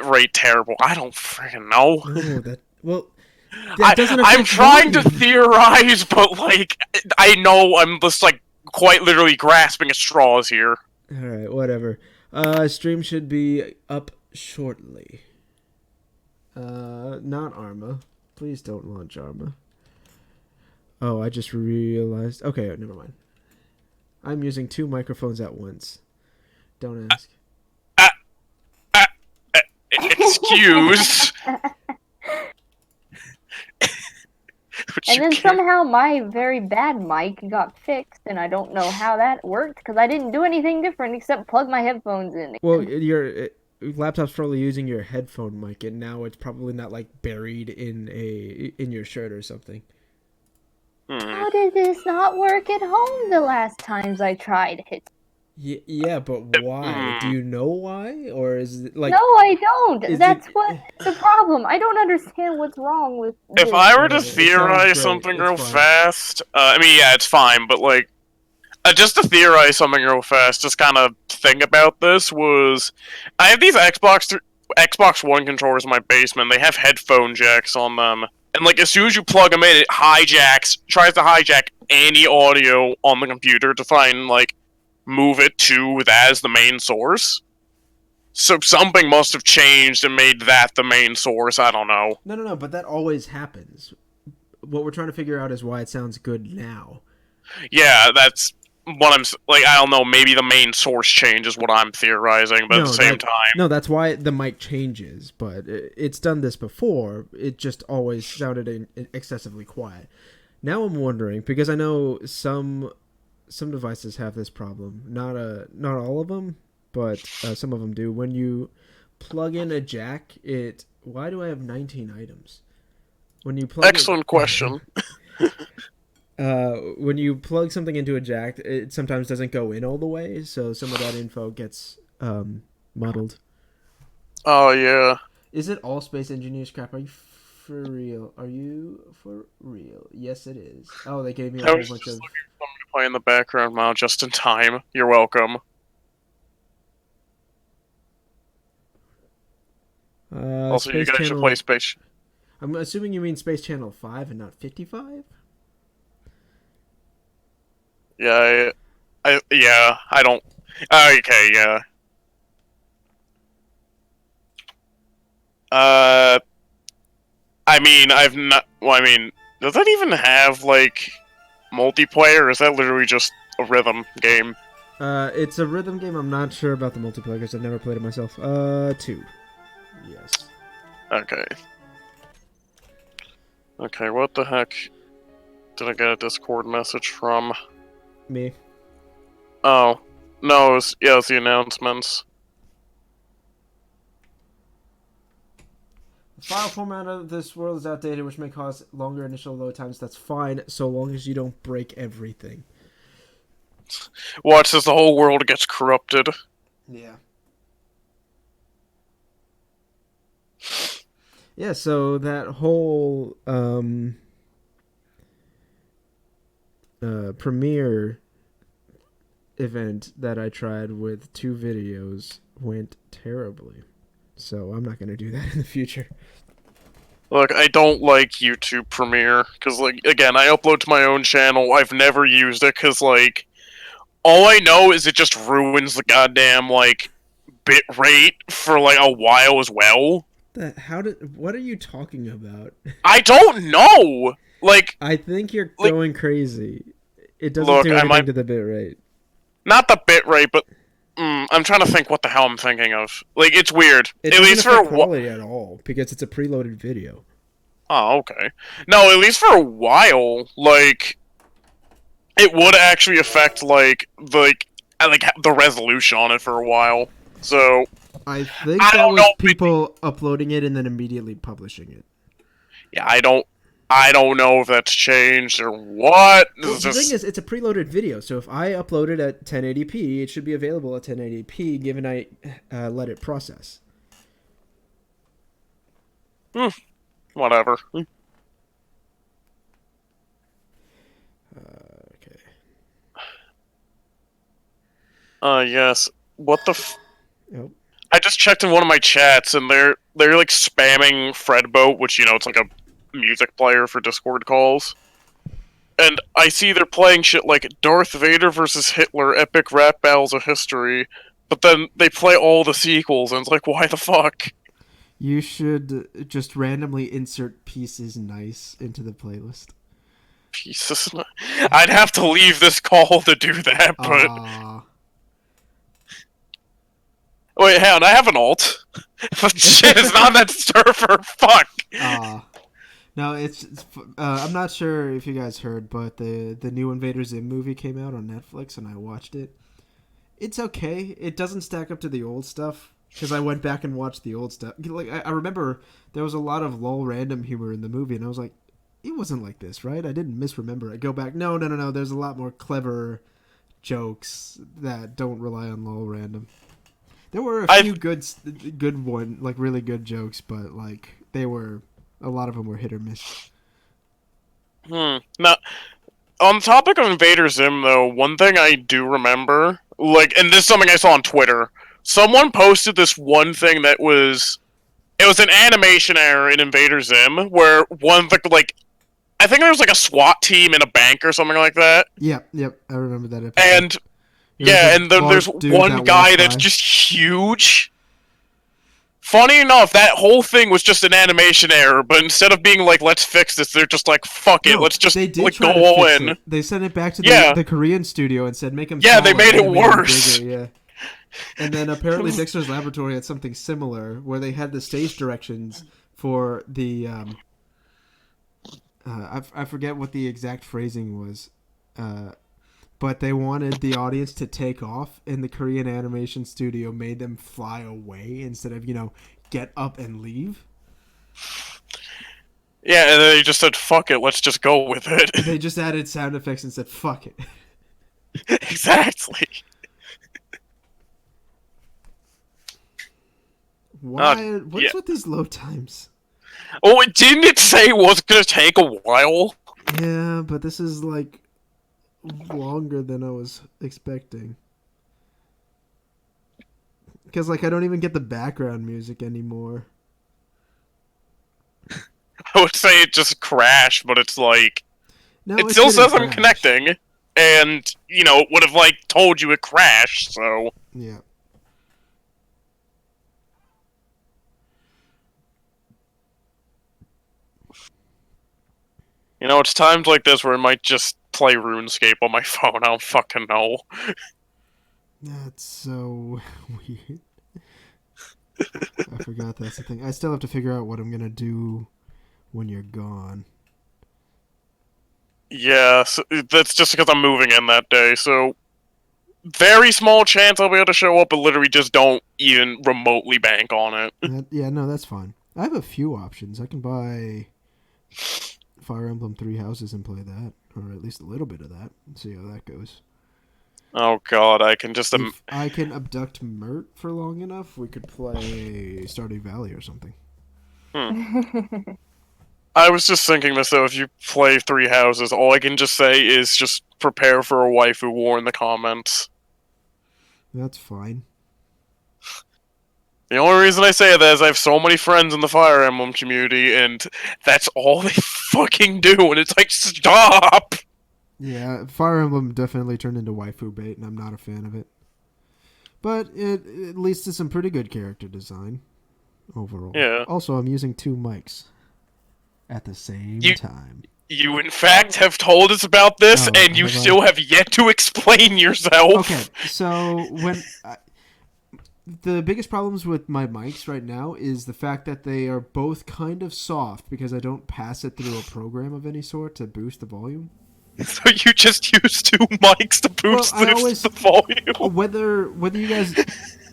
bitrate terrible? I don't freaking know. No, that doesn't I'm affect trying to volume. theorize, but like I know I'm just like quite literally grasping at straws here. All right, whatever. Stream should be up shortly. Not Arma. Please don't launch Arma. Oh, I just realized. Okay, never mind. I'm using two microphones at once. Don't ask. Uh, uh, uh, excuse. Would And you then care? somehow my very bad mic got fixed, and I don't know how that worked because I didn't do anything different except plug my headphones in. Well, your laptop's probably using your headphone mic, and now it's probably not like buried in your shirt or something. How did this not work at home the last times I tried it? Yeah, but why? Do you know why, or is it like? No, I don't. Is it? That's what the problem. I don't understand what's wrong with If this. I were to It sounds theorize great. something It's real fine. fast, I mean, yeah, it's fine, but like, just to theorize something real fast, just kind of think about this was, I have these Xbox One controllers in my basement. They have headphone jacks on them, and like as soon as you plug them in, it tries to hijack any audio on the computer to try and like move it to that as the main source. So something must have changed and made that the main source. I don't know. No. But that always happens. What we're trying to figure out is why it sounds good now. Yeah, that's what I'm like. I don't know. Maybe the main source change is what I'm theorizing, but at the same time, No, that's why the mic changes. But it's done this before. It just always sounded excessively quiet. Now I'm wondering because I know some devices have this problem. Not all of them, but some of them do. When you plug in a jack, why do I have 19 items? When you plug excellent question. when you plug something into a jack, it sometimes doesn't go in all the way, so some of that info gets muddled. Oh yeah. Is it all Space Engineers crap? Are you for real? Are you for real? Yes, it is. Oh, they gave me a I whole was bunch just of. looking for someone to play in the background now, just in time. You're welcome. Also, you Space guys should Channel. play Space. I'm assuming you mean Space Channel 5 and not 55. Yeah, yeah. I don't. Okay, yeah. Uh, I mean, I've not. Well, I mean, does that even have like multiplayer? Or is that literally just a rhythm game? It's a rhythm game. I'm not sure about the multiplayer because I've never played it myself. 2. Yes. Okay. Okay, what the heck did I get a Discord message from? Me. Oh, no, it was the announcements. The file format of this world is outdated, which may cause longer initial load times. That's fine, so long as you don't break everything. Watch as the whole world gets corrupted. Yeah. Yeah, so that whole premiere event that I tried with 2 videos went terribly. So I'm not going to do that in the future. Look, I don't like YouTube Premiere, because, like, again, I upload to my own channel, I've never used it, because, like, all I know is it just ruins the goddamn, like, bit rate for, like, a while as well. What are you talking about? I don't know! Like, I think you're going crazy. It doesn't look, do anything to the bit rate. Not the bit rate, but I'm trying to think what the hell I'm thinking of. Like, it's weird. It at doesn't least affect for quality at all because it's a preloaded video. Oh, okay. No, at least for a while, like, it would actually affect like the resolution on it for a while. So I think I that don't was know. people uploading it and then immediately publishing it. Yeah, I don't know if that's changed or what. Well, the thing is, it's a preloaded video, so if I upload it at 1080p, it should be available at 1080p, given I let it process. Whatever. Okay. Yes. What the Oh. I just checked in one of my chats, and they're like spamming Fredboat, which it's like a music player for Discord calls. And I see they're playing shit like Darth Vader versus Hitler, epic rap battles of history. But then they play all the sequels, and it's like, why the fuck? You should just randomly insert pieces nice into the playlist. Jesus, I'd have to leave this call to do that. But wait, hang on, I have an alt. But shit, it's not that server. Fuck. No, I'm not sure if you guys heard, but the new Invader Zim movie came out on Netflix, and I watched it. It's okay. It doesn't stack up to the old stuff, because I went back and watched the old stuff. Like I remember there was a lot of lol random humor in the movie, and I was like, it wasn't like this, right? I didn't misremember. I go back, no. There's a lot more clever jokes that don't rely on lol random. There were a few good one, like really good jokes, but like a lot of them were hit or miss. Now, on the topic of Invader Zim, though, one thing I do remember, and this is something I saw on Twitter. Someone posted this one thing that was an animation error in Invader Zim where I think there was like a SWAT team in a bank or something like that. Yep, I remember that episode. And and then there's one guy that's just huge. Funny enough, that whole thing was just an animation error, but instead of being like, let's fix this, they're just like, fuck it, let's just go all in. It. They sent it back to the Korean studio and said, make them smaller. Yeah, they made it worse. Bigger, yeah. And then apparently Dexter's Laboratory had something similar, where they had the stage directions for the... I forget what the exact phrasing was, but they wanted the audience to take off, and the Korean animation studio made them fly away instead of, get up and leave. Yeah, and they just said, fuck it, let's just go with it. They just added sound effects and said, fuck it. Exactly. Why? What's with these load times? Oh, didn't it say it was going to take a while? Yeah, but this is, longer than I was expecting. Because, I don't even get the background music anymore. I would say it just crashed, but it's like... No, it still says I'm connecting, and, it would have, told you it crashed, so... Yeah. It's times like this where I might just play RuneScape on my phone. I don't fucking know. That's so weird. I forgot that's the thing. I still have to figure out what I'm gonna do when you're gone. Yeah, so that's just because I'm moving in that day, so... very small chance I'll be able to show up, but literally just don't even remotely bank on it. Yeah, no, that's fine. I have a few options. I can buy Fire Emblem 3 Houses and play that, or at least a little bit of that, and see how that goes. Oh god, I can just... If I can abduct Mert for long enough, we could play Stardew Valley or something. I was just thinking this, though, if you play 3 Houses, all I can just say is just prepare for a waifu war in the comments. That's fine. The only reason I say that is I have so many friends in the Fire Emblem community, and that's all they fucking do, and it's like, stop! Yeah, Fire Emblem definitely turned into waifu bait, and I'm not a fan of it. But it at least is some pretty good character design overall. Yeah. Also, I'm using 2 mics at the same time. You, in fact, have told us about this, and you still have yet to explain yourself. Okay, so when... the biggest problems with my mics right now is the fact that they are both kind of soft because I don't pass it through a program of any sort to boost the volume. So you just use 2 mics to boost the volume? Whether you guys...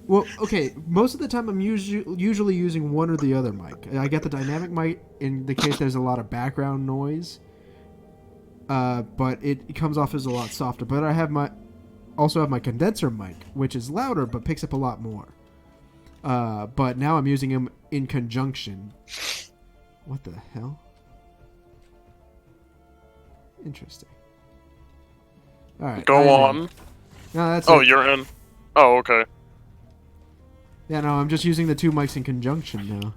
Well, okay, most of the time I'm usually using one or the other mic. I get the dynamic mic in the case there's a lot of background noise, but it comes off as a lot softer. But I also have my condenser mic, which is louder but picks up a lot more. But now I'm using them in conjunction. What the hell? Interesting. All right. Go on. No, that's it. it. You're in. Oh, okay. Yeah, no, I'm just using the two mics in conjunction now.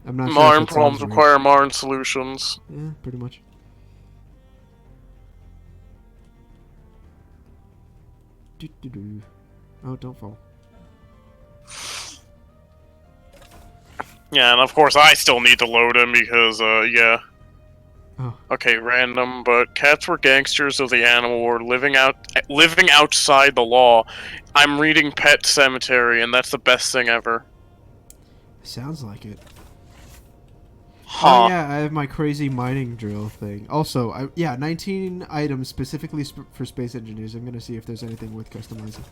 I'm not sure if Modern it sounds problems right. require modern solutions. Yeah, pretty much. Doo-doo-doo. Oh, don't fall. Yeah, and of course I still need to load him because, yeah. Oh. Okay, random, but cats were gangsters of the animal world, living outside the law. I'm reading Pet Cemetery, and that's the best thing ever. Sounds like it. Huh. Oh yeah, I have my crazy mining drill thing. Also, yeah, 19 items specifically for space engineers. I'm gonna see if there's anything worth customizing.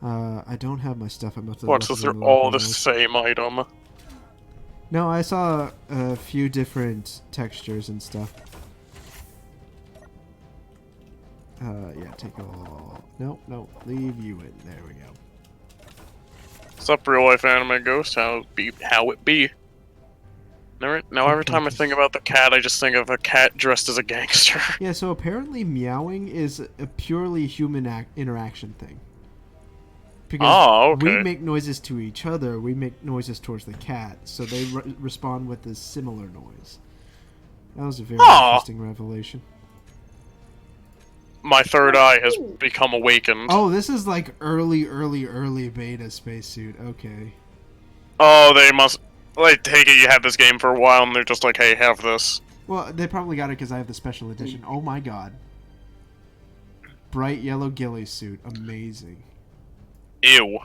I don't have my stuff. I'm about to. What, so they're all the same item? No, I saw a few different textures and stuff. Yeah, take all. No, no, leave you in. There we go. What's up, real life anime ghost? How it be? Now every time I think about the cat, I just think of a cat dressed as a gangster. Yeah, so apparently meowing is a purely human interaction thing. Because we make noises to each other, we make noises towards the cat, so they respond with a similar noise. That was a very interesting revelation. My third eye has become awakened. Oh, this is like early beta spacesuit. Okay. Oh, they must... Like, take it you had this game for a while, and they're just like, hey, have this. Well, they probably got it because I have the special edition. Oh my god. Bright yellow ghillie suit. Amazing. Ew.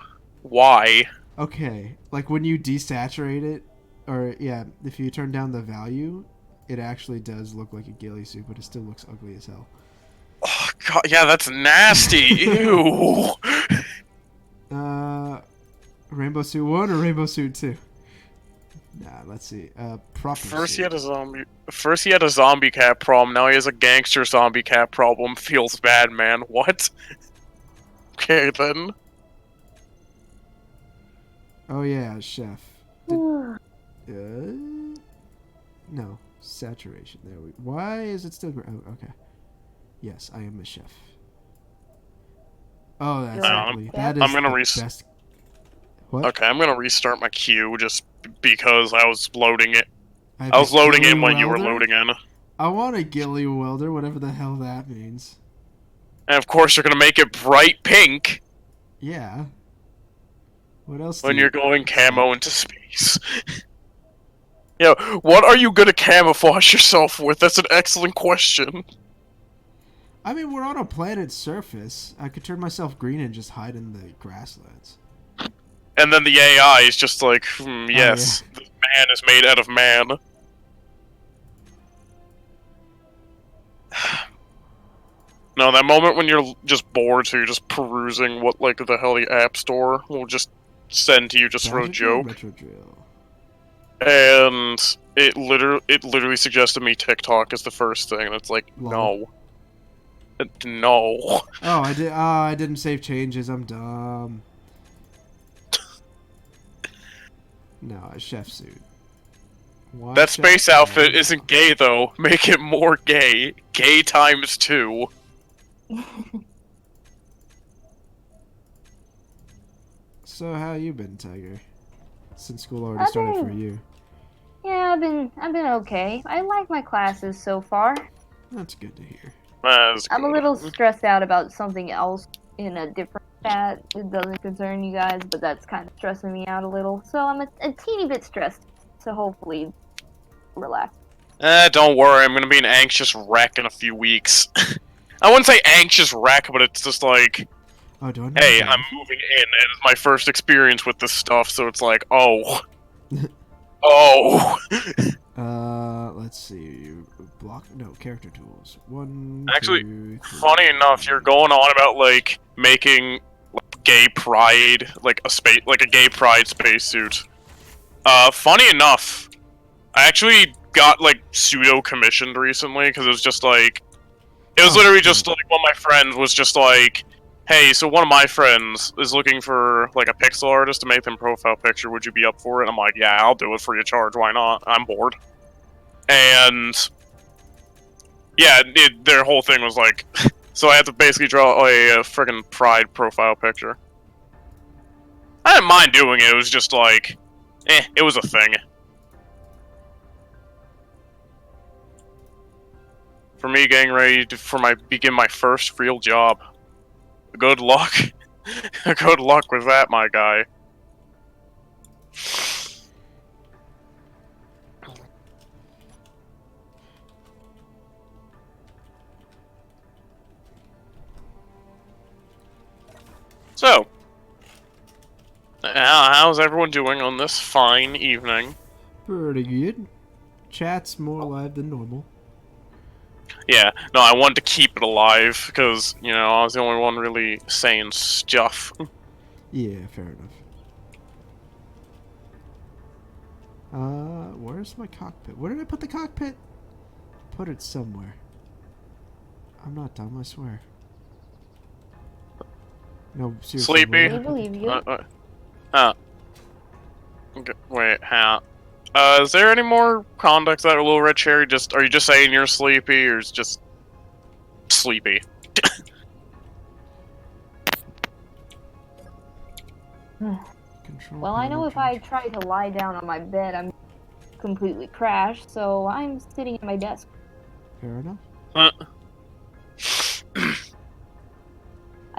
Why? Okay, like when you desaturate it, or yeah, if you turn down the value, it actually does look like a ghillie suit, but it still looks ugly as hell. Oh god, yeah, that's nasty. Ew. Rainbow Suit 1 or Rainbow Suit 2? Nah, let's see. Proper First suit. he had a zombie cat problem, now he has a gangster zombie cat problem. Feels bad, man. What? Okay, then. Oh yeah, chef. No, saturation. There we. Why is it still? Oh, okay. Yes, I am a chef. Oh, that's ugly. That is the best. What? Okay, I'm gonna restart my queue just because I was loading it. I was loading in when you were loading in. I want a ghillie welder, whatever the hell that means. And of course, you're gonna make it bright pink. Yeah. What else? When you're going camo into space. Yeah, what are you gonna camouflage yourself with? That's an excellent question. I mean, we're on a planet's surface. I could turn myself green and just hide in the grasslands. And then the AI is just like, yes, the man is made out of man. No, that moment when you're just bored, so you're just perusing what, like, the hell the App Store will just send to you just for a joke. Retro drill. And it literally suggested me TikTok as the first thing, and it's like, no. No. Oh, I didn't save changes. I'm dumb. No, a chef suit. Why that space outfit isn't gay, though. Make it more gay. Gay times 2. So how you been, Tiger? Since school already started for you. Yeah, I've been okay. I like my classes so far. That's good to hear. I'm a little stressed out about something else in a different chat. It doesn't concern you guys, but that's kind of stressing me out a little. So I'm a teeny bit stressed. So hopefully, relax. Don't worry. I'm gonna be an anxious wreck in a few weeks. I wouldn't say anxious wreck, but it's just like, oh, do I know hey, I'm moving in, and it's my first experience with this stuff, so it's like, oh. Oh. Let's see. No, character tools. Actually, 2, 3. Funny enough, you're going on about, like, making gay pride, like a gay pride spacesuit. Funny enough, I actually got, like, pseudo-commissioned recently, because it was just, like, it was literally just, like, one of my friends was just, like, hey, so one of my friends is looking for, like, a pixel artist to make them profile picture, would you be up for it? And I'm like, yeah, I'll do it free of charge, why not? I'm bored. And, yeah, their whole thing was, like, so I had to basically draw a friggin' pride profile picture. I didn't mind doing it. It was just like, it was a thing. For me, getting ready to begin my first real job. Good luck. Good luck with that, my guy. So, how's everyone doing on this fine evening? Pretty good. Chat's more alive than normal. Yeah, no, I wanted to keep it alive because, you know, I was the only one really saying stuff. Yeah, fair enough. Where's my cockpit? Where did I put the cockpit? Put it somewhere. I'm not dumb, I swear. No, seriously. Sleepy? We believe you. Okay, wait, how? Is there any more context that Little Red Cherry? Are you just saying you're sleepy, or is just sleepy? Control Well, I know panel if I change. try to lie down on my bed, I'm completely crashed, so I'm sitting at my desk. Fair enough. I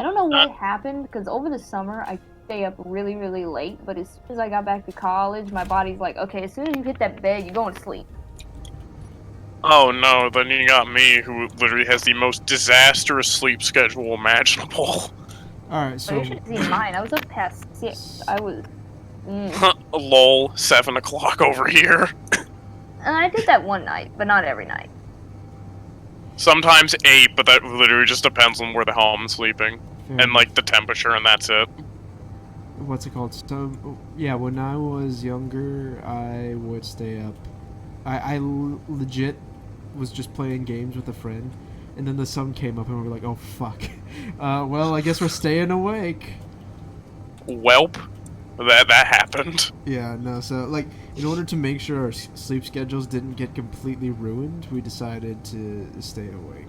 don't know what happened, because over the summer, I stay up really, really late, but as soon as I got back to college, my body's like, okay, as soon as you hit that bed, you're going to sleep. Oh no, then you got me, who literally has the most disastrous sleep schedule imaginable. Alright, So so... you should have seen mine. I was up past 6. I was... Lol, 7 o'clock over here. And I did that one night, but not every night. Sometimes 8, but that literally just depends on where the hell I'm sleeping. fair And, enough. like, the temperature, and that's it. What's it called? So, yeah, when I was younger, I would stay up. I legit was just playing games with a friend, and then the sun came up, and we were like, oh, fuck. Well, I guess we're staying awake. Welp. That happened. Yeah, no, so, like, in order to make sure our sleep schedules didn't get completely ruined, we decided to stay awake.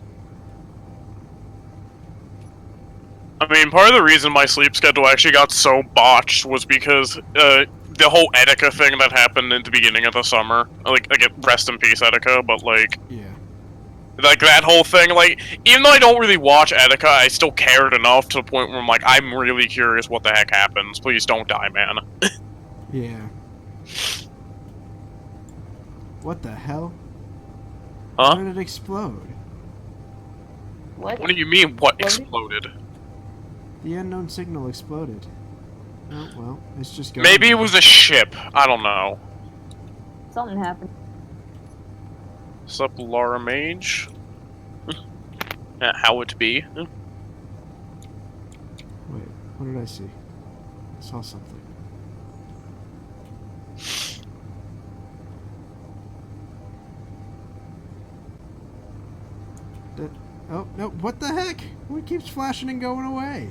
I mean, part of the reason my sleep schedule actually got so botched was because, the whole Etika thing that happened in the beginning of the summer. Like rest in peace, Etika, but, like... Yeah. Like, that whole thing, like, even though I don't really watch Etika, I still cared enough to the point where I'm like, I'm really curious what the heck happens. Please don't die, man. Yeah. What the hell? Huh? Why did it explode? What? What do you mean, what Exploded? exploded? The unknown signal exploded. Oh, well, it's just going. Maybe it was a ship. I don't know. Something happened. Sup, Laura Mage? How it be? Wait, what did I see? I saw something. Oh, no, what the heck? What keeps flashing and going away?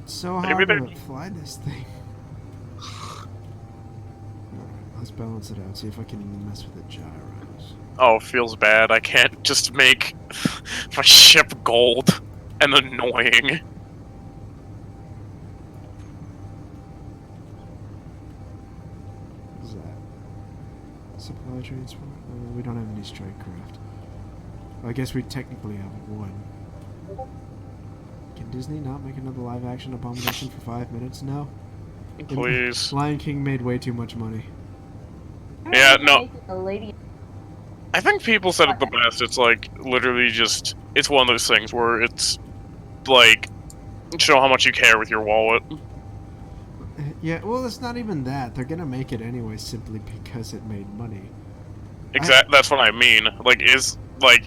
It's so hard Maybe to fly this thing. Alright, let's balance it out, see if I can mess with the gyros. Oh, feels bad. I can't just make my ship gold and annoying. What is that? Supply transport? We don't have any strike craft. Well, I guess we technically have one. Can Disney not make another live-action Abomination for 5 minutes? No. Please. Lion King made way too much money. Yeah, no. A lady. I think people said it the best. It's like, literally just, it's one of those things where it's, like, show how much you care with your wallet. Yeah, well, it's not even that. They're gonna make it anyway simply because it made money. That's what I mean. Like,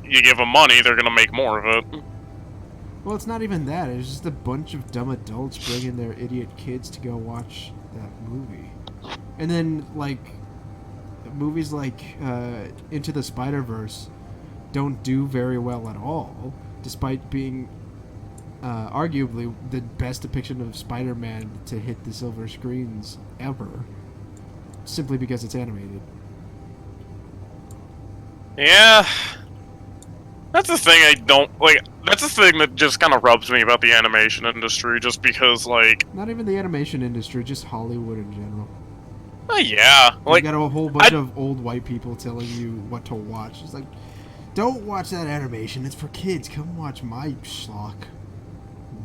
you give them money, they're gonna make more of it. Well, it's not even that. It's just a bunch of dumb adults bringing their idiot kids to go watch that movie. And then, like, movies like Into the Spider-Verse don't do very well at all, despite being arguably the best depiction of Spider-Man to hit the silver screens ever, simply because it's animated. Yeah. That's the thing I don't, like, That's the thing that just kind of rubs me about the animation industry, just because, like, Not even the animation industry, just Hollywood in general. yeah, You like, got a whole bunch of old white people telling you what to watch. It's like, don't watch that animation. It's for kids. Come watch my schlock.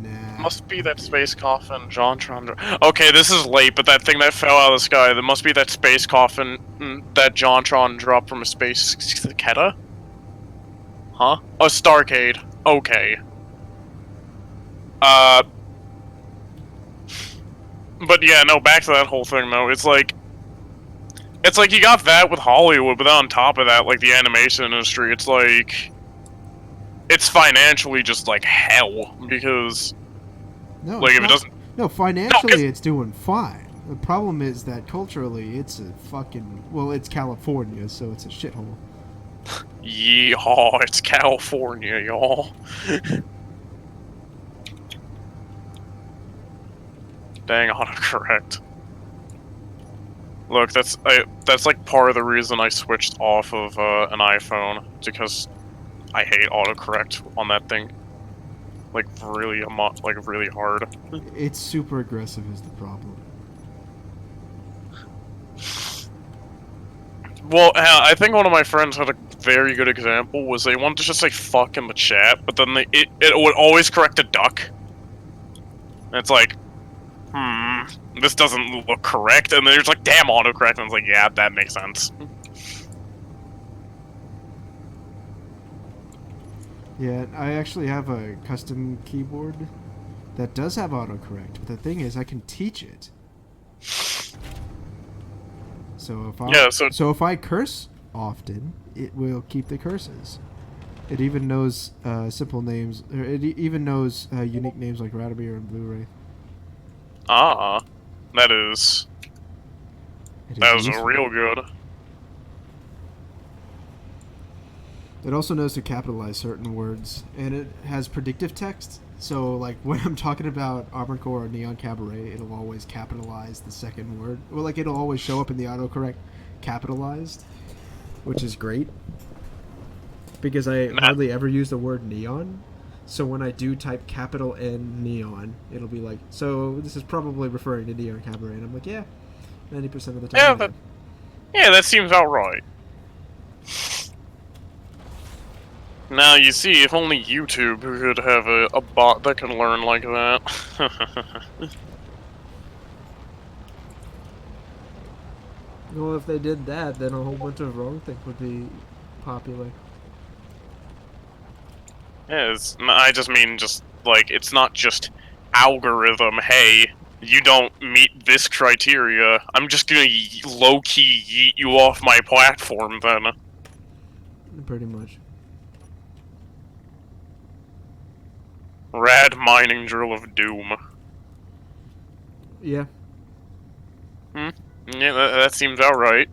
Nah. must be that space coffin, JonTron. Okay, this is late, but that thing that fell out of the sky, there must be that space coffin that JonTron dropped from a space Keta? Huh? A Starcade. Okay. But yeah, no, back to that whole thing though. It's like you got that with Hollywood, but then on top of that, like the animation industry, it's like it's financially just like hell because No, like it's if not, it doesn't. no, financially it's doing fine. The problem is that culturally it's a fucking... Well, it's California, so it's a shithole. Yeehaw, it's California, y'all. Dang, autocorrect. Look, that's like part of the reason I switched off of an iPhone, because I hate autocorrect on that thing. Like really, really hard. It's super aggressive is the problem. Well, I think one of my friends had a very good example. Was they wanted to just like fuck in the chat, but then it would always correct a duck. And it's like, this doesn't look correct. And then there's like, damn autocorrect, and it's like, yeah, that makes sense. Yeah, I actually have a custom keyboard that does have autocorrect, but the thing is, I can teach it. So if I curse often, it will keep the curses. It even knows simple names, or it even knows unique names like Radomir and Blu-ray. That was real good. It also knows to capitalize certain words, and it has predictive text. So, like, when I'm talking about Armored Core or Neon Cabaret, it'll always capitalize the second word. Well, like, it'll always show up in the autocorrect capitalized, which is great. Because I hardly ever use the word neon. So when I do type capital N neon, it'll be like, so this is probably referring to Neon Cabaret. And I'm like, yeah, 90% of the time. Yeah, that seems about right. Now, you see, if only YouTube could have a bot that can learn like that. Well, if they did that, then a whole bunch of wrong things would be popular. Yeah, I just mean, like, it's not just algorithm, hey, you don't meet this criteria, I'm just gonna low-key yeet you off my platform, then. Pretty much. Rad mining drill of doom. Yeah. Yeah, that seems outright.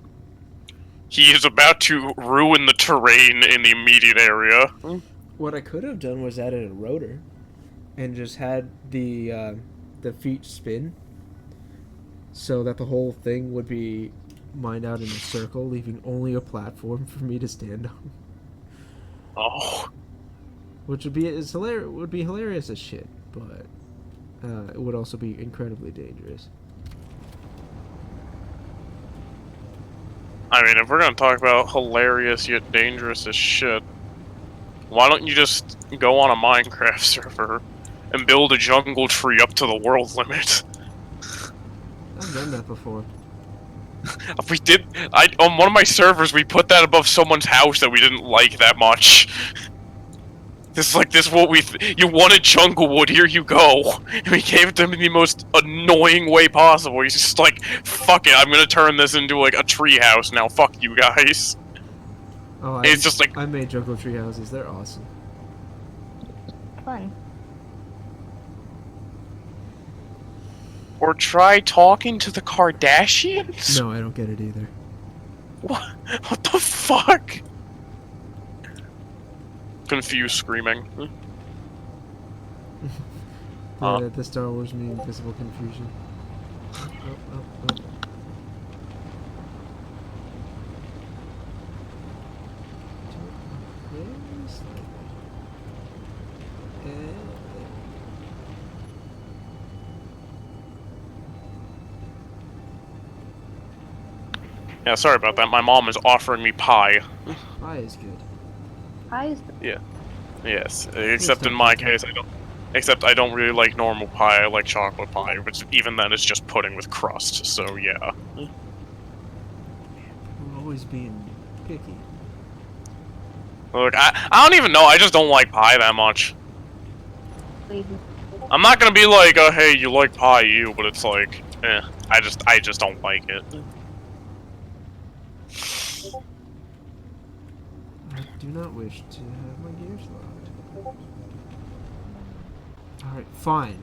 He is about to ruin the terrain in the immediate area. What I could have done was added a rotor, and just had the feet spin, so that the whole thing would be mined out in a circle, leaving only a platform for me to stand on. Oh. Which would be hilarious as shit, but it would also be incredibly dangerous. I mean, if we're gonna talk about hilarious yet dangerous as shit, why don't you just go on a Minecraft server and build a jungle tree up to the world limit? I've done that before. We did. On one of my servers, we put that above someone's house that we didn't like that much. This is what you wanted jungle wood, here you go. And we gave it to him in the most annoying way possible. He's just like, fuck it, I'm gonna turn this into like a tree house now, fuck you guys. Oh, it's just like... I made jungle tree houses, they're awesome. Fun. Or try talking to the Kardashians? No, I don't get it either. What the fuck? Confused screaming. The Star Wars meme, visible confusion. Oh. Yeah, sorry about that. My mom is offering me pie. Pie is good. Pie is Yes, except don't in my do that. case, I don't. Except I don't really like normal pie. I like chocolate pie, which even then it's just pudding with crust. So yeah. We're always being picky. Look, I don't even know. I just don't like pie that much. the I'm not gonna be like, oh hey, you like pie, you, but it's like, I just don't like it. I do not wish to have my gears locked. Alright, fine.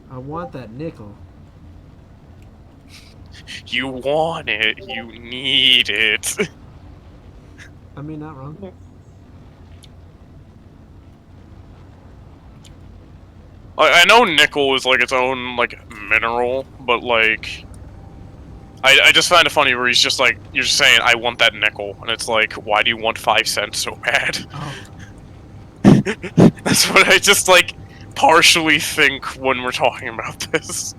I want that nickel. You want it, you need it. I mean, not wrong. Yes. Like, I know nickel is like its own like mineral, but like, I just find it funny where he's just like, you're just saying, I want that nickel, and it's like, why do you want 5 cents so bad? Oh, That's what I just like partially think when we're talking about this.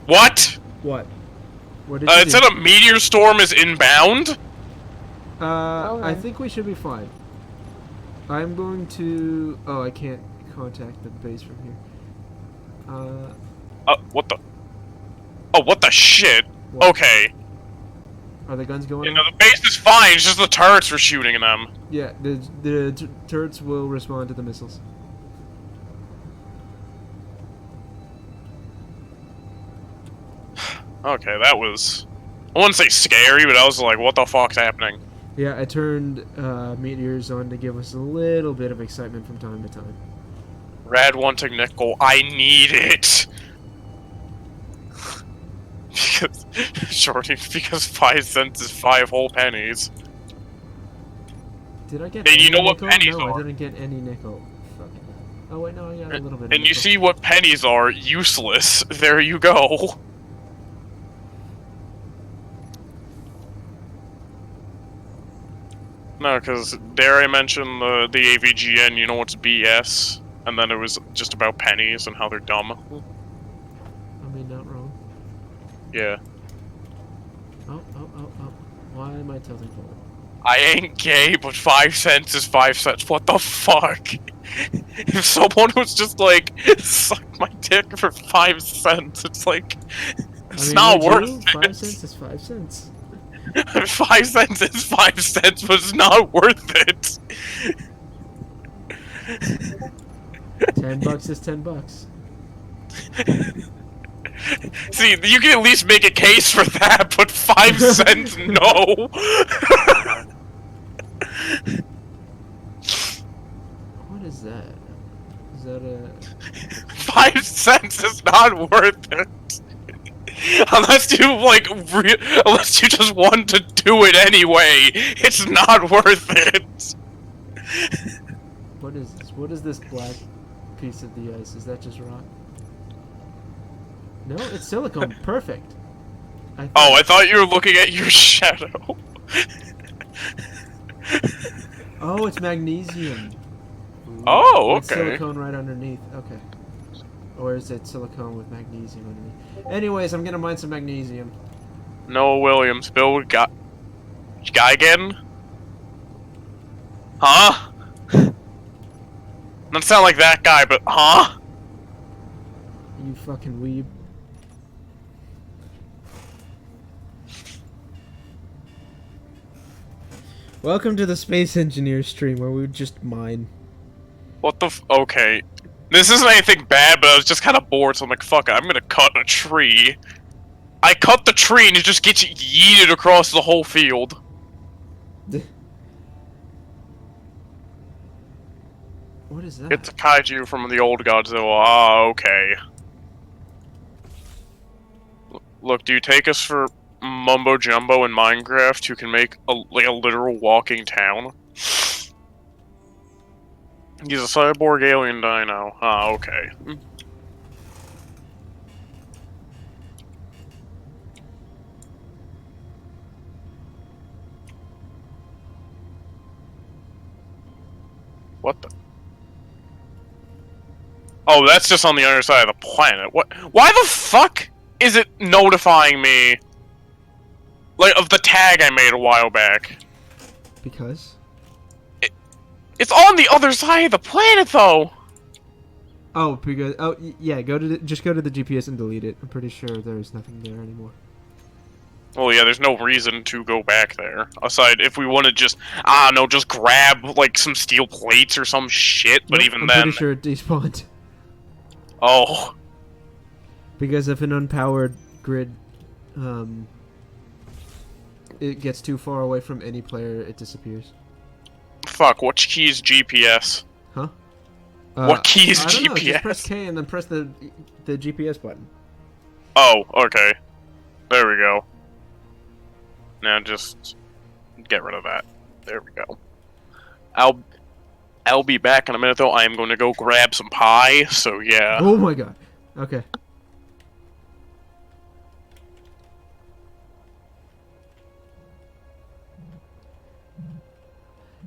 What? what? What did you It do? said a meteor storm is inbound? I then. think we should be fine. I'm going to... Oh, I can't contact the base from here. What the? Oh, what the shit? What? Okay. Are the guns going You off? know, the base is fine, it's just the turrets were shooting them. Yeah, the turrets will respond to the missiles. Okay, that was... I wouldn't say scary, but I was like, what the fuck's happening? Yeah, I turned meteors on to give us a little bit of excitement from time to time. Rad wanting nickel, I need it! Because... Shorty, because 5 cents is 5 whole pennies. Did I get And any you know what nickel? pennies No, I are? didn't get any nickel. Fuck. Oh wait, no, I got a little bit of And you nickel. see what pennies are? Useless. There you go. No, because dare I mention the AVGN, you know what's BS? And then it was just about pennies and how they're dumb. I mean, not wrong. Yeah. Oh. Why am I tilting forward? I ain't gay, but 5 cents is 5 cents. What the fuck? If someone was just like, suck my dick for 5 cents, it's like, it's I mean, not would worth you? it. 5 cents is 5 cents. 5 cents is 5 cents, but it's not worth it. $10 is $10. See, you can at least make a case for that, but 5 cents, no. What is that? Is that a... 5 cents is not worth it. Unless you, like, unless you just want to do it anyway, it's not worth it. What is this? What is this black piece of the ice? Is that just rock? No, it's silicone. Perfect. Oh, I thought you were looking at your shadow. Oh, it's magnesium. Ooh. Oh, With okay. silicone right underneath. Okay. Or is it silicone with magnesium underneath? Anyways, I'm gonna mine some magnesium. Noah Williams, Bill Geigen? Huh? Doesn't sound like that guy, but huh? You fucking weeb. Welcome to the Space Engineer stream where we just mine. What the okay. This isn't anything bad, but I was just kind of bored, so I'm like, fuck it, I'm gonna cut a tree. I cut the tree and it just gets yeeted across the whole field. What is that? It's a kaiju from the old Godzilla. Ah, okay. Look, do you take us for Mumbo Jumbo in Minecraft who can make a literal walking town? He's a cyborg alien dino. Ah, okay. What the? Oh, that's just on the other side of the planet. What? Why the fuck is it notifying me, like, of the tag I made a while back? Because? It's on the other side of the planet, though! Oh, because yeah, just go to the GPS and delete it. I'm pretty sure there's nothing there anymore. Well, yeah, there's no reason to go back there. Aside, if we want to just, I don't know, just grab, like, some steel plates or some shit, but Nope, even I'm then... pretty sure it despawned. Oh. Because if an unpowered grid, it gets too far away from any player, it disappears. Fuck, what key is GPS? Huh? What key is I don't know, GPS? just press K and then press the GPS button. Oh, okay. There we go. Now just get rid of that. There we go. I'll be back in a minute though. I am going to go grab some pie, so yeah. Oh my god. Okay.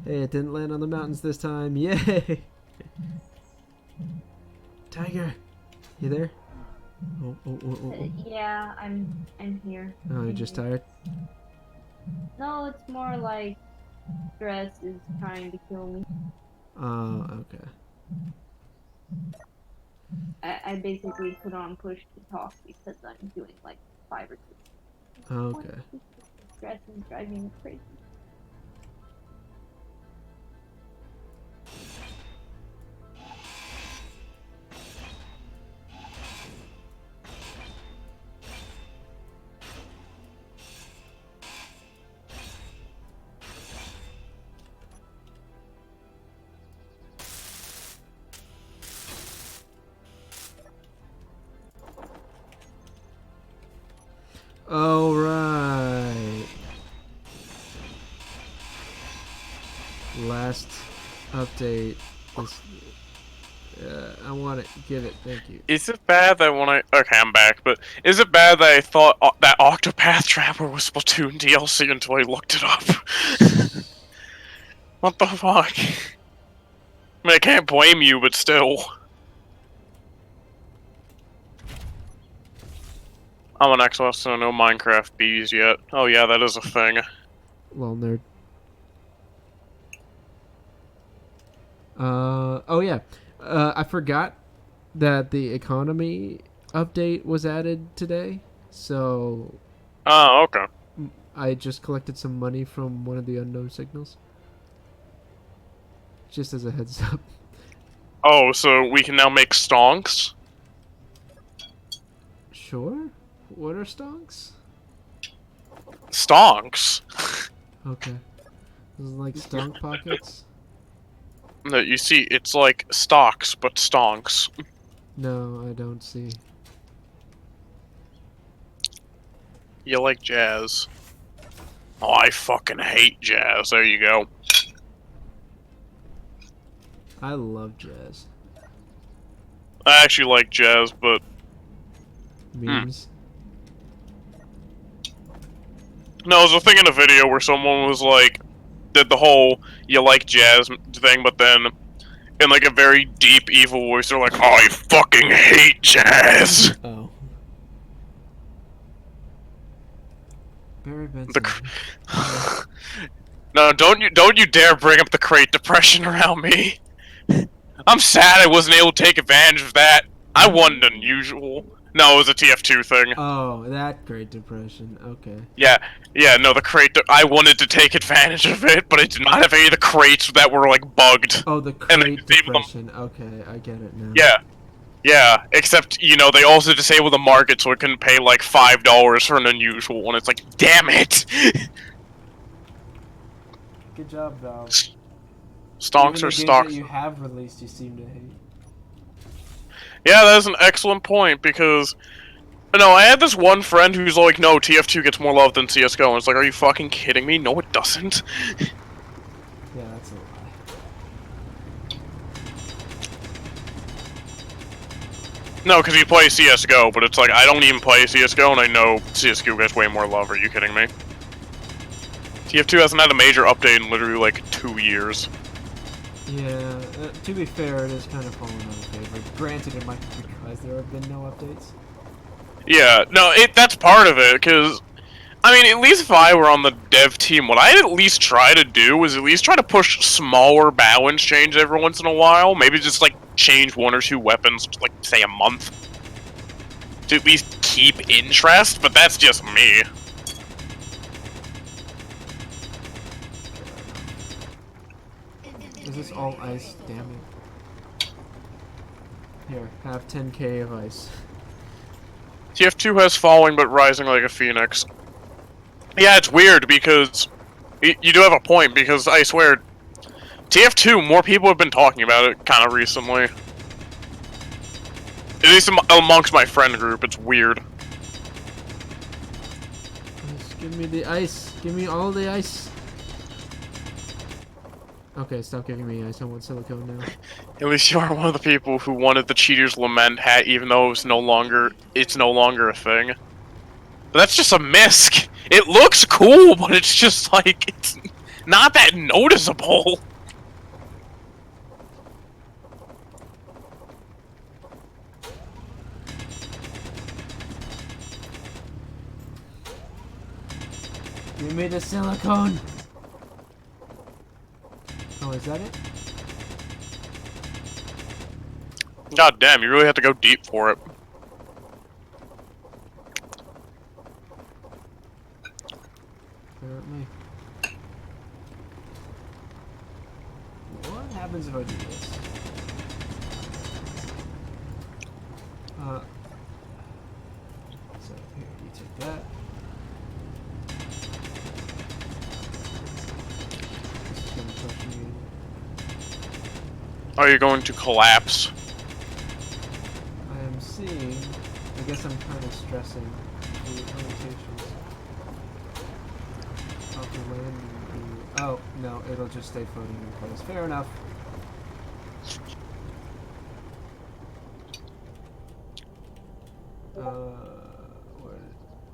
Hey, it didn't land on the mountains this time. Yay! Tiger, you there? Oh. Yeah, I'm here. Oh, you're just tired? No, it's more like stress is trying to kill me. Okay. I basically put on push to talk because I'm doing like 5 or 6. Okay. Stress is driving me crazy. All right. Last update. I want it. Give it. Thank you. Is it bad that when I... Okay, I'm back, but is it bad that I thought that Octopath Traveler was Splatoon DLC until I looked it up? What the fuck? I mean, I can't blame you, but still. I'm an Xbox, so no Minecraft bees yet. Oh yeah, that is a thing. Lol nerd. Oh yeah. I forgot that the economy update was added today, so Oh, okay. I just collected some money from one of the unknown signals. Just as a heads up. Oh, so we can now make stonks? Sure. What are stonks? Stonks? Okay. This is like stonk pockets? No, you see, it's like stocks, but stonks. No, I don't see. You like jazz. Oh, I fucking hate jazz. There you go. I love jazz. I actually like jazz, but... Memes. No, there was a thing in a video where someone was like, did the whole you like jazz thing, but then in like a very deep, evil voice, they're like, oh, I fucking hate jazz! Oh. Barry Benson. No, don't you dare bring up the Great Depression around me. I'm sad I wasn't able to take advantage of that. I wasn't unusual. No, it was a TF2 thing. Oh, that Great Depression. Okay. Yeah, no, the crate. I wanted to take advantage of it, but I did not have any of the crates that were like bugged. Oh, the And they Great disabled them. Depression. Okay, I get it now. Yeah. Except they also disabled the market, so it couldn't pay like $5 for an unusual one. It's like, damn it! Good job, Valve. Stonks are stocks. that you have released, you seem to hate. Yeah, that is an excellent point, because... No, I had this one friend who's like, no, TF2 gets more love than CSGO, and it's like, are you fucking kidding me? No, it doesn't. Yeah, that's a lie. No, because you play CSGO, but it's like, I don't even play CSGO, and I know CSGO gets way more love. Are you kidding me? TF2 hasn't had a major update in literally like 2 years. Yeah, To be fair, it is kind of fallen out of favor. Granted, it might be because there have been no updates. Yeah, no, that's part of it, because, I mean, at least if I were on the dev team, what I'd at least try to do was at least try to push smaller balance change every once in a while. Maybe just, like, change 1 or 2 weapons, like, say a month. To at least keep interest, but that's just me. Is this all ice? Damn it. Here, have 10k of ice. TF2 has falling but rising like a phoenix. Yeah, it's weird because you do have a point, because I swear TF2, more people have been talking about it kind of recently. At least amongst my friend group, it's weird. Just give me the ice. Give me all the ice. Okay, stop giving me ice. I want silicone now. At least you are one of the people who wanted the Cheater's Lament hat, even though it's no longer a thing. But that's just a misc. It looks cool, but it's just like, it's not that noticeable. Give me the silicone. Oh, is that it? God damn, you really have to go deep for it. Apparently. What happens if I do this? So here, you take that. This is gonna crush me. Are you going to collapse? I am seeing. I guess I'm kind of stressing the limitations of the landing. Oh no, it'll just stay floating in place. Fair enough.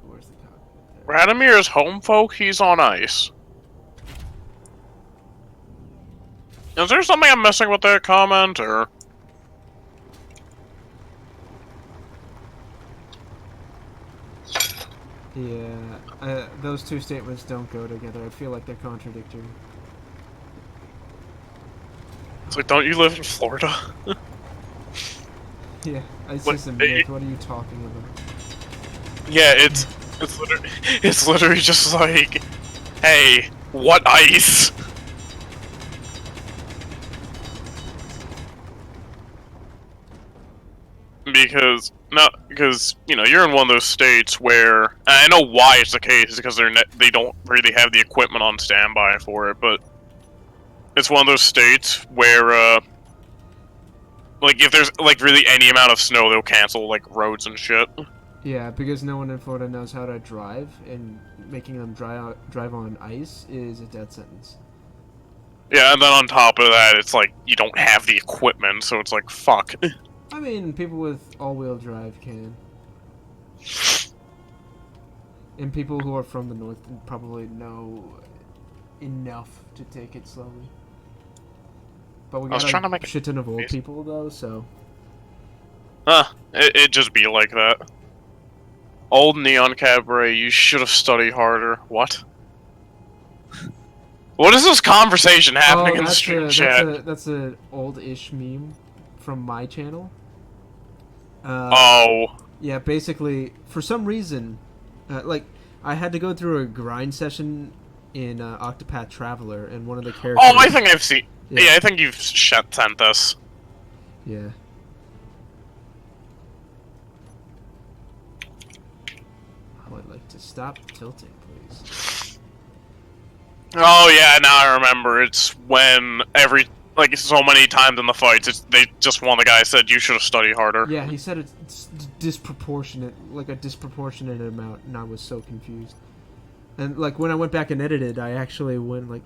Where's the cockpit there? Radamir's home folk, he's on ice. Is there something I'm missing with that comment, or? Yeah, those two statements don't go together. I feel like they're contradictory. It's like, don't you live in Florida? Yeah, it's What- just a myth. What are you talking about? Yeah, it's literally just like, hey, what ice? Because you know, you're in one of those states where, and I know why it's the case, because they don't really have the equipment on standby for it, but it's one of those states where like, if there's like really any amount of snow, they'll cancel like roads and shit. Yeah, because no one in Florida knows how to drive, and making them drive on ice is a death sentence. Yeah, and then on top of that, it's like you don't have the equipment, so it's like, fuck. I mean, people with all-wheel drive can. And people who are from the north probably know enough to take it slowly. But we I was got trying to a make shit ton of old it- people, though, so... It'd just be like that. Old Neon Cabaret, you should have studied harder. What? What is this conversation happening in the stream chat? That's an old-ish meme from my channel. Oh. Yeah, basically, for some reason, like, I had to go through a grind session in Octopath Traveler, and one of the characters... Oh, I think I've seen... Yeah, I think you've sent this. Yeah. I would like to stop tilting, please. Oh, yeah, now I remember. It's when like, so many times in the fights, just one of the guys said, you should have studied harder. Yeah, he said it's disproportionate, like a disproportionate amount, and I was so confused. And, like, when I went back and edited, I actually went, like,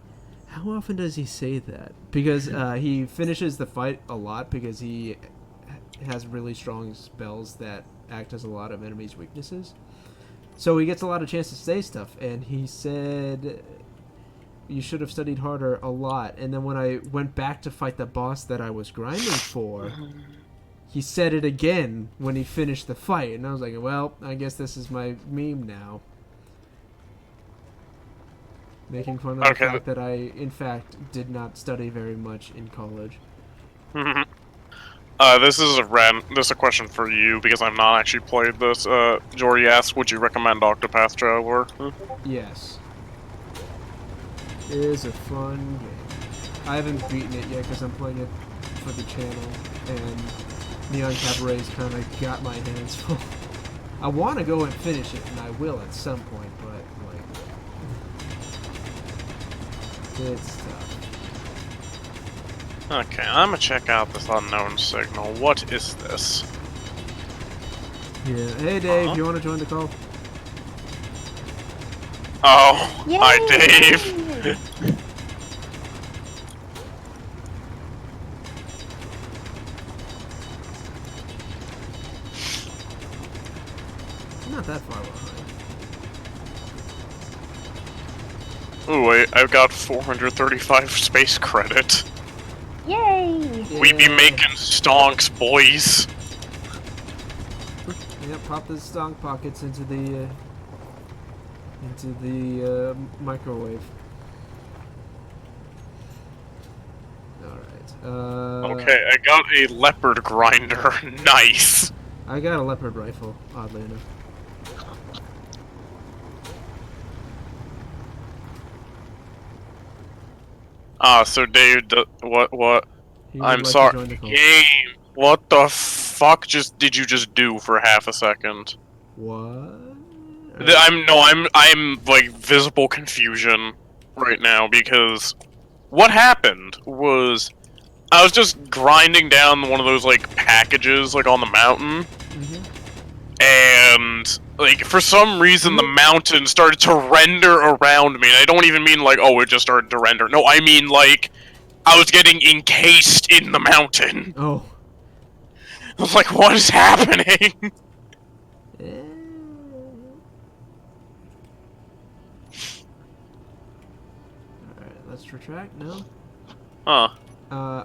how often does he say that? Because he finishes the fight a lot, because he has really strong spells that act as a lot of enemies' weaknesses. So he gets a lot of chance to say stuff, and he said... you should have studied harder a lot. And then when I went back to fight the boss that I was grinding for, he said it again when he finished the fight. And I was like, well, I guess this is my meme now. Making fun of the fact that I, in fact, did not study very much in college. This is a question for you because I've not actually played this. Jory asks, would you recommend Octopath Traveler? Yes. It is a fun game. I haven't beaten it yet because I'm playing it for the channel, and Neon Cabaret's kind of got my hands full. I want to go and finish it, and I will at some point, but, like, it's tough. Okay, I'm gonna check out this unknown signal. What is this? Yeah. Hey, Dave, you want to join the call? Oh, Yay! hi, Dave. I'm not that far behind. Ooh, wait, I've got 435 space credit. Yay! We be making stonks, boys. Yeah, pop the stonk pockets into the microwave. Alright. Okay, I got a leopard grinder. Nice. I got a leopard rifle, oddly enough. So Dave, what? He would I'm like to sorry. join the call. Game. What the fuck did you just do for half a second? What? I'm like visible confusion right now because what happened was I was just grinding down one of those like packages like on the mountain, and like for some reason the mountain started to render around me. And I don't even mean like, oh, it just started to render. No, I mean like I was getting encased in the mountain. Oh. I was like, what is happening? Alright, let's retract. No? Huh.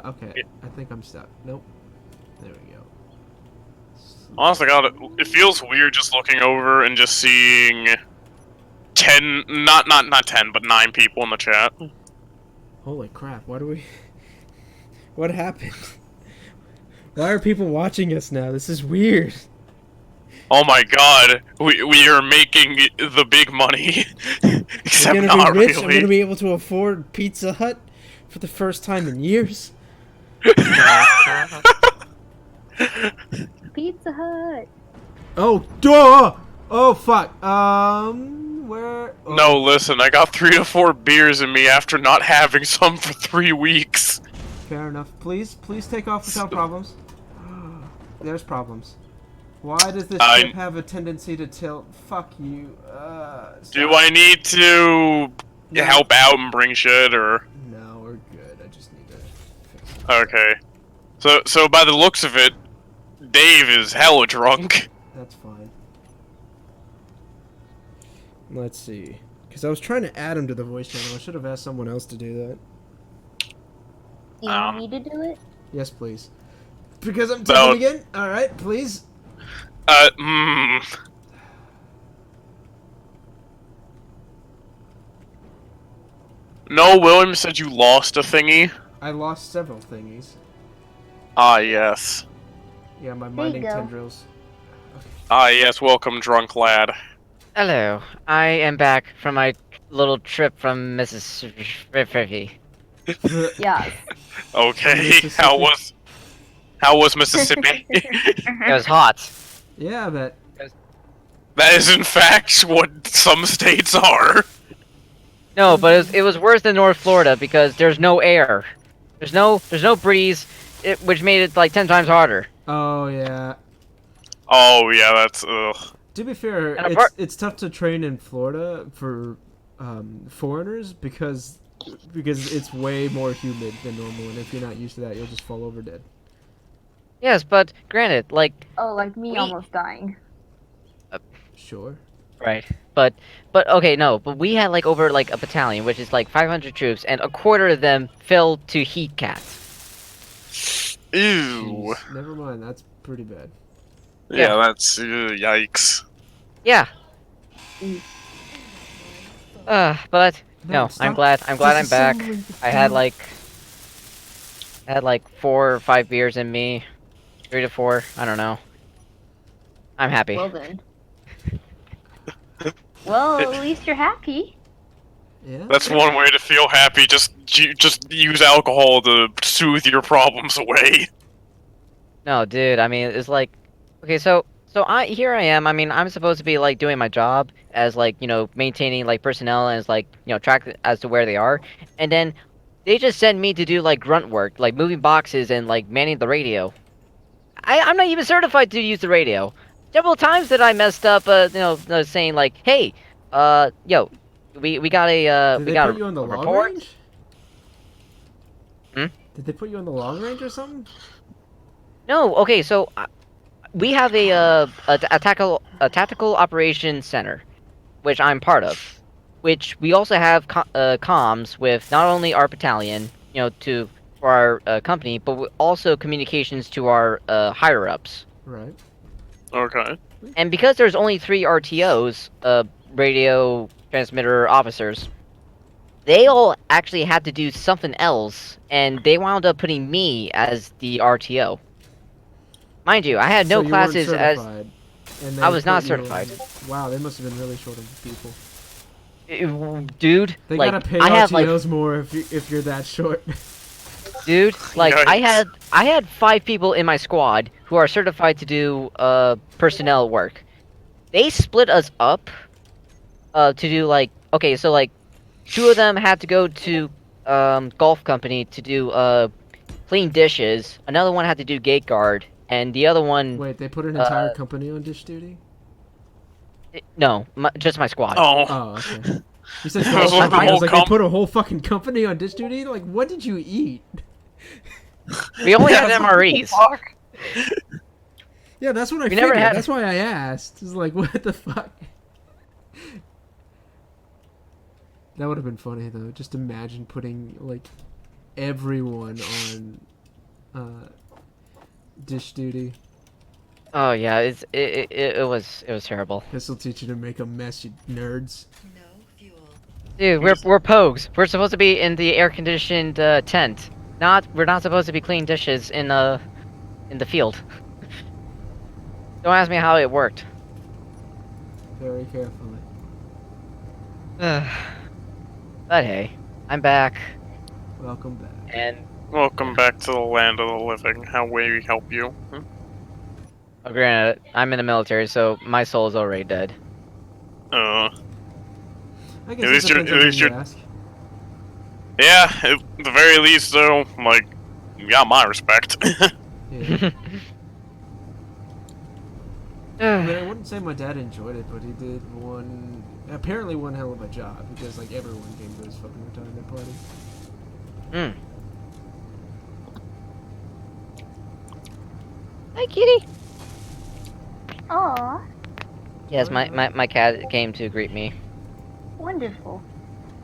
Okay. I think I'm stuck. Nope. There we go. Honestly, God, it feels weird just looking over and just seeing 10, not 10, but 9 people in the chat. Holy crap, why do we... What happened? Why are people watching us now? This is weird. Oh my God, we are making the big money. Except We're gonna not be rich. really. I'm gonna be able to afford Pizza Hut for the first time in years. Pizza Hut. Oh, duh! Oh, fuck. Where? Oh. No, listen, I got 3 to 4 beers in me after not having some for 3 weeks. Fair enough. Please take off without problems. There's problems. Why does this ship have a tendency to tilt? Fuck you. Do I need to help out and bring shit, or? No, we're good. I just need to fix it. Okay. So by the looks of it, Dave is hella drunk. That's fine. Let's see. Because I was trying to add him to the voice channel. I should have asked someone else to do that. You want me to do it? Yes, please. Because I'm taking again? Alright, please. No, William said you lost a thingy. I lost several thingies. Ah, yes. Yeah, my There you mining go. tendrils. Ah, yes, welcome, drunk lad. Hello, I am back from my little trip from Mississippi. Yes. Okay, Mississippi. how was Mississippi? It was hot. Yeah, I bet. That is in fact what some states are. No, but it was worse than North Florida because there's no air. There's no breeze, which made it like 10 times harder. Oh, yeah. Oh yeah, that's ugh. To be fair, And apart- it's tough to train in Florida for foreigners because it's way more humid than normal, and if you're not used to that, you'll just fall over dead. Yes, but granted, like Oh, like me almost dying. Sure. Right. But okay, no. But we had like over like a battalion, which is like 500 troops, and a quarter of them fell to heat cats. Ew. Jeez, never mind. That's pretty bad. Yeah, Yeah. that's yikes. Yeah. Mm. But No, no, I'm stop glad. I'm glad I'm back. disassembling the I had gun. like 4 or 5 beers in me, 3 to 4. I don't know. I'm happy. Well then. Well, at least you're happy. Yeah. That's one way to feel happy. Just use alcohol to soothe your problems away. No, dude. I mean, it's like, okay, so I am. I mean, I'm supposed to be like doing my job as like maintaining like personnel and as like track as to where they are, and then they just send me to do like grunt work, like moving boxes and like manning the radio. I'm not even certified to use the radio. Several times that I messed up, saying like, hey, yo, we got a Did we they got put you on the a long report. range? Hmm? Did they put you on the long range or something? No, okay, so we have a tactical operations center, which I'm part of, which we also have comms with not only our battalion, for our company, but also communications to our higher ups. Right. Okay. And because there's only 3 RTOs, radio transmitter officers, they all actually had to do something else, and they wound up putting me as the RTO. Mind you, I had So no you weren't classes as certified, and I they was not put you certified. Wow, they must have been really short of people. Dude, They like gotta pay I had like RTOs more if you're that short. dude, like Yikes. I had 5 people in my squad who are certified to do personnel work. They split us up to do like okay, so like 2 of them had to go to golf company to do clean dishes. Another one had to do gate guard, and the other one Wait, they put an uh entire company on dish duty? no, just my squad. Oh. Oh, okay. You said I was golf like, the company. I was whole like, they put a whole fucking company on dish duty? Like, what did you eat? We only had Yeah, MREs. fuck. Yeah, that's what I We figured. never had- That's why I asked. It's like, what the fuck? That would have been funny though. Just imagine putting like everyone on dish duty. Oh yeah, it was terrible. This'll teach you to make a mess, you nerds. No fuel. Dude, we're pogues. We're supposed to be in the air conditioned tent. We're not supposed to be cleaning dishes in the field. Don't ask me how it worked. Very carefully. But hey, I'm back, Welcome back. and Welcome back to the land of the living. How may we help you? granted, I'm in the military, so my soul is already dead. I guess At it least you're- depends at on who least you you're- ask. Yeah, at the very least, though, like, you got my respect. Yeah. I mean, I wouldn't say my dad enjoyed it, but he did apparently one hell of a job because like everyone came to his fucking retirement party. Hmm. Hi, kitty. Aw, Yes, my cat came to greet me. wonderful.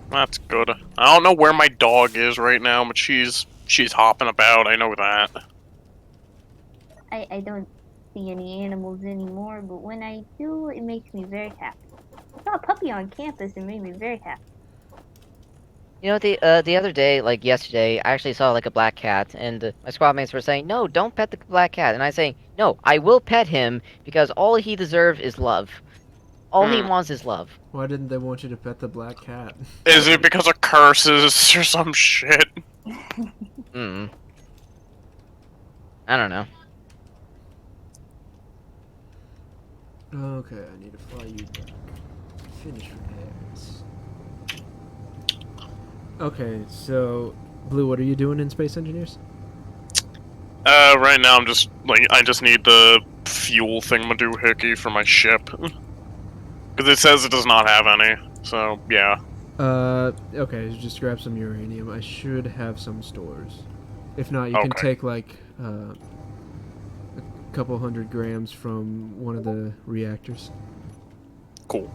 That's good. I don't know where my dog is right now, but she's hopping about. I know that. I don't see any animals anymore, but when I do, it makes me very happy. I saw a puppy on campus and made me very happy. You know, the other day, like yesterday, I actually saw like a black cat, and my squad mates were saying, "No, don't pet the black cat," and I saying, "No, I will pet him because all he deserves is love. All he wants is love." Why didn't they want you to pet the black cat? Is it because of curses or some shit? Hmm. I don't know. Okay, I need to fly you back. Finish repairs. Okay, so Blue, what are you doing in Space Engineers? Right now I'm just, like, I just need the fuel thingamadoohickey for my ship. Because it says it does not have any, so, yeah. Okay, just grab some uranium. I should have some stores. If not, you can Okay. take like a couple 100 grams from one of the reactors. Cool.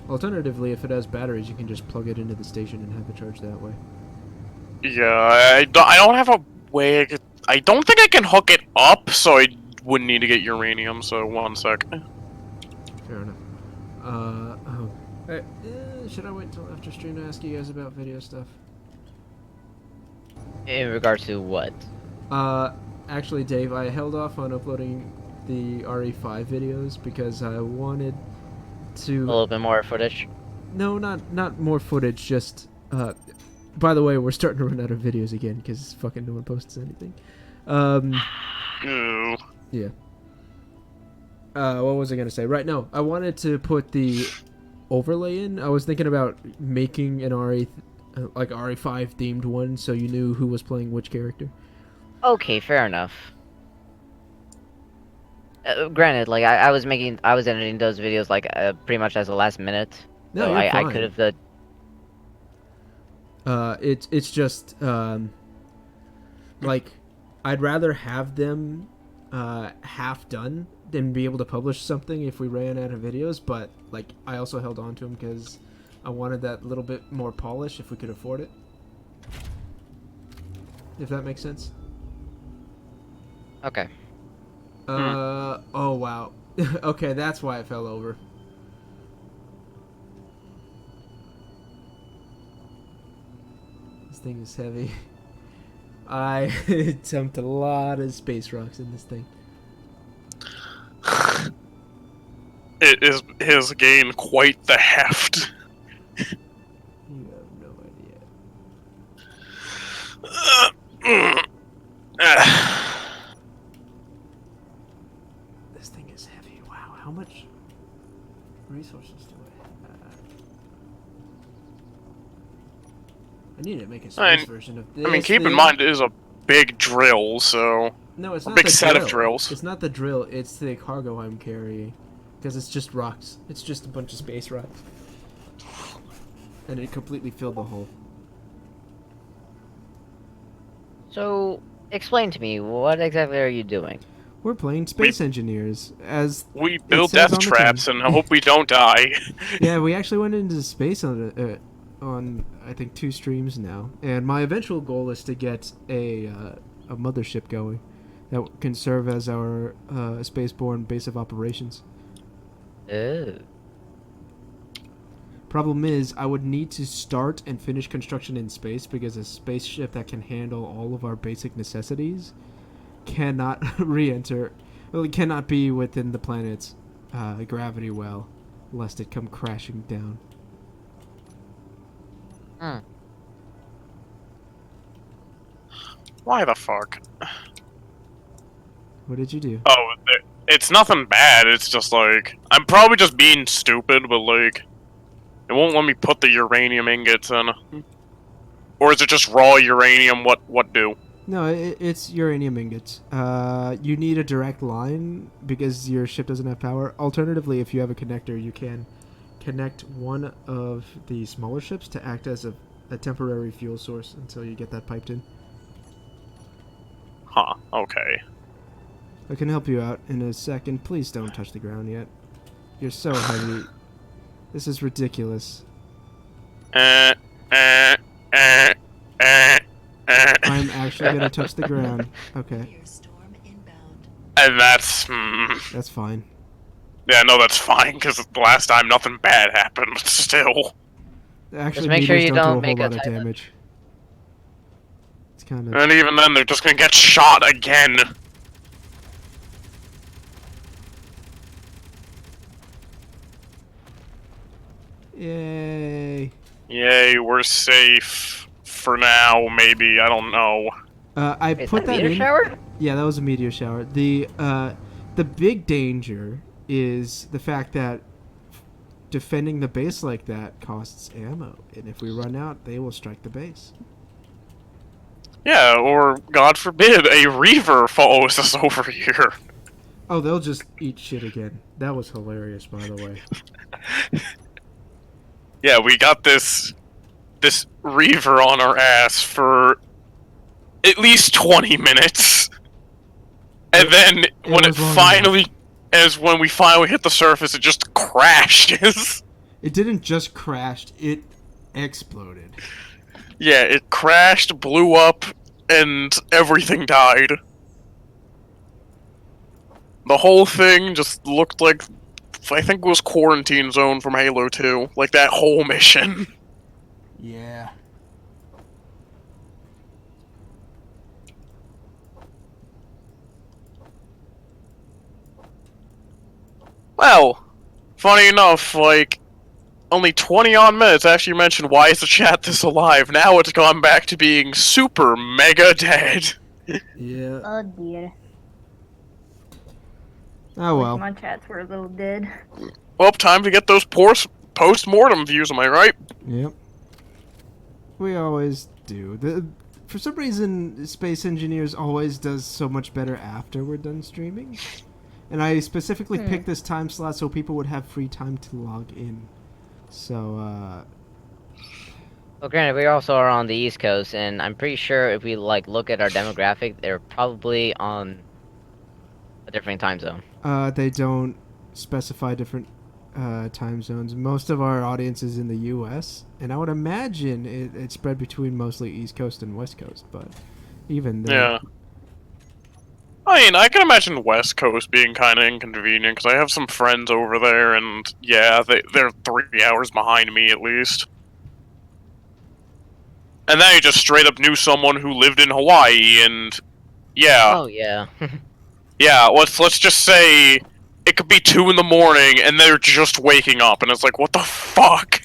Alternatively, if it has batteries, you can just plug it into the station and have it charge that way. Yeah, I don't have a way. I don't think I can hook it up, so I wouldn't need to get uranium. So 1 sec. Fair enough. Oh. Should I wait until after stream to ask you guys about video stuff? In regards to what? Actually, Dave, I held off on uploading the RE5 videos because I wanted to... A little bit more footage. No, not more footage, just, by the way, we're starting to run out of videos again because fucking no one posts anything. Ew. Yeah. What was I gonna say? Right, no, I wanted to put the overlay in. I was thinking about making an like RE5 themed one, so you knew who was playing which character. Okay, fair enough. Granted, like I was editing those videos like pretty much as the last minute. No, So you're I fine. could have It's just like I'd rather have them half done than be able to publish something if we ran out of videos. But like I also held on to them because I wanted that little bit more polish if we could afford it. If that makes sense. Okay. Oh wow. Okay, that's why it fell over. This thing is heavy. I dumped a lot of space rocks in this thing. It has gained quite the heft. You have no idea. This thing is heavy. Wow, how much resources do I have? I need to make a space version of this. I mean, keep in thing. mind it is a big drill, so No, it's a not big the set drill. of drills. It's not the drill. It's the cargo I'm carrying, because it's just rocks. It's just a bunch of space rocks, and it completely filled the hole. So explain to me, what exactly are you doing? We're playing space engineers as We build says death on the traps tin. and hope we don't die. Yeah, we actually went into space on I think 2 streams now, and my eventual goal is to get a mothership going that can serve as our spaceborne base of operations. Oh. Problem is, I would need to start and finish construction in space because a spaceship that can handle all of our basic necessities cannot re-enter. Well, it cannot be within the planet's gravity well, lest it come crashing down. Hmm. Why the fuck? What did you do? Oh, it's nothing bad. It's just like I'm probably just being stupid, but like it won't let me put the uranium ingots in. Or is it just raw uranium? What do? No, it's uranium ingots. You need a direct line because your ship doesn't have power. Alternatively, if you have a connector, you can connect one of the smaller ships to act as a temporary fuel source until you get that piped in. Huh. Okay. I can help you out in a second. Please don't touch the ground yet. You're so heavy. This is ridiculous. Uh, uh, uh, uh. I'm actually gonna touch the ground. Okay, And that's that's fine. yeah, no, that's fine because the last time nothing bad happened. But still, Actually, make sure meteors you don't don't do a make whole a lot of typo. damage. It's kind of. and even then, they're just gonna get shot again. Yay! Yay, we're safe for now. Maybe I don't know. I Wait, is put that a that meteor in. shower? Yeah, that was a meteor shower. The big danger is the fact that defending the base like that costs ammo, and if we run out, they will strike the base. Yeah, or God forbid, a Reaver follows us over here. Oh, they'll just eat shit again. That was hilarious, by the way. Yeah, we got this Reaver on our ass for at least 20 minutes. And then when was long when we finally hit the surface, it just crashes. It didn't just crash, it exploded. Yeah, it crashed, blew up, and everything died. The whole thing just looked like, I think it was Quarantine Zone from Halo 2. Like, that whole mission. Yeah. Well, funny enough, like, only 20-odd minutes after you mentioned why is the chat this alive, now it's gone back to being super mega dead. Yeah. Oh dear. Oh Wish well. my chats were a little dead. Well, time to get those post-mortem views, am I right? Yep. We always do. For some reason, Space Engineers always does so much better after we're done streaming. And I specifically picked this time slot so people would have free time to log in. So, Well, granted, we also are on the East Coast, and I'm pretty sure if we like look at our demographic, they're probably on a different time zone. they don't specify different time zones. Most of our audience is in the U.S., and I would imagine it's spread between mostly East Coast and West Coast, but even then... Yeah. I mean, I can imagine West Coast being kind of inconvenient, because I have some friends over there, and yeah, they're 3 hours behind me at least. And then you just straight up knew someone who lived in Hawaii, and yeah. Oh yeah. Yeah, let's just say it could be 2 in the morning, and they're just waking up, and it's like, what the fuck?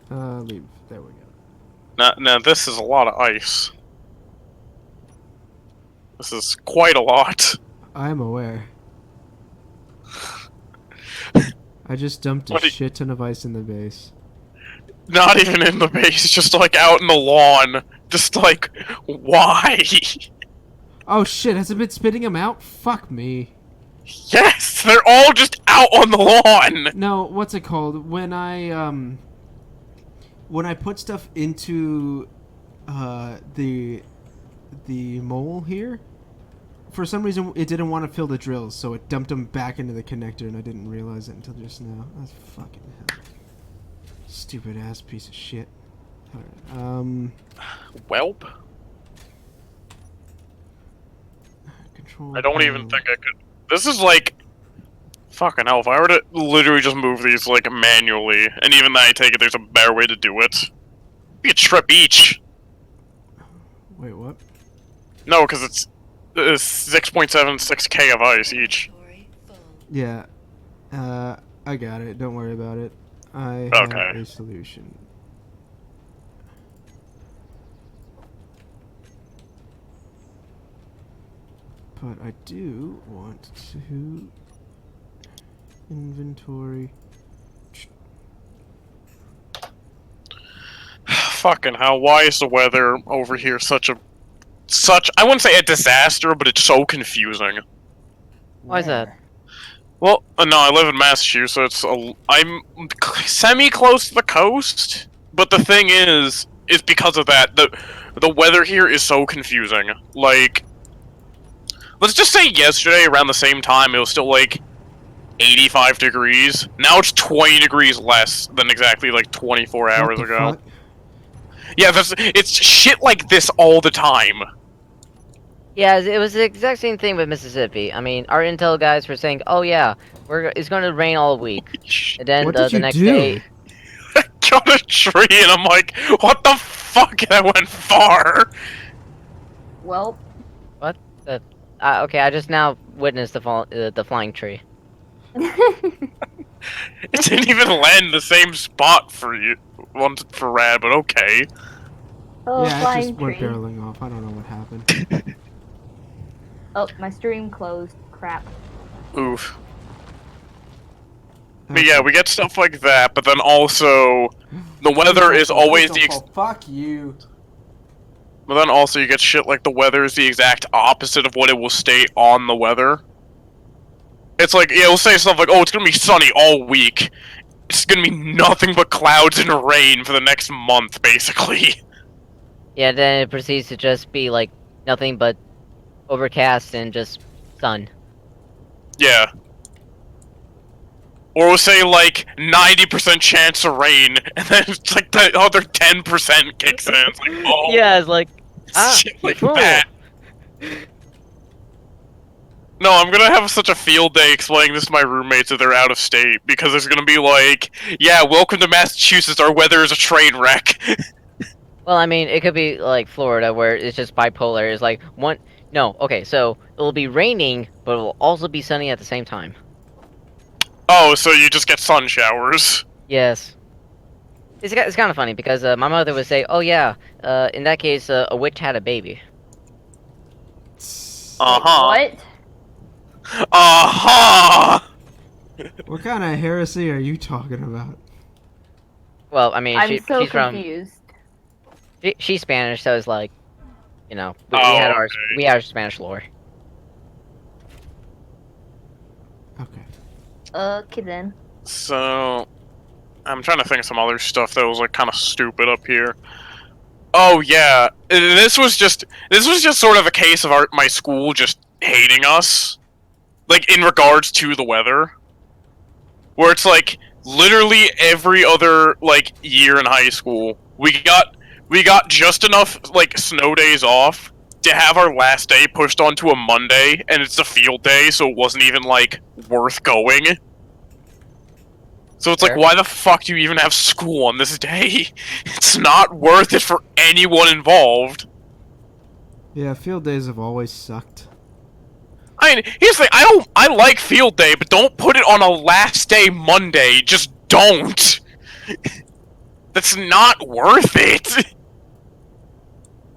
Leave. There we go. Now, this is a lot of ice. This is quite a lot. I'm aware. I just dumped a shit ton of ice in the base. Not even in the base, just like out in the lawn. Just like, why? Oh shit, has it been spitting them out? Fuck me. Yes, they're all just out on the lawn! No, what's it called? When I put stuff into the mole here, for some reason it didn't want to fill the drills, so it dumped them back into the connector, and I didn't realize it until just now. That's fucking hell. Stupid ass piece of shit. Alright, Welp? control. I don't even think I could. This is like. Fucking hell, if I were to literally just move these, like, manually, and even then I take it there's a better way to do it. Be a trip each. Wait, what? No, because it's 6.76k of ice each. Yeah. I got it. Don't worry about it. I have Okay. a solution. But I do want to inventory. Fucking hell, why is the weather over here such, I wouldn't say a disaster, but it's so confusing. Why is that? Well, no, I live in Massachusetts. I'm semi-close to the coast, but the thing is because of that, the weather here is so confusing. Like, let's just say yesterday, around the same time, it was still, like, 85 degrees. Now it's 20 degrees less than exactly, like, 24 hours What the ago. fuck? Yeah, it's shit like this all the time. Yeah, it was the exact same thing with Mississippi. I mean, our intel guys were saying, "Oh yeah, it's going to rain all week," and then What did the you next do? day, I got a tree, and I'm like, what the fuck? And I went far. Well, okay, I just now witnessed the flying tree. It didn't even land the same spot for you. One for Rad, but okay. oh, Yeah, it flying just went tree. barreling off. I don't know what happened. Oh, my stream closed. Crap. Oof. But yeah, we get stuff like that, but then also the weather is always the Fuck you. but then also you get shit like the weather is the exact opposite of what it will state on the weather. It's like, yeah, it'll say stuff like, oh, it's gonna be sunny all week. It's gonna be nothing but clouds and rain for the next month, basically. Yeah, then it proceeds to just be like nothing but overcast and just sun. Yeah. Or we'll say like 90% chance of rain, and then it's like the other 10% kicks in. It's like, oh, Yeah, it's like shit like cool. that. No, I'm gonna have such a field day explaining this to my roommates if they're out of state, because it's gonna be like, yeah, welcome to Massachusetts, our weather is a train wreck. Well, I mean, it could be like Florida, where it's just bipolar. It's like one. No, okay, so it'll be raining, but it will also be sunny at the same time. Oh, so you just get sun showers. Yes. It's kind of funny because my mother would say, "Oh yeah, in that case, a witch had a baby." Uh-huh. What? Uh-huh! What kind of heresy are you talking about? Well, I mean, I'm so she's from confused. she's Spanish, so it's like, you know, we Oh, had okay. we had our Spanish lore. Okay. Okay then. So, I'm trying to think of some other stuff that was like kind of stupid up here. Oh yeah, this was just sort of a case of my school just hating us, like in regards to the weather, where it's like literally every other like year in high school we got just enough like snow days off to have our last day pushed onto a Monday, and it's a field day, so it wasn't even like worth going. So it's like, Fair. why the fuck do you even have school on this day? It's not worth it for anyone involved. Yeah, field days have always sucked. I mean, here's the thing, I like field day, but don't put it on a last day Monday. Just don't. That's not worth it.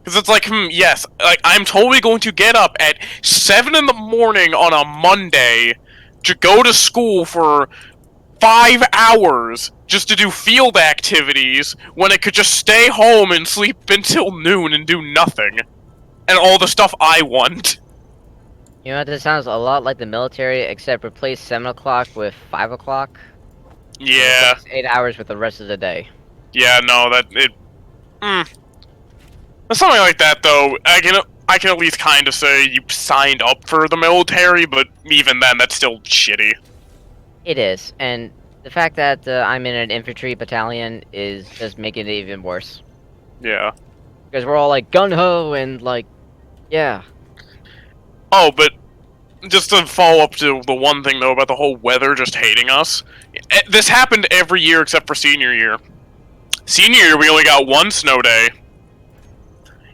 Because it's like, yes, like, I'm totally going to get up at 7 in the morning on a Monday to go to school for 5 hours just to do field activities when I could just stay home and sleep until noon and do nothing. And all the stuff I want. You know, this sounds a lot like the military, except replace 7 o'clock with 5 o'clock. Yeah. Replace 8 hours with the rest of the day. Yeah, no, something like that, though, I can at least kind of say you signed up for the military, but even then, that's still shitty. It is, and the fact that I'm in an infantry battalion is just making it even worse. Yeah. Because we're all like gun ho and like, yeah. Oh, but just to follow up to the one thing, though, about the whole weather just hating us, this happened every year except for senior year. Senior year, we only got one snow day.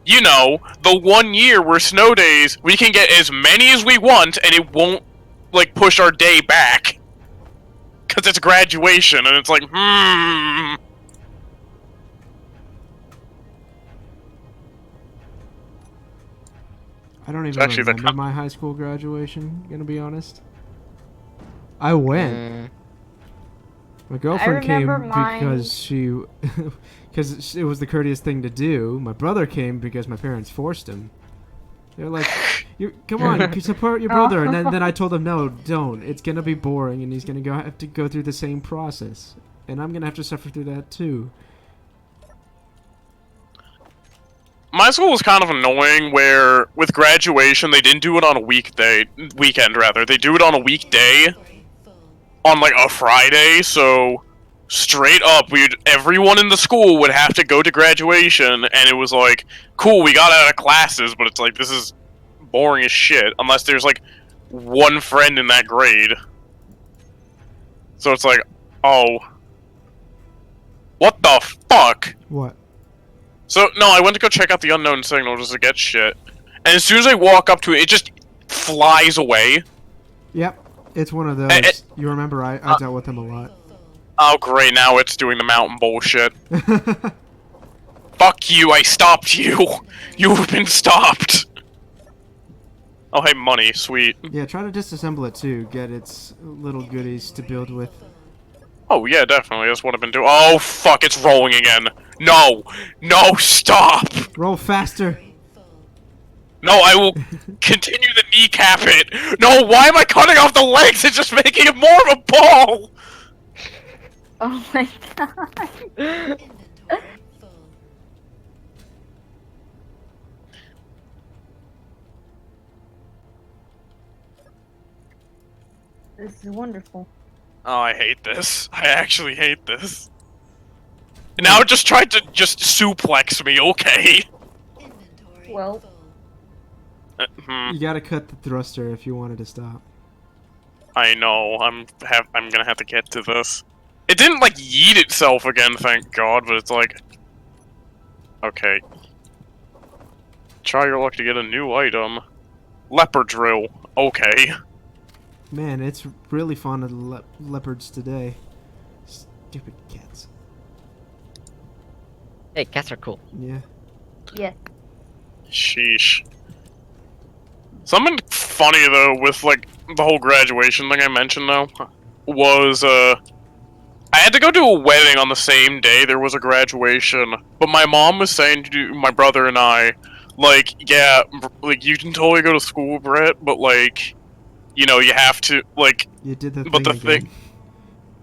You know, the 1 year where snow days, we can get as many as we want, and it won't, like, push our day back. Because it's graduation, and it's like, I don't even actually the remember my high school graduation, gonna be honest. I went. My girlfriend came remember mine. because because it was the courteous thing to do. My brother came because my parents forced him. They're like, come on, you support your brother. And then I told them, no, don't. It's gonna be boring, and he's gonna have to go through the same process, and I'm gonna have to suffer through that too. My school was kind of annoying where, with graduation, they didn't do it on a weekend rather. They do it on a weekday, on like a Friday, so straight up, everyone in the school would have to go to graduation, and it was like, cool, we got out of classes, but it's like, this is boring as shit, unless there's like one friend in that grade. So it's like, oh. What the fuck? What? So, no, I went to go check out the unknown signal just to get shit. And as soon as I walk up to it, it just flies away. Yep, it's one of those. You remember I dealt with him a lot. Oh, great, now it's doing the mountain bullshit. Fuck you, I stopped you. You've been stopped. Oh, hey, money, sweet. Yeah, try to disassemble it too. Get its little goodies to build with. Oh, yeah, definitely, that's what I've been doing. Oh, fuck, it's rolling again. No! No, stop! Roll faster! No, I will continue to kneecap it! No, why am I cutting off the legs? It's just making it more of a ball! Oh my god. This is wonderful. Oh, I hate this. I actually hate this. Now it just tried to just suplex me, okay. Well, You gotta cut the thruster if you wanted to stop. I know, I'm gonna have to get to this. It didn't, like, yeet itself again, thank God, but it's like... Okay. Try your luck to get a new item. Leopard drill. Okay. Man, it's really fond of leopards today. Stupid cats. Hey, cats are cool. Yeah. yes. Sheesh. Something funny, though, with, like, the whole graduation thing I mentioned, though, was, I had to go to a wedding on the same day there was a graduation, but my mom was saying to my brother and I, like, yeah, like, you can totally go to school, Brett, but, like, you know, you have to, like, You did the but thing the again. thing,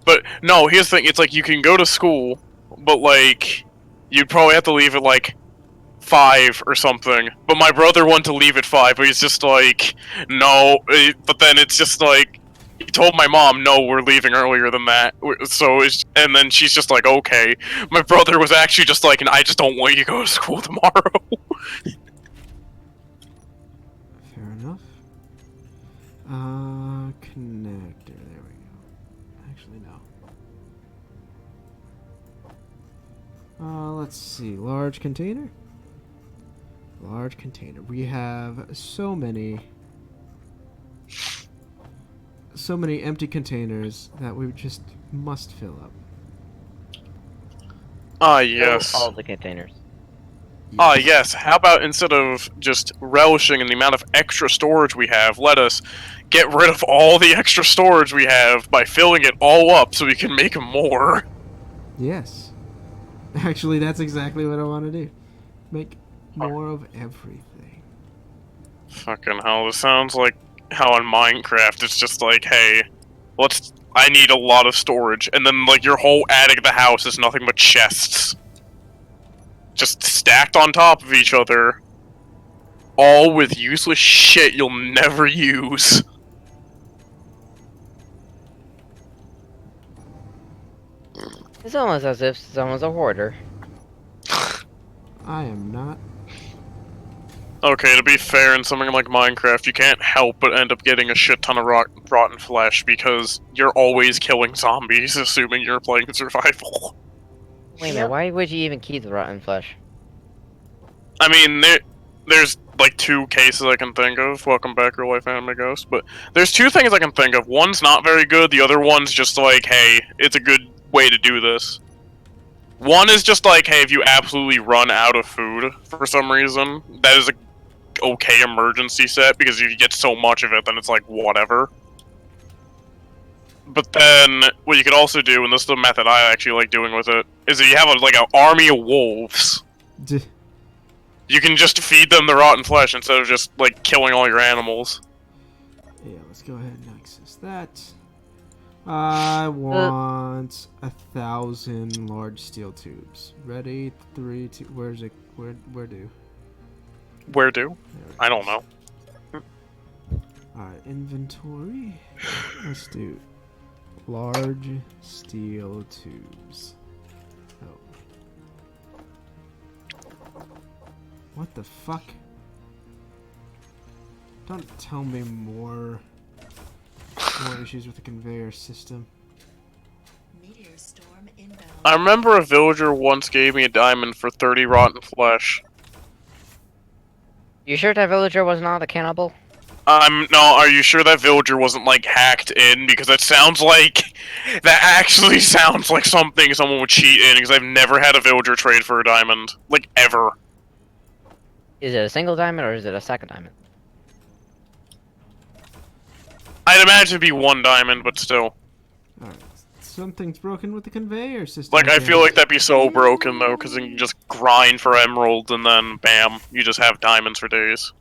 but, no, here's the thing, it's like, you can go to school, but, like, you'd probably have to leave at, like, 5 or something, but my brother wanted to leave at 5, but he's just like, no, but then it's just like, he told my mom, no, we're leaving earlier than that, so, and then she's just like, okay. My brother was actually just like, I just don't want you to go to school tomorrow. Fair enough. Connector. There we go. Actually, no. Let's see. Large container. Large container. We have so many empty containers that we just must fill up. Ah, yes. All the containers. Ah, yes. How about instead of just relishing in the amount of extra storage we have, let us get rid of all the extra storage we have by filling it all up so we can make more. Yes. Actually, that's exactly what I want to do. Make more of everything. Fucking hell, this sounds like how in Minecraft it's just like, hey, I need a lot of storage, and then, like, your whole attic of the house is nothing but chests. Just stacked on top of each other. All with useless shit you'll never use. It's almost as if someone's a hoarder. I am not. Okay, to be fair, in something like Minecraft, you can't help but end up getting a shit ton of rotten flesh because you're always killing zombies, assuming you're playing survival. Wait a minute, why would you even keep the rotten flesh? I mean, there's like 2 cases I can think of. Welcome back, Real Life Anime Ghost. But there's 2 things I can think of. One's not very good, the other one's just like, hey, it's a good way to do this. One is just like, hey, if you absolutely run out of food for some reason, that is a okay emergency set, because if you get so much of it, then it's like, whatever. But then, what you could also do, and this is the method I actually like doing with it, is that you have like an army of wolves. You can just feed them the rotten flesh instead of just, like, killing all your animals. Yeah, let's go ahead and access that. I want 1,000 large steel tubes. Ready? 3, 2. Where's it? Where do? Where do? I don't know. Alright, inventory. Let's do large steel tubes. Oh. What the fuck? Don't tell me more issues with the conveyor system. Meteor storm inbound. I remember a villager once gave me a diamond for 30 rotten flesh. You sure that villager was not a cannibal? No, are you sure that villager wasn't, like, hacked in? Because that sounds like... That actually sounds like something someone would cheat in, because I've never had a villager trade for a diamond. Like, ever. Is it a single diamond or is it a second diamond? I'd imagine it'd be 1 diamond, but still. Alright, something's broken with the conveyor system. Like, I again. feel like that'd be so broken, though, because then you just grind for emeralds, and then, bam, you just have diamonds for days.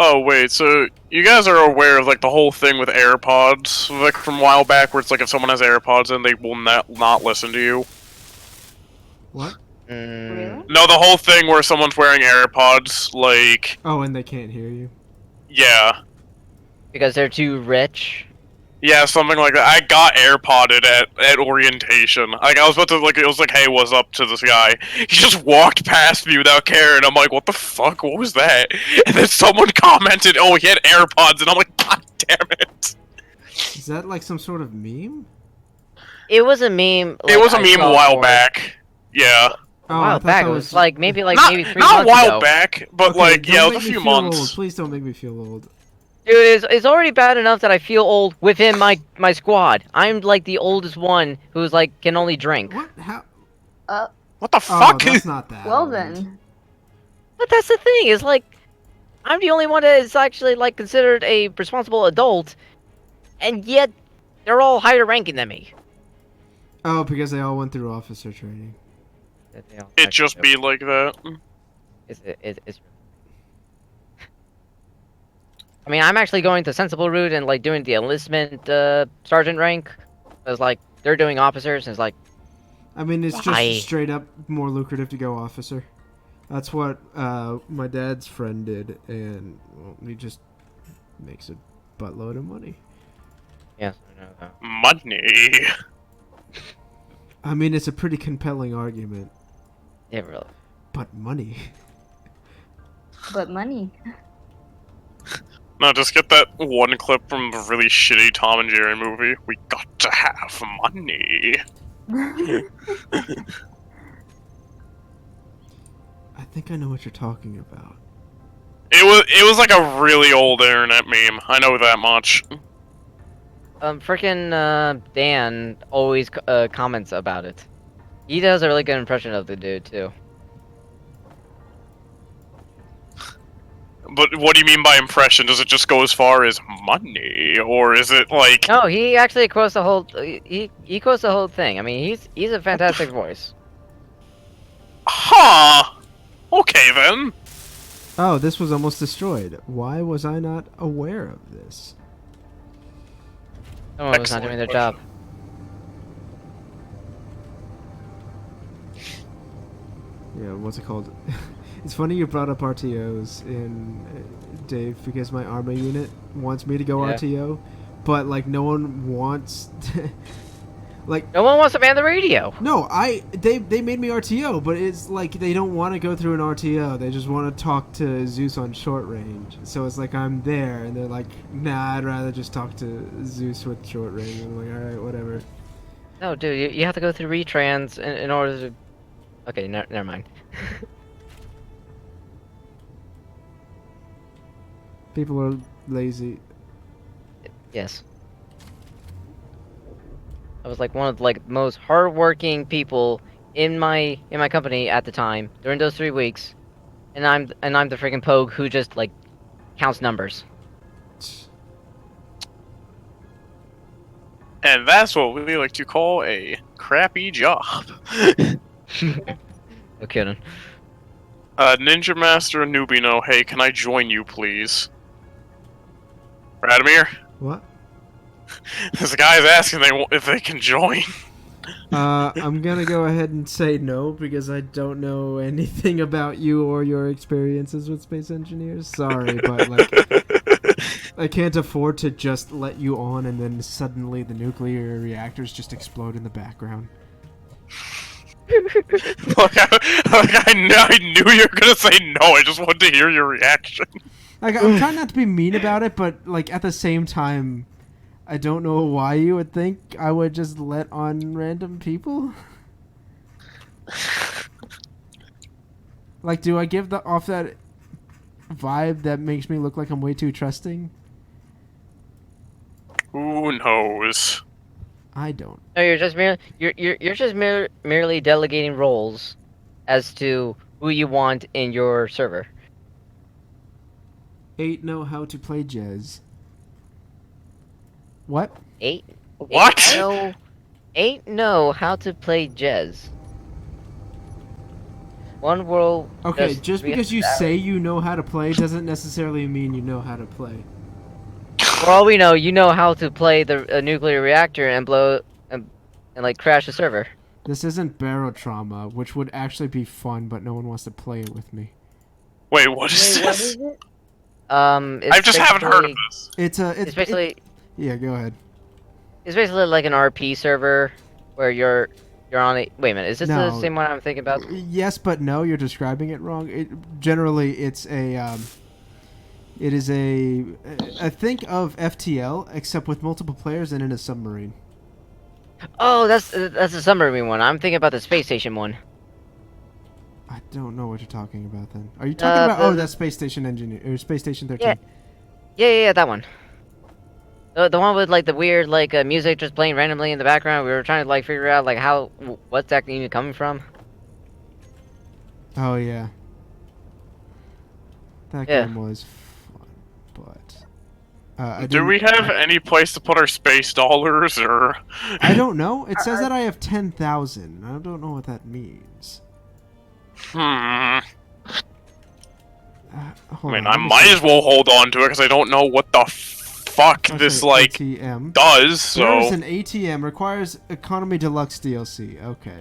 Oh, wait, so you guys are aware of, like, the whole thing with AirPods? Like, from a while back, where it's like, if someone has AirPods in, they will not listen to you? What? Really? No, the whole thing where someone's wearing AirPods, like, Oh, and they can't hear you. yeah. Because they're too rich. Yeah, something like that. I got AirPodded at orientation. Like, I was about to, like, it was like, hey, what's up to this guy? He just walked past me without caring. I'm like, what the fuck? What was that? And then someone commented, oh, he had AirPods, and I'm like, god damn it. Is that like some sort of meme? It was a meme. It was a I meme saw a while for- back. Yeah. A Oh, I while thought back. that It was like maybe 3 Not a months while ago. back, but Okay, like, don't yeah, it make was a me few feel months. Old. Please don't make me feel old. Dude, it's already bad enough that I feel old within my squad. I'm like the oldest one who's like can only drink. What? How? What the Oh, fuck? that's not that. Well old. then. But that's the thing, is like I'm the only one that is actually like considered a responsible adult, and yet they're all higher ranking than me. Oh, because they all went through officer training. It just be like that. It's I mean, I'm actually going the sensible route and like doing the enlistment sergeant rank, because like they're doing officers, and it's like I mean, it's Why? just straight up more lucrative to go officer. That's what my dad's friend did, and well, he just makes a buttload of money. yes, I know that. Money. I mean, it's a pretty compelling argument, Yeah, really. but money. But money. No, just get that one clip from the really shitty Tom and Jerry movie. We got to have money. I think I know what you're talking about. It was like a really old internet meme. I know that much. Frickin' Dan always comments about it. He does a really good impression of the dude too. But what do you mean by impression? Does it just go as far as money, or is it like? No, he actually quotes the whole. He quotes the whole thing. I mean, he's a fantastic voice. Huh. Okay then. Oh, this was almost destroyed. Why was I not aware of this? Someone was not doing their job. Yeah, what's it called? It's funny you brought up RTOs in Dave, because my Arma unit wants me to go Yeah. RTO, but like no one wants. Like No one wants to man the radio. no, they made me RTO, but it's like they don't want to go through an RTO. They just want to talk to Zeus on short range. So it's like I'm there, and they're like, nah, I'd rather just talk to Zeus with short range. I'm like, all right, whatever. No, dude, you have to go through retrans in order to. Okay, never mind. People are lazy. Yes. I was like one of like most hardworking people in my company at the time during those 3 weeks, and I'm the freaking pogue who just like counts numbers. And that's what we like to call a crappy job. No kidding. Ninja Master and Nubino, hey, can I join you, please? Radimir? What? This guy's asking if they can join. I'm gonna go ahead and say no, because I don't know anything about you or your experiences with space engineers. Sorry, but like, I can't afford to just let you on and then suddenly the nuclear reactors just explode in the background. Look, I knew you were gonna say no. I just wanted to hear your reaction. Like, I'm trying not to be mean about it, but like at the same time, I don't know why you would think I would just let on random people. Like, do I give off that vibe that makes me look like I'm way too trusting? Who knows? I don't. No, you're just merely delegating roles as to who you want in your server. 8 know how to play jazz. What? Eight What? know how to play Jez. One world. Okay, just because you say you know how to play doesn't necessarily mean you know how to play. For all we know, you know how to play the nuclear reactor and blow and like crash the server. This isn't Barotrauma, which would actually be fun, but no one wants to play it with me. Wait, what is Wait, what this? is it? I just haven't heard of basically- this. It's basically yeah, go ahead. it's basically like an RP server where you're on a. Wait a minute, is this the No. same one I'm thinking about? Yes, but no, you're describing it wrong. Generally, it's a it is a think of FTL except with multiple players and in a submarine. Oh, that's the submarine one. I'm thinking about the space station one. I don't know what you're talking about then. Are you talking about that's Space Station Engineer or Space Station 13? Yeah, that one. The one with like the weird like music just playing randomly in the background. We were trying to like figure out like what's that even coming from. Oh yeah. That Yeah. game was fun, but I Do we have any place to put our space dollars, or? I don't know. It says that I have 10,000. I don't know what that means. I Hold mean, on, I let me might see. as well hold on to it because I don't know what the fuck Okay, this like ATM. does. Where is So an ATM? Requires Economy Deluxe DLC. Okay.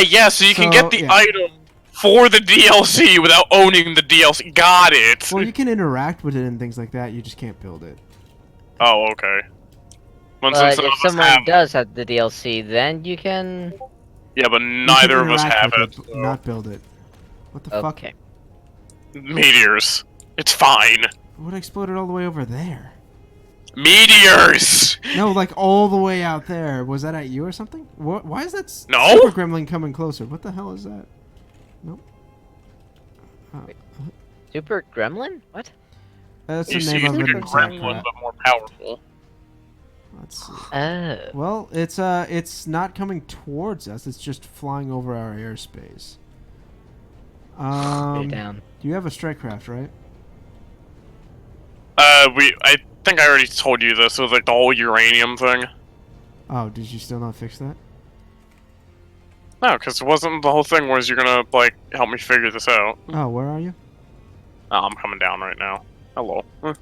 yeah, so you can So, get the yeah. item for the DLC without owning the DLC. Got it. Well, you can interact with it and things like that. You just can't build it. Oh, okay. Well, But since none if of us someone have, does have the DLC, then you can. yeah, but You neither can of us interact have with it. it, So. not build it. What the fuck? Okay. Meteors. It's fine. What exploded all the way over there? Meteors. No, like all the way out there. Was that at you or something? What? Why is that No? super gremlin coming closer? What the hell is that? Nope. Super Gremlin? What? That's You the see, name it's of like an a exact gremlin, rat. but more powerful. Let's see. Oh. Well, it's not coming towards us. It's just flying over our airspace. Stay down. You have a strike craft, right? I think I already told you this. It was like the whole uranium thing. Oh, did you still not fix that? No, because it wasn't the whole thing was you're gonna, like, help me figure this out. Oh, where are you? Oh, I'm coming down right now. Hello. Because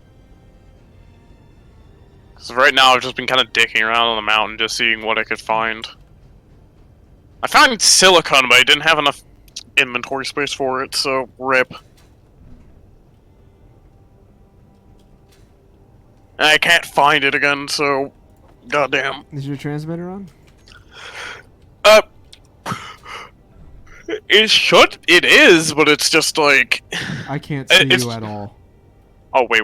right now I've just been kind of dicking around on the mountain, just seeing what I could find. I found silicon, but I didn't have enough inventory space for it, so rip. And I can't find it again, so goddamn. Is your transmitter on? Uh, it is, but it's just like. I can't see It's- you at all. Oh wait,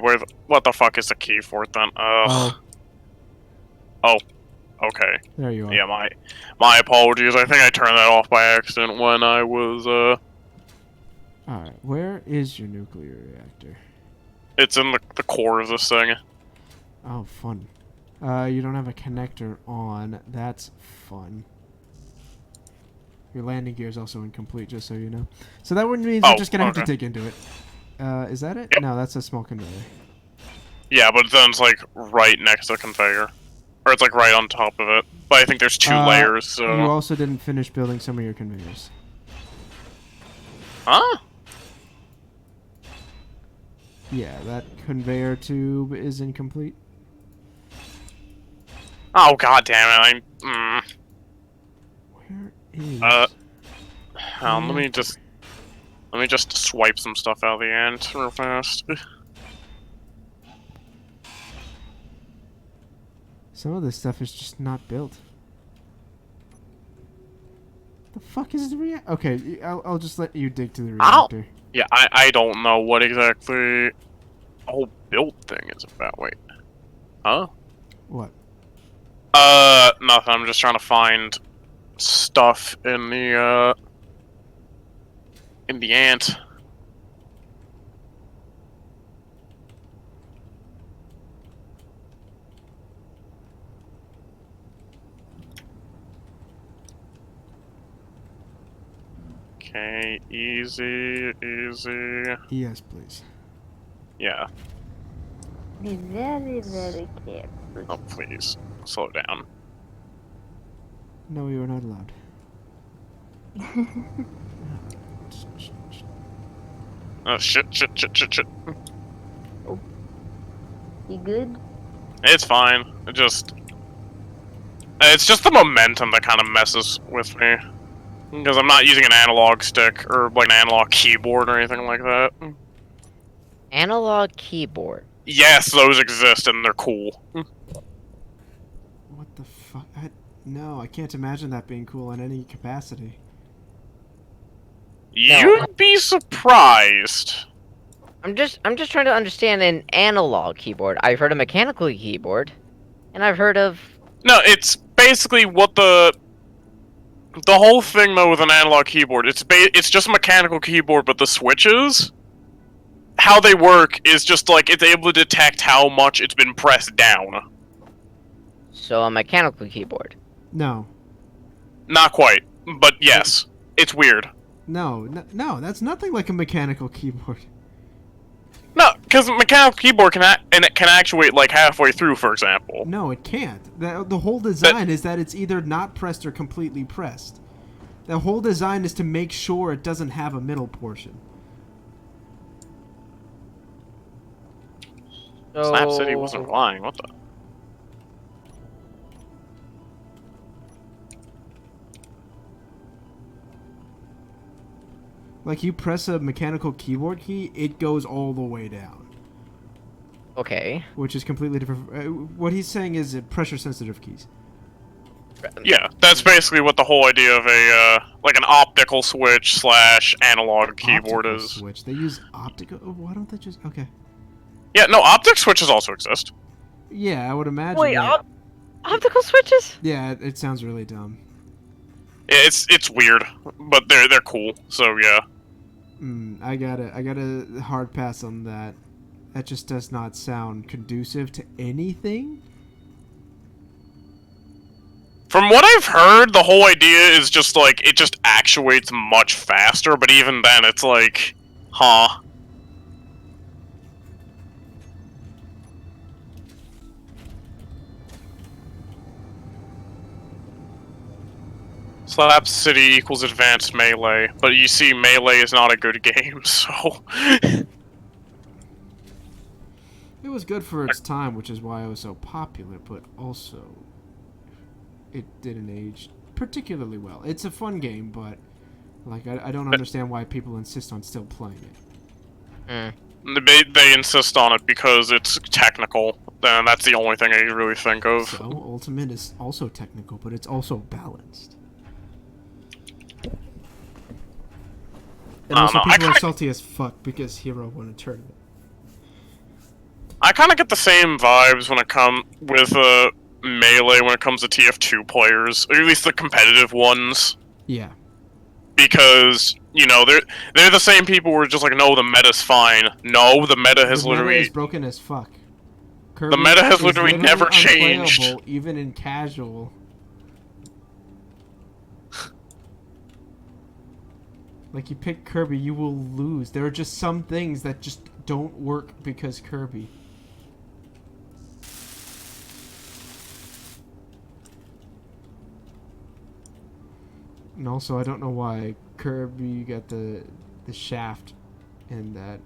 what the fuck is the key for it then? Oh, Okay. there you are. Yeah, my apologies. I think I turned that off by accident when I was Alright, where is your nuclear reactor? It's in the core of this thing. Oh, fun. You don't have a connector on. That's fun. Your landing gear is also incomplete, just so you know. So that means Oh, you're just gonna have to okay. dig into it. Is that it? Yep. No, that's a small conveyor. Yeah, but then it's like right next to the conveyor. Or it's like right on top of it. But I think there's two layers, so. You also didn't finish building some of your conveyors. Huh? Yeah, that conveyor tube is incomplete. Oh god damn it, Where is... let me just swipe some stuff out of the ant real fast. Some of this stuff is just not built. The fuck is the reactor? Okay, I'll just let you dig to the Ow! reactor. Yeah, I don't know what exactly the whole build thing is about. Wait. Huh? What? Nothing. I'm just trying to find stuff in the ant. Okay, easy. Yes, please. Yeah. Be very, very careful. Oh, please. Slow down. No, you are not allowed. Oh, shit. You good? It's fine. It's just the momentum that kind of messes with me. Because I'm not using an analog stick or like an analog keyboard or anything like that. Analog keyboard. Yes, those exist and they're cool. What the fuck? No, I can't imagine that being cool in any capacity. You'd be surprised. I'm just trying to understand an analog keyboard. I've heard of mechanical keyboard, and I've heard of. No, it's basically what the whole thing though with an analog keyboard. It's just a mechanical keyboard, but the switches, how they work is just like it's able to detect how much it's been pressed down. So a mechanical keyboard. No. Not quite, but yes, it's weird. No, that's nothing like a mechanical keyboard. No, because mechanical keyboard and it can actuate like halfway through, for example. No, it can't. The whole design is that it's either not pressed or completely pressed. The whole design is to make sure it doesn't have a middle portion. So... Slap City wasn't lying. What the? Like, you press a mechanical keyboard key, it goes all the way down. Okay. Which is completely different. What he's saying is pressure-sensitive keys. Yeah, that's basically what the whole idea of a like an optical switch / analog keyboard Optical is. switch. They use optical. Why don't they just? Okay. Yeah, no, optic switches also exist. Yeah, I would imagine. Wait, that. optical switches? Yeah, it sounds really dumb. Yeah, it's weird, but they're cool. So yeah. I got a hard pass on that. That just does not sound conducive to anything. From what I've heard, the whole idea is just like it just actuates much faster, but even then it's like, huh. Slap City equals advanced melee, but you see melee is not a good game, so... It was good for its time, which is why it was so popular, but also it didn't age particularly well. It's a fun game, but like I don't understand why people insist on still playing it. They insist on it because it's technical, and that's the only thing I really think of. So, Ultimate is also technical, but it's also balanced. And also people are salty as fuck because Hero won a tournament. I kind of get the same vibes when it comes with Melee when it comes to TF2 players, or at least the competitive ones. Yeah. Because, you know, they're the same people who are just like, no, the meta's fine. No, the meta has literally... The meta is broken as fuck. Kirby the meta has is literally never changed. Unplayable, even in casual. Like, you pick Kirby, you will lose. There are just some things that just don't work because Kirby. And also, I don't know why Kirby got the shaft in that.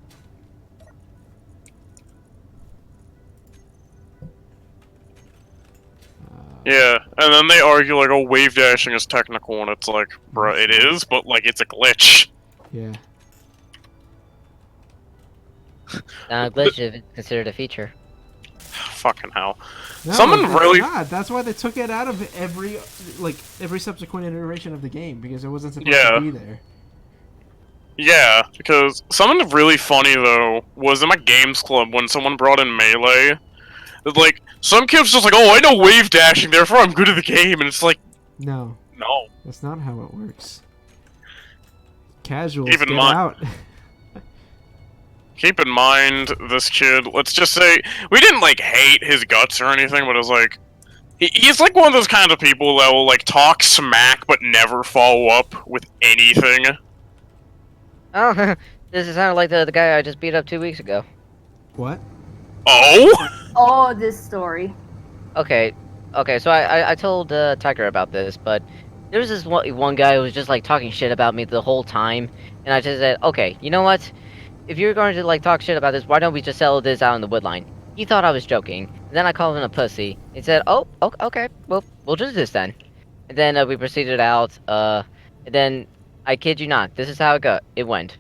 Yeah, and then they argue like, oh, wave dashing is technical, and it's like, bruh, it is, but like, it's a glitch. Yeah. Not a glitch if it's considered a feature. Fucking hell. No, Someone really... not. That's why they took it out of every subsequent iteration of the game, because it wasn't supposed to be there. Yeah, because something really funny, though, was in my games club when someone brought in Melee. Like, some kids just like, oh, I know wave dashing, therefore I'm good at the game, and it's like... No. No. That's not how it works. Casuals, Keep in get mind- out. Keep in mind, this kid, let's just say, we didn't, like, hate his guts or anything, but it's like, he's like one of those kinds of people that will, like, talk smack but never follow up with anything. Oh, this is sounded like the guy I just beat up 2 weeks ago. What? Oh? Oh, this story. Okay, so I told Tiger about this, but there was this one guy who was just like talking shit about me the whole time, and I just said, okay, you know what? If you're going to like talk shit about this, why don't we just settle this out in the woodline? He thought I was joking. Then I called him a pussy. He said, "Oh, okay. Well, we'll do this then." And then we proceeded out. And then I kid you not, this is how it went.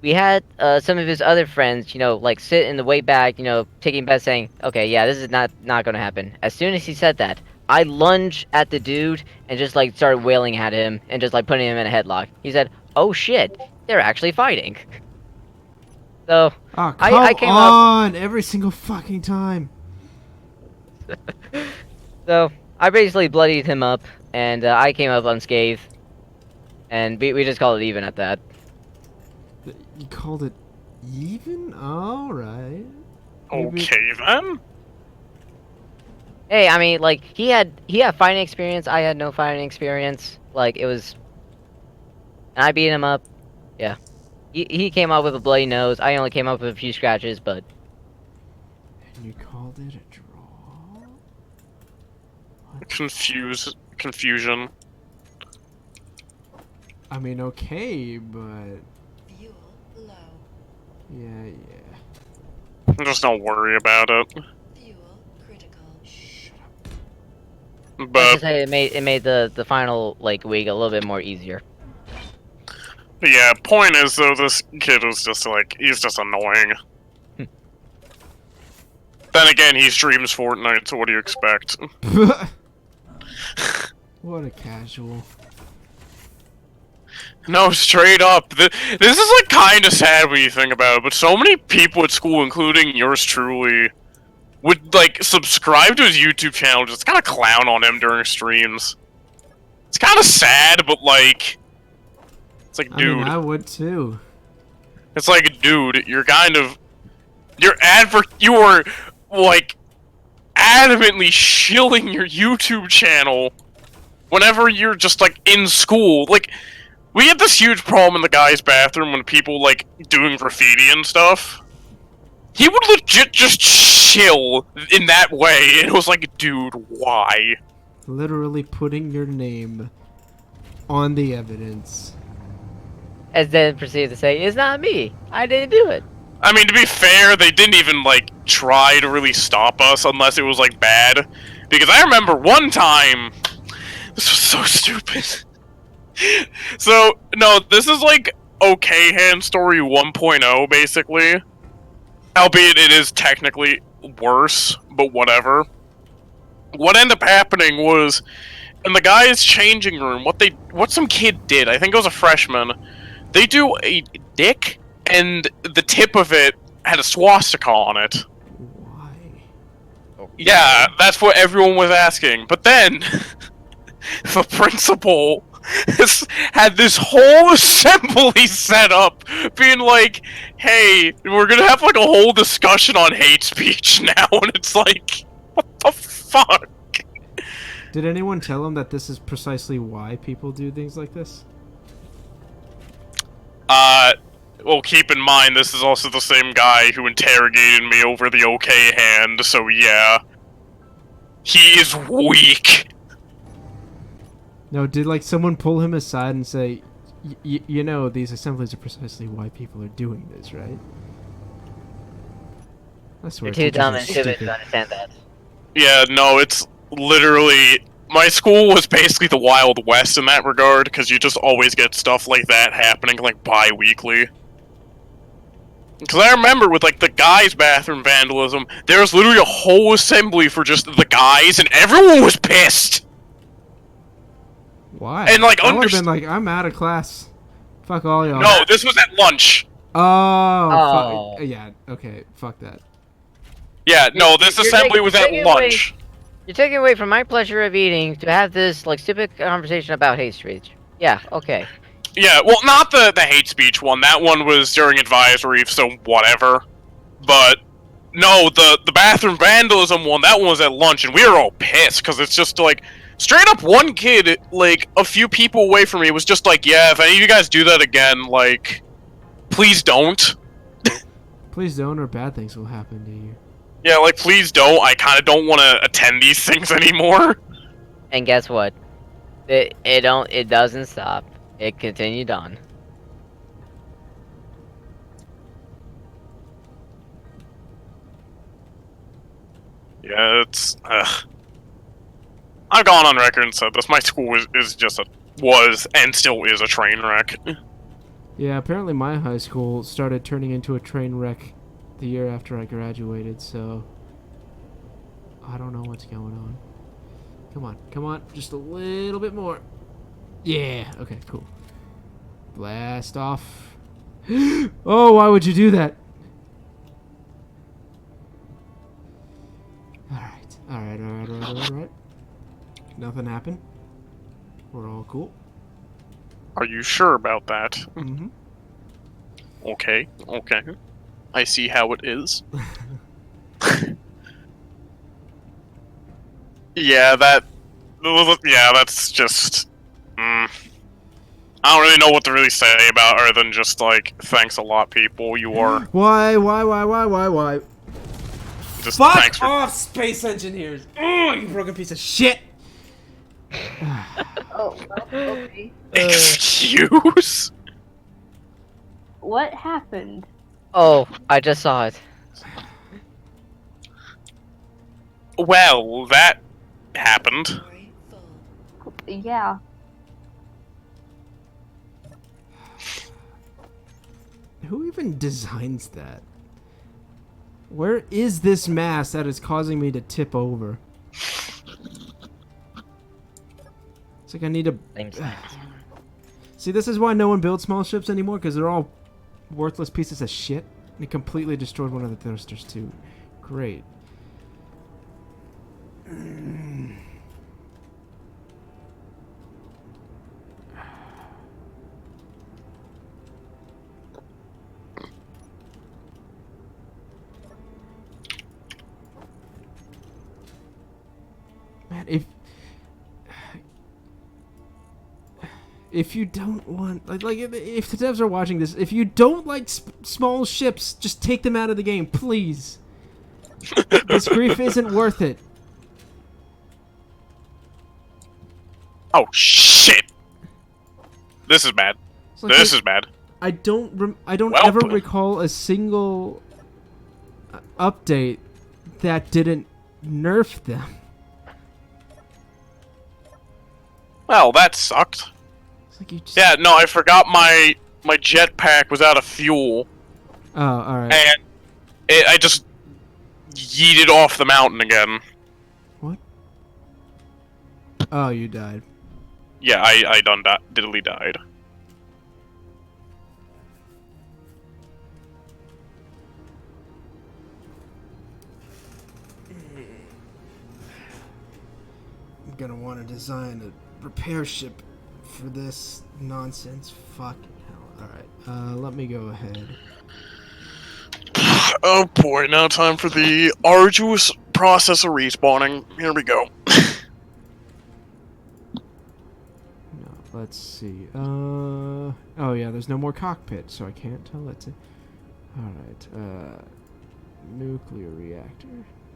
We had some of his other friends, like sit in the way back, taking bets, saying, "Okay, yeah, this is not gonna happen." As soon as he said that, I lunged at the dude and just like started wailing at him and just like putting him in a headlock. He said, "Oh shit, they're actually fighting." So Oh, I come came up. on! Every single fucking time. So I basically bloodied him up, and I came up unscathed, and we just called it even at that. You called it even? Alright. Okay then. Hey, I mean, like he had fighting experience. I had no fighting experience. Like it was, and I beat him up. Yeah, he came up with a bloody nose. I only came up with a few scratches, but And you called it a draw? Confusion. I mean, okay, but... Fuel low. Yeah. Just don't worry about it. Fuel critical. Shut up. let's But just say it made the final like week a little bit more easier. yeah, point is though, this kid is just like, he's just annoying. Then again, he streams Fortnite, so what do you expect? What a casual. No, straight up. This is like kind of sad when you think about it, but so many people at school, including yours truly, would like subscribe to his YouTube channel, just kind of clown on him during streams. It's kind of sad, but like, it's like, I dude, mean, I would too. it's like, dude, you were like adamantly shilling your YouTube channel whenever you're just like in school. Like, we had this huge problem in the guy's bathroom when people like doing graffiti and stuff. He would legit just chill in that way, and it was like, dude, why? Literally putting your name on the evidence. And then proceeded to say, "It's not me. I didn't do it." I mean, to be fair, they didn't even like try to really stop us unless it was like bad. Because I remember one time, this was so stupid. So, no, this is like okay hand story 1.0 basically. Albeit it is technically worse, but whatever. What ended up happening was in the guy's changing room, what some kid did, I think it was a freshman, they do a dick and the tip of it had a swastika on it. Why? Yeah, that's what everyone was asking. But then the principal had this whole assembly set up, being like, "Hey, we're gonna have like a whole discussion on hate speech now," and it's like, what the fuck? Did anyone tell him that this is precisely why people do things like this? Well, keep in mind, this is also the same guy who interrogated me over the okay hand, so yeah. He is weak. No, did like someone pull him aside and say, you know, these assemblies are precisely why people are doing this, right? I swear. You're too teachers dumb are and stupid stupid. to understand that. Yeah, no, it's literally... My school was basically the Wild West in that regard, because you just always get stuff like that happening, like, bi-weekly. Because I remember with, like, the guys' bathroom vandalism, there was literally a whole assembly for just the guys, and everyone was pissed! Why? And, like, I would have been like, I'm out of class. Fuck all y'all. No, this was at lunch. Oh. Yeah. Okay. Fuck that. Yeah, no, this You're assembly was at taking away- lunch. You're taking away from my pleasure of eating to have this like stupid conversation about hate speech. Yeah, okay. Yeah, well, not the hate speech one. That one was during advisory, so whatever. But, no, the bathroom vandalism one, that one was at lunch, and we were all pissed, because it's just, like, straight up one kid, like, a few people away from me was just like, yeah, if any of you guys do that again, like, please don't. Please don't, or bad things will happen to you. Yeah, like, please don't. I kind of don't want to attend these things anymore. And guess what? It doesn't stop. It continued on. Yeah, it's. I've gone on record and said this. My school is just was and still is a train wreck. Yeah, apparently my high school started turning into a train wreck the year after I graduated, so I don't know what's going on. Come on, just a little bit more. Yeah, okay, cool. Blast off. Oh, why would you do that? Alright. Nothing happened. We're all cool. Are you sure about that? Mm-hmm. Okay. I see how it is. Yeah, that's just. I don't really know what to really say about other than just like, thanks a lot, people. You are Why? just Fuck thanks for. off, space engineers! Oh, you broken piece of shit! Oh, well, okay. Excuse? What happened? Oh, I just saw it. Well, that happened. Inventory full. Yeah. Who even designs that? Where is this mass that is causing me to tip over? It's like I need to... Same See, this is why no one builds small ships anymore, because they're all worthless pieces of shit. And it completely destroyed one of the thrusters, too. Great. Man, if you don't want like if the devs are watching this, if you don't like small ships, just take them out of the game, please. This grief isn't worth it. Oh shit! This is bad. It's like This is bad. I don't Welp. ever recall a single update that didn't nerf them. Well, that sucked. It's like you just... Yeah, no, I forgot my jetpack was out of fuel, Oh, all right. and I just yeeted off the mountain again. What? Oh, you died. Yeah, I done diddly died. I'm gonna want to design a repair ship for this nonsense. Fucking hell. Alright, let me go ahead. Oh boy, now time for the arduous process of respawning. Here we go. No, let's see. Oh yeah, there's no more cockpit, so I can't tell it to... Alright, nuclear reactor.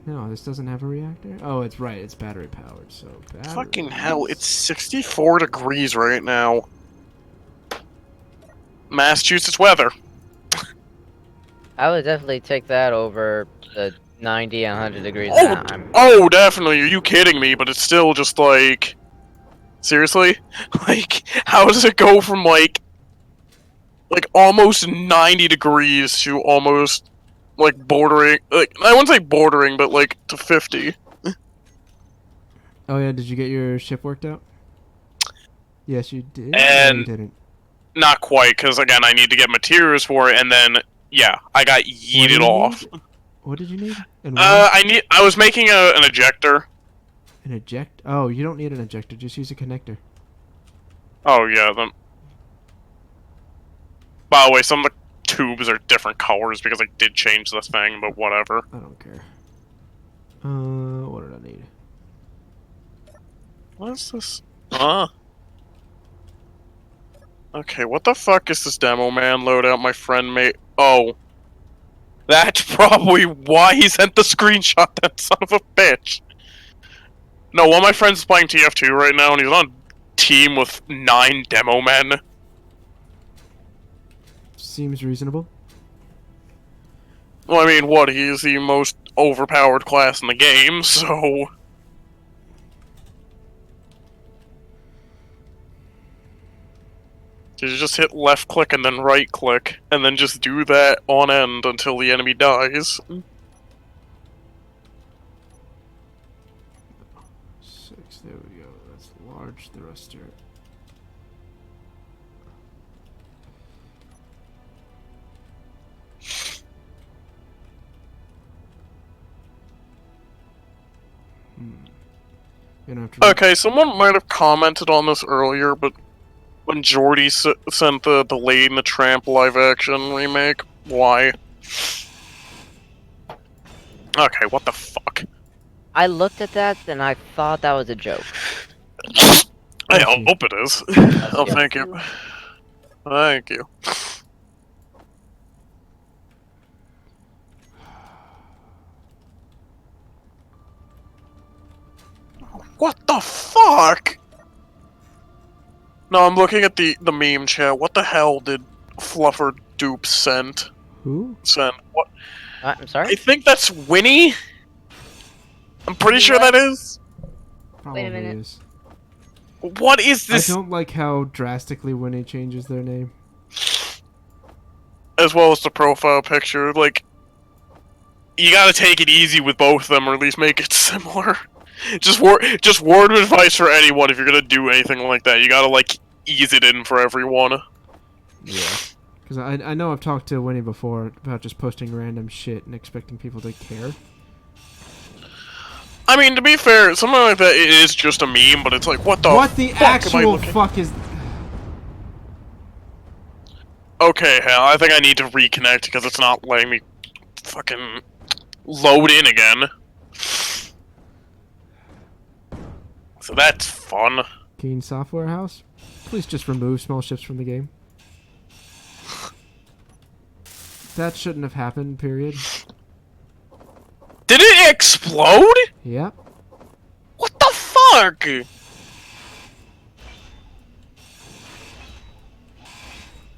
No, this doesn't have a reactor? Oh, it's right, it's battery powered, so battery... Fucking hell, it's 64 degrees right now. Massachusetts weather. I would definitely take that over the 90 and 100 degrees. Oh, definitely. Are you kidding me? But it's still just like... Seriously? Like, how does it go from like almost 90 degrees to almost like bordering, like I wouldn't say bordering, but like to 50. Oh yeah, did you get your ship worked out? Yes, you did. And no, you didn't. Not quite, because again, I need to get materials for it, and then yeah, I got yeeted off. What did you need? And why? I was making an ejector. An eject? Oh, you don't need an ejector. Just use a connector. Oh yeah, then. By the way, some of the tubes are different colors because I did change the thing, but whatever. I don't care. What did I need? What is this? Okay, what the fuck is this demo man loadout my friend made? Oh. That's probably why he sent the screenshot, that son of a bitch. No, one of my friends is playing TF2 right now, and he's on a team with 9 demo men. Seems reasonable. Well, I mean, what? He's the most overpowered class in the game, so... You just hit left click and then right click, and then just do that on end until the enemy dies. 6, there we go. That's large thruster. Gonna have to Okay, someone might have commented on this earlier, but when Jordy sent the Lady and the Tramp live-action remake, why? Okay, what the fuck? I looked at that and I thought that was a joke. I Thank you. hope it is. Oh, you. thank you. Thank you. What the fuck? No, I'm looking at the meme chat. What the hell did Fluffer Dupe send? Who? What? I'm sorry? I think that's Winnie. I'm pretty sure that is. Probably minute. is. What is this? I don't like how drastically Winnie changes their name. As well as the profile picture, like, you gotta take it easy with both of them, or at least make it similar. Just word of advice for anyone if you're gonna do anything like that. You gotta, like, ease it in for everyone. Yeah. Because I know I've talked to Winnie before about just posting random shit and expecting people to care. I mean, to be fair, something like that it is just a meme, but it's like, what the What the fuck am I actual looking- fuck is... Okay, hell, I think I need to reconnect because it's not letting me fucking load in again. So that's fun. Keen Software House? Please just remove small ships from the game. That shouldn't have happened, period. Did it explode? Yep. What the fuck?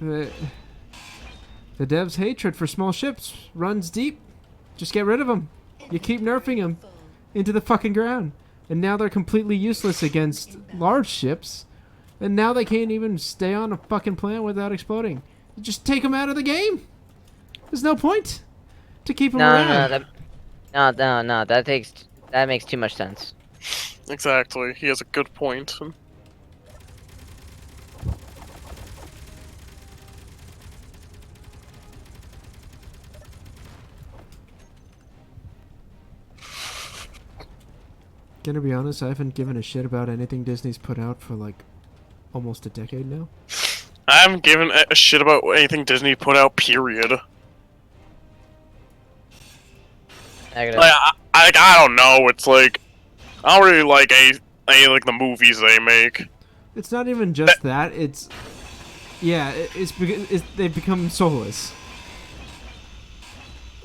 The devs' hatred for small ships runs deep. Just get rid of them. You keep nerfing them into the fucking ground. And now they're completely useless against large ships. And now they can't even stay on a fucking planet without exploding. Just take them out of the game. There's no point to keep them around. No, that makes too much sense. Exactly, he has a good point. Gonna be honest, I haven't given a shit about anything Disney's put out for like almost a decade now. I haven't given a shit about anything Disney put out, period. Negative. Like, I don't know, it's like, I don't really like any like the movies they make. It's not even just that. It's they've become soulless.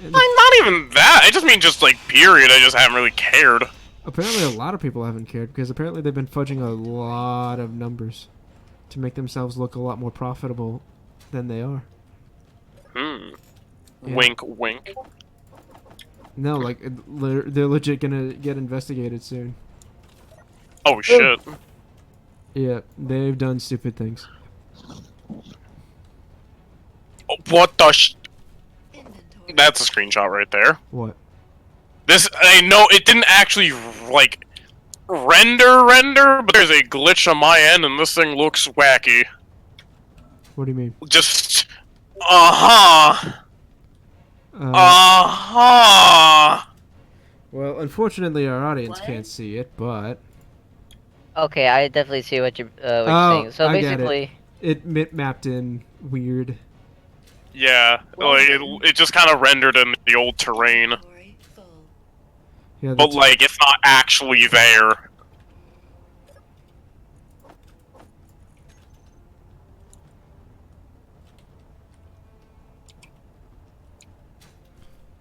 And Not even that, I just mean just like, period, I just haven't really cared. apparently, a lot of people haven't cared because apparently they've been fudging a lot of numbers to make themselves look a lot more profitable than they are. Hmm. Yeah. Wink, wink. No, like they're legit gonna get investigated soon. Oh shit. Yeah, they've done stupid things. What the Inventory. That's a screenshot right there. What? This, I know it didn't actually, like, render, but there's a glitch on my end and this thing looks wacky. What do you mean? Just, uh-huh. Uh, Uh-huh. well, unfortunately, our audience What? can't see it, but Okay, I definitely see what you're Oh, saying. So I get it. basically, it mapped in weird. Yeah, like, it just kind of rendered in the old terrain. Inventory full. Yeah, But, that's, like, it's not actually there.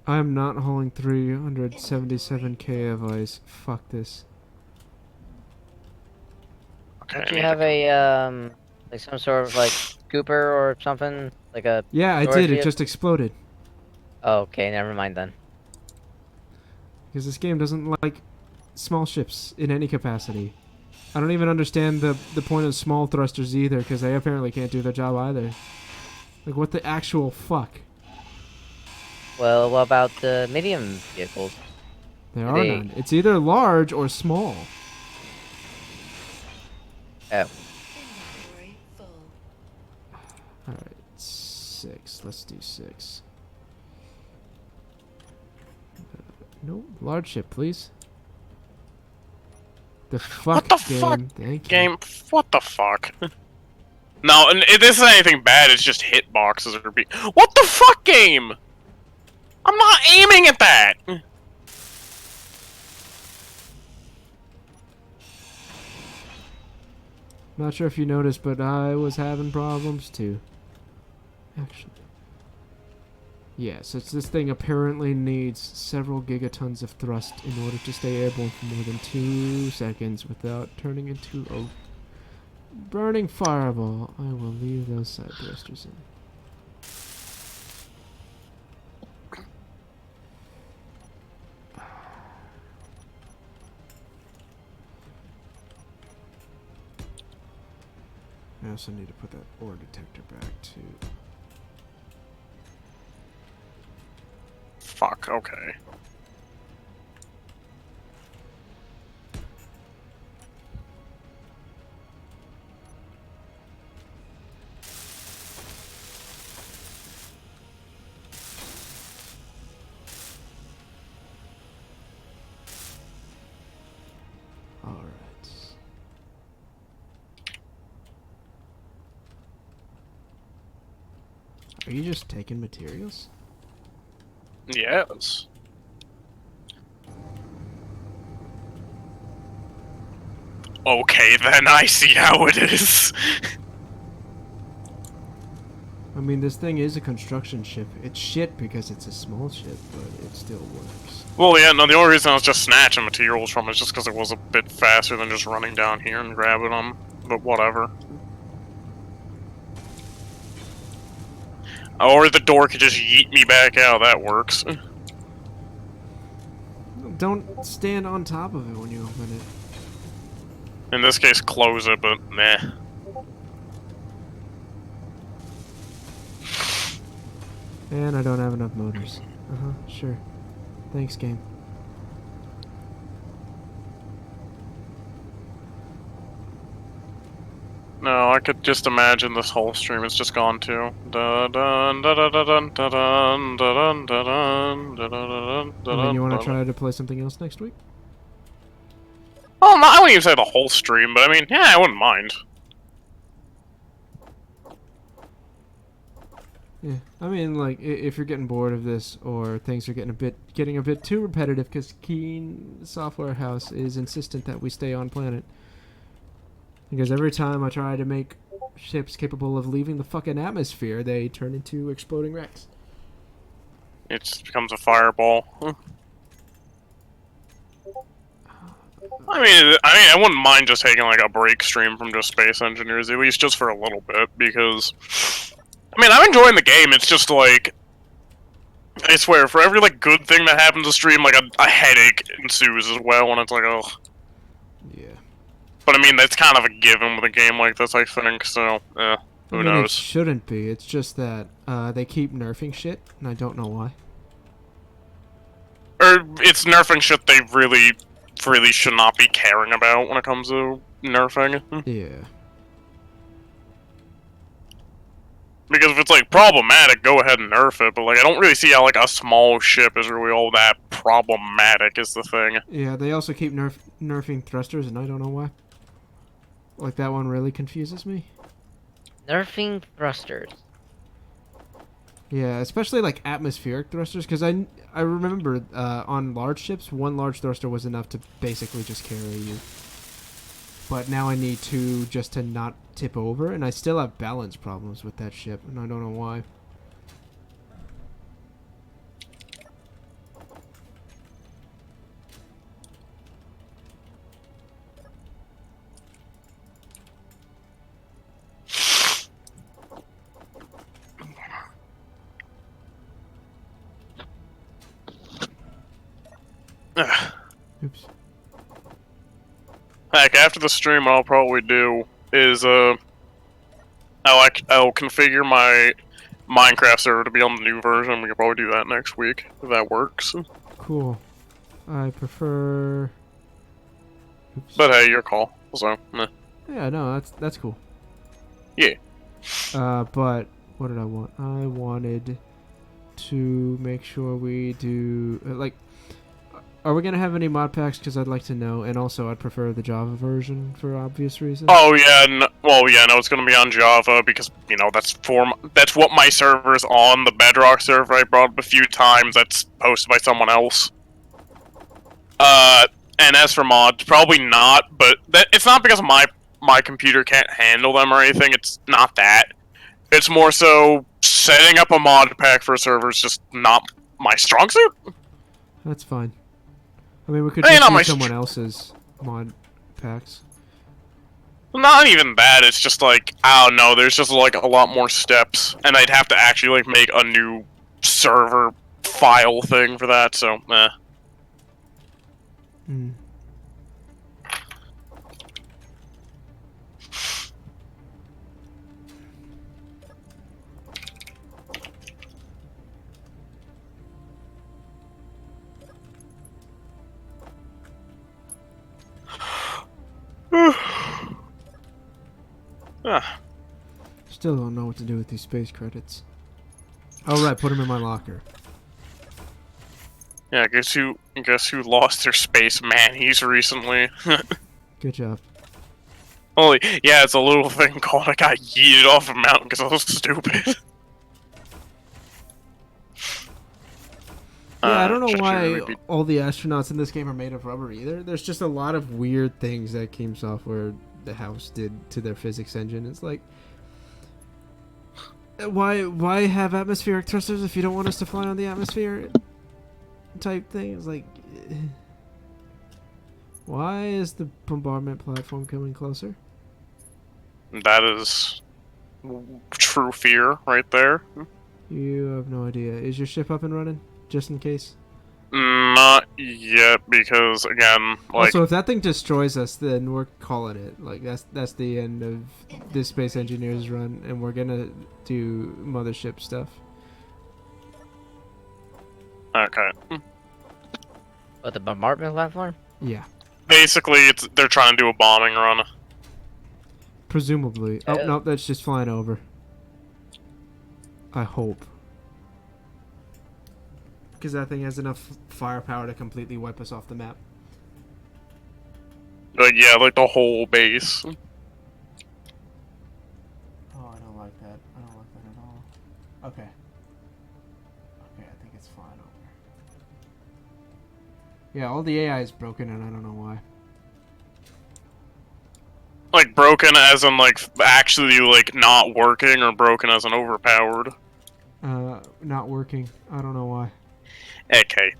I'm not hauling 377k of ice. Fuck this. Okay, don't I you need have to- a like some sort of like scooper or something like a? Yeah, I Storage did. It unit? just exploded. Oh, okay, never mind then. Because this game doesn't like small ships in any capacity. I don't even understand the point of small thrusters either, because they apparently can't do their job either. Like, what the actual fuck? Well, what about the medium vehicles? There Do are they- none. It's either large or small. Oh, Inventory full. Alright, 6. Let's do 6. No, large ship, please. The fuck, the game. fuck, Thank you. Game, what the fuck? No, and this isn't anything bad, it's just hitboxes are What the fuck, game? I'm not aiming at that! Not sure if you noticed, but I was having problems too. Actually. Yes, this thing apparently needs several gigatons of thrust in order to stay airborne for more than 2 seconds without turning into a burning fireball. I will leave those side thrusters in. I also need to put that ore detector back too. Fuck, okay. Alright. Are you just taking materials? Yes. Okay, then I see how it is. I mean, this thing is a construction ship. It's shit because it's a small ship, but it still works. Well, yeah, no, the only reason I was just snatching materials from it is just because it was a bit faster than just running down here and grabbing them. But whatever. Or the door could just yeet me back out, that works. Don't stand on top of it when you open it. In this case, close it, but meh. And I don't have enough motors. Sure. Thanks, game. No, I could just imagine this whole stream is just gone too. Dun dun dun dun dun dun dun dun dun dun dun dun. I mean, you want to try to play something else next week? Oh, no, I wouldn't even say the whole stream, but I mean, yeah, I wouldn't mind. Yeah, I mean, like, if you're getting bored of this, or things are getting a bit too repetitive, because Keen Software House is insistent that we stay on planet. Because every time I try to make ships capable of leaving the fucking atmosphere, they turn into exploding wrecks. It just becomes a fireball. I wouldn't mind just taking like a break stream from just Space Engineers, at least just for a little bit, because I mean, I'm enjoying the game. It's just like, I swear, for every like good thing that happens to stream, like a headache ensues as well, and it's like, oh. Yeah. But I mean, that's kind of a given with a game like this, I think. So, who I mean, knows? it shouldn't be. It's just that they keep nerfing shit, and I don't know why. Or it's nerfing shit they really should not be caring about when it comes to nerfing. Yeah. Because if it's like problematic, go ahead and nerf it. But like, I don't really see how like a small ship is really all that problematic. Is the thing. Yeah, they also keep nerfing thrusters, and I don't know why. Like, that one really confuses me. nerfing thrusters. Yeah, especially like atmospheric thrusters, because I remember on large ships, one large thruster was enough to basically just carry you. But now I need two just to not tip over, and I still have balance problems with that ship, and I don't know why. Oops. Heck, after the stream, what I'll probably do is I'll configure my Minecraft server to be on the new version. We can probably do that next week if that works. Cool. I prefer. Oops. But hey, your call. So, meh. Yeah, no, that's cool. Yeah. But what did I want? I wanted to make sure we do like. Are we gonna have any mod packs? Because I'd like to know, and also I'd prefer the Java version for obvious reasons. Oh yeah, no, it's gonna be on Java because that's what my server's on. The Bedrock server I brought up a few times. That's posted by someone else. And as for mods, probably not. But it's not because my computer can't handle them or anything. It's not that. It's more so setting up a mod pack for a server is just not my strong suit. That's fine. I mean, we could Hey, just not my use someone else's mod packs. Not even that. It's just like I don't know. There's just like a lot more steps, and I'd have to actually like make a new server file thing for that. So, eh. Hmm. Ah. Still don't know what to do with these space credits. Oh right, put them in my locker. Yeah, guess who lost their space manis recently? Good job. Holy, yeah, it's a little thing called I got yeeted off a mountain because I was stupid. Yeah, I don't know should why really be- all the astronauts in this game are made of rubber either. There's just a lot of weird things that Game Software, the house, did to their physics engine. It's like, why have atmospheric thrusters if you don't want us to fly on the atmosphere? Type thing. It's like, why is the bombardment platform coming closer? That is true fear right there. You have no idea. Is your ship up and running? Just in case. Not yet, because again, like Also, if that thing destroys us, then we're calling it. Like that's the end of this space engineers run, and we're gonna do mothership stuff. okay. What, the bombardment platform? Yeah, Basically, they're trying to do a bombing run. presumably. Oh Yeah. no, that's just flying over. I hope, because that thing has enough firepower to completely wipe us off the map. Like yeah, like the whole base. Oh, I don't like that. I don't like that at all. Okay. Okay, I think it's flying over. Yeah, all the AI is broken, and I don't know why. Like broken as in like actually like not working, or broken as in overpowered. Not working. I don't know why. Okay,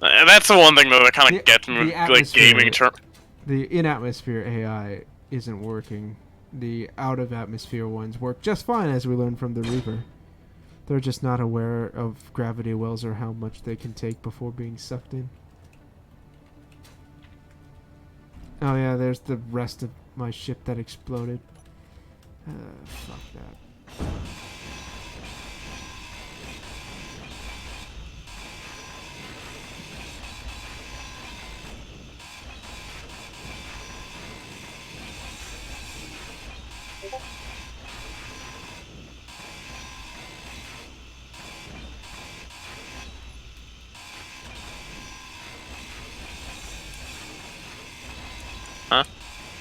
that's the one thing that kind The- of gets me the with like atmosphere- gaming term. The in-atmosphere AI isn't working. The out-of-atmosphere ones work just fine, as we learned from the Reaper. They're just not aware of gravity wells or how much they can take before being sucked in. Oh yeah, there's the rest of my ship that exploded. Fuck that.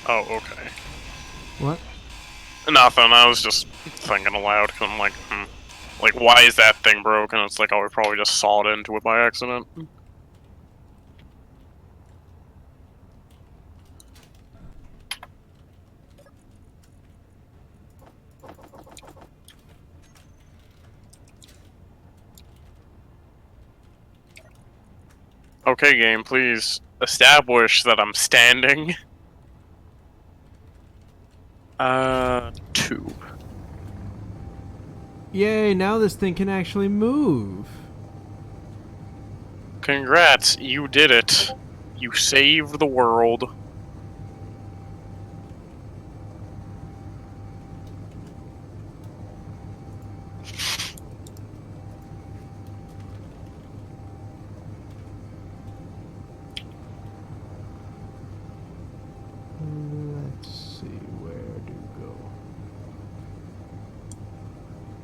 Oh, okay. What? Nothing. I was just thinking aloud because I'm like, like why is that thing broken? It's like, oh, we probably just sawed into it by accident. Okay, game, please establish that I'm standing. 2. Yay, now this thing can actually move. Congrats, you did it. You save the world. Let's see where to go.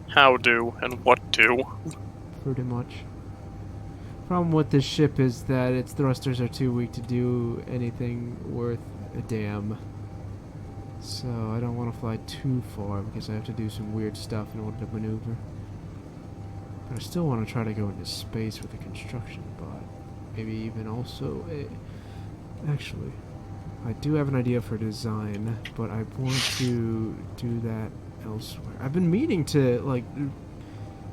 How do and what do. Pretty much. Problem with this ship is that its thrusters are too weak to do anything worth a damn. So I don't want to fly too far because I have to do some weird stuff in order to maneuver. But I still want to try to go into space with the construction bot. Maybe even also actually, I do have an idea for design, but I want to do that elsewhere. I've been meaning to like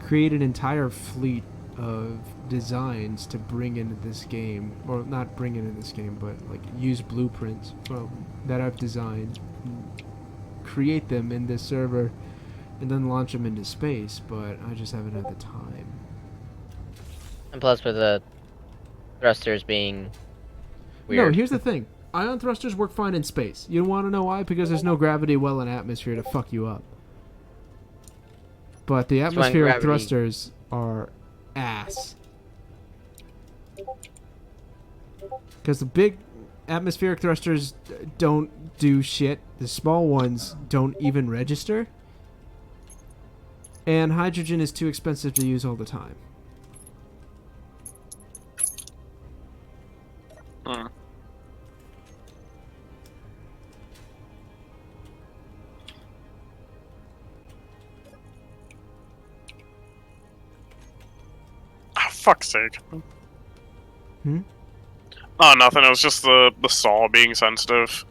create an entire fleet of designs to bring into this game, or not bring into this game, but like use blueprints from that I've designed, create them in this server, and then launch them into space. But I just haven't had the time. And plus, with the thrusters being No, weird. here's the thing: ion thrusters work fine in space. You want to know why? Because there's no gravity well in atmosphere to fuck you up. But the when atmospheric gravity- thrusters are ass. Because the big atmospheric thrusters don't do shit. The small ones don't even register. And hydrogen is too expensive to use all the time. Hmm. Oh, fuck's sake. Hmm? Oh, nothing. It was just the saw being sensitive.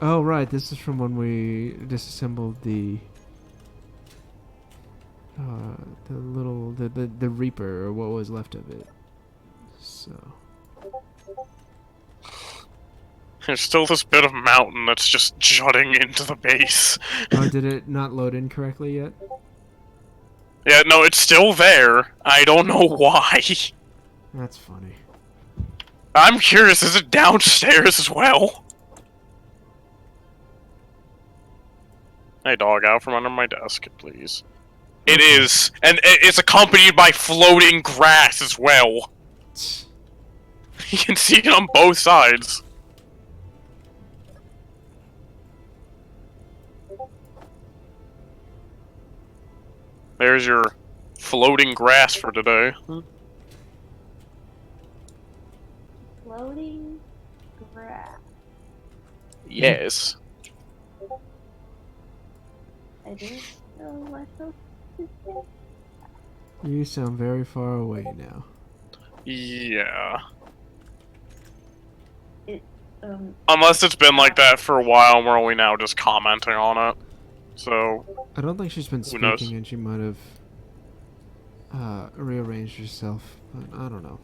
Oh, right. This is from when we disassembled the the Reaper, or what was left of it. So There's still this bit of mountain that's just jutting into the base. oh, did it not load in correctly yet? Yeah, no, it's still there. I don't know why. That's funny. I'm curious, is it downstairs as well? Hey, dog, out from under my desk, please. It is, and it's accompanied by floating grass as well. You can see it on both sides. There's your floating grass for today. Floating grass. Yes. I didn't know myself to say. You sound very far away now. Yeah. Um, Unless it's been like that for a while and we're only now just commenting on it. So, I don't think she's been Who knows? speaking, and she might have rearranged herself. But I don't know.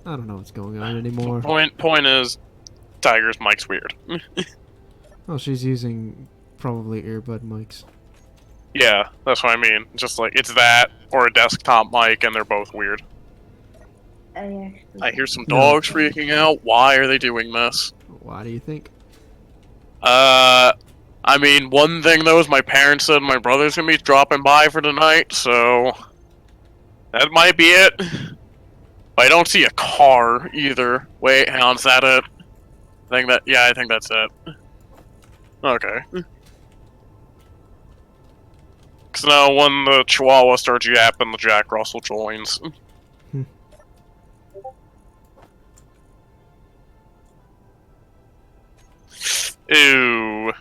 I don't know what's going on anymore. point is, Tiger's mic's weird. Well, she's using probably earbud mics. Yeah, that's what I mean. Just like, it's that, or a desktop mic, and they're both weird. I I hear some No. dogs freaking out. Why are they doing this? Why do you think? I mean, one thing though is my parents said my brother's gonna be dropping by for tonight, so that might be it. But I don't see a car either. Wait, hang on, is that it? I think that's it. Okay. Cause now when the Chihuahua starts yapping, the Jack Russell joins. Ew.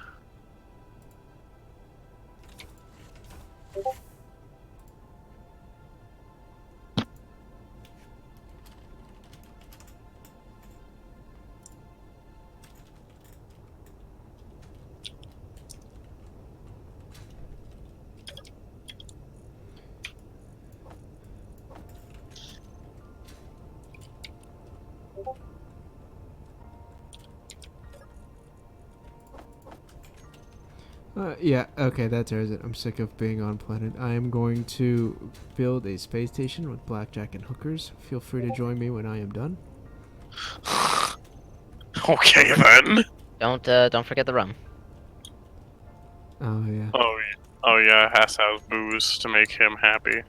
Yeah, okay, that tears it. I'm sick of being on planet. I am going to build a space station with blackjack and hookers. Feel free to join me when I am done. Okay then. Don't forget the rum. Oh, yeah. Oh yeah, it has to have booze to make him happy.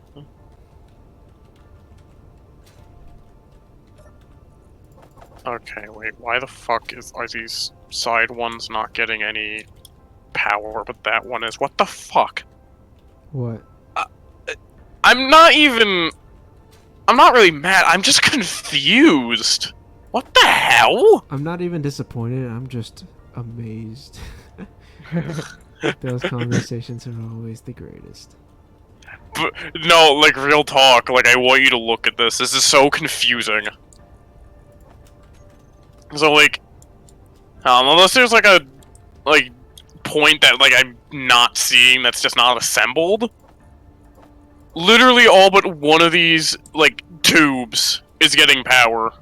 Okay, wait, why the fuck are these side ones not getting any power, but that one is? What the fuck? What? I'm not even... I'm not really mad, I'm just confused. What the hell? I'm not even disappointed. I'm just amazed. Those conversations are always the greatest. But, no, like, real talk, like, I want you to look at this. This is so confusing. So, like, unless there's, like, a, like, point that, like, I'm not seeing that's just not assembled, literally all but one of these, like, tubes is getting power.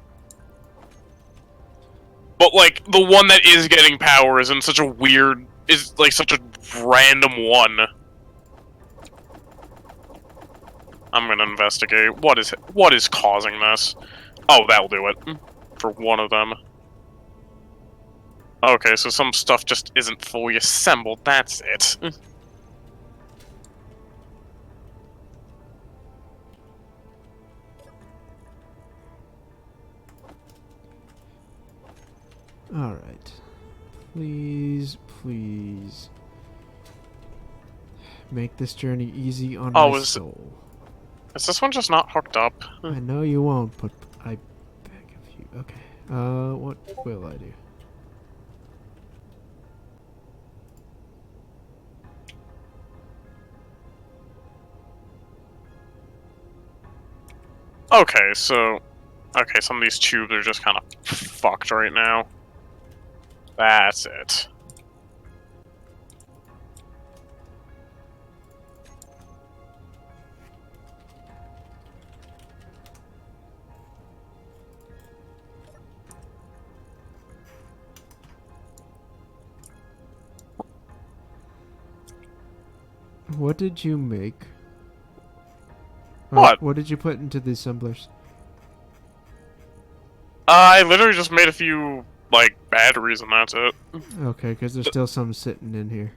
But, like, the one that is getting power is in such a weird... is, like, such a random one. I'm gonna investigate. What is causing this? Oh, that'll do it. For one of them. Okay, so some stuff just isn't fully assembled, that's it. Alright. Please, please. Make this journey easy on Oh, my is soul. this one just not hooked up? I know you won't, but I beg of you. Okay. What will I do? Okay, so... Okay, some of these tubes are just kind of fucked right now. That's it. What did you make? What? What did you put into the assemblers? I literally just made a few, like, batteries and that's it. Okay, because there's still some sitting in here.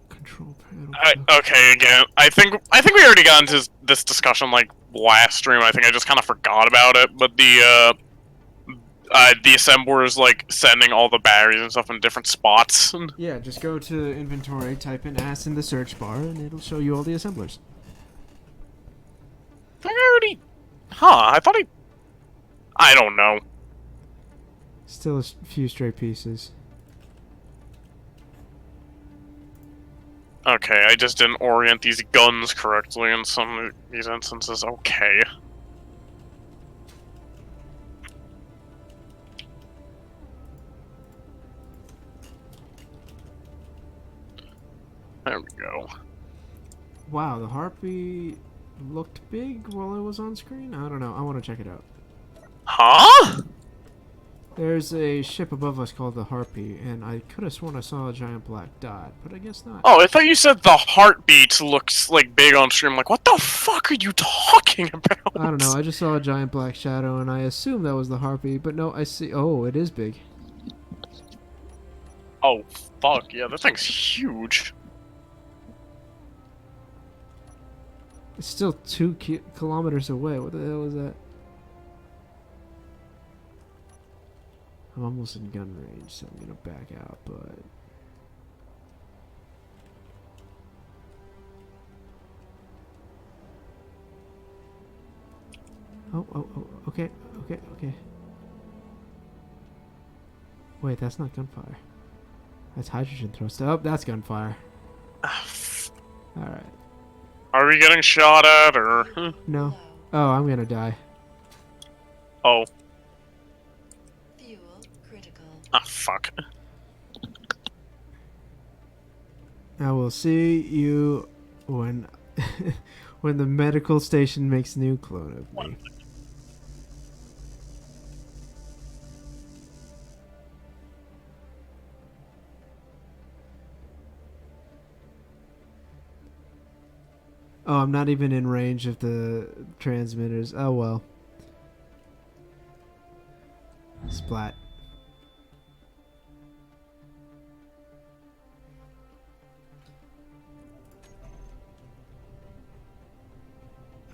Control panel. Okay, again, I think we already got into this discussion, like, last stream. I think I just kind of forgot about it, but the assemblers, like, sending all the batteries and stuff in different spots. Yeah, just go to inventory, type in ass in the search bar, and it'll show you all the assemblers. I think I already... Huh, I don't know. Still a few stray pieces. Okay, I just didn't orient these guns correctly in some of these instances. Okay. There we go. Wow, the harpy looked big while it was on screen? I don't know. I want to check it out. Huh? There's a ship above us called the Harpy, and I could have sworn I saw a giant black dot, but I guess not. Oh, I thought you said the heartbeat looks, like, big on stream. Like, what the fuck are you talking about? I don't know. I just saw a giant black shadow, and I assumed that was the Harpy, but no, I see. Oh, it is big. Oh, fuck. Yeah, that thing's huge. It's still 2 kilometers away. What the hell is that? I'm almost in gun range, so I'm gonna back out, but... Oh, okay. Wait, that's not gunfire. That's hydrogen thrust. Oh, that's gunfire. Alright. Are we getting shot at, or... No. Oh, I'm gonna die. Oh. Fuel critical. Ah, fuck. I will see you when... when the medical station makes a new clone of me. Oh, I'm not even in range of the transmitters. Oh well. Splat.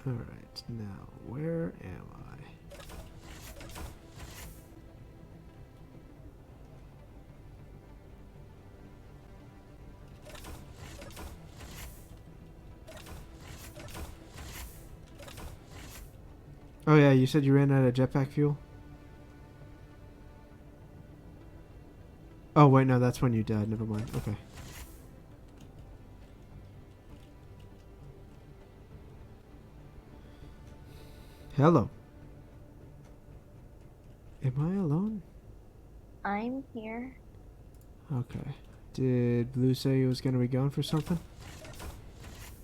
Alright, now, where am I? Oh yeah, you said you ran out of jetpack fuel? Oh wait, no, that's when you died. Never mind. Okay. Hello. Am I alone? I'm here. Okay. Did Blue say he was gonna be gone for something?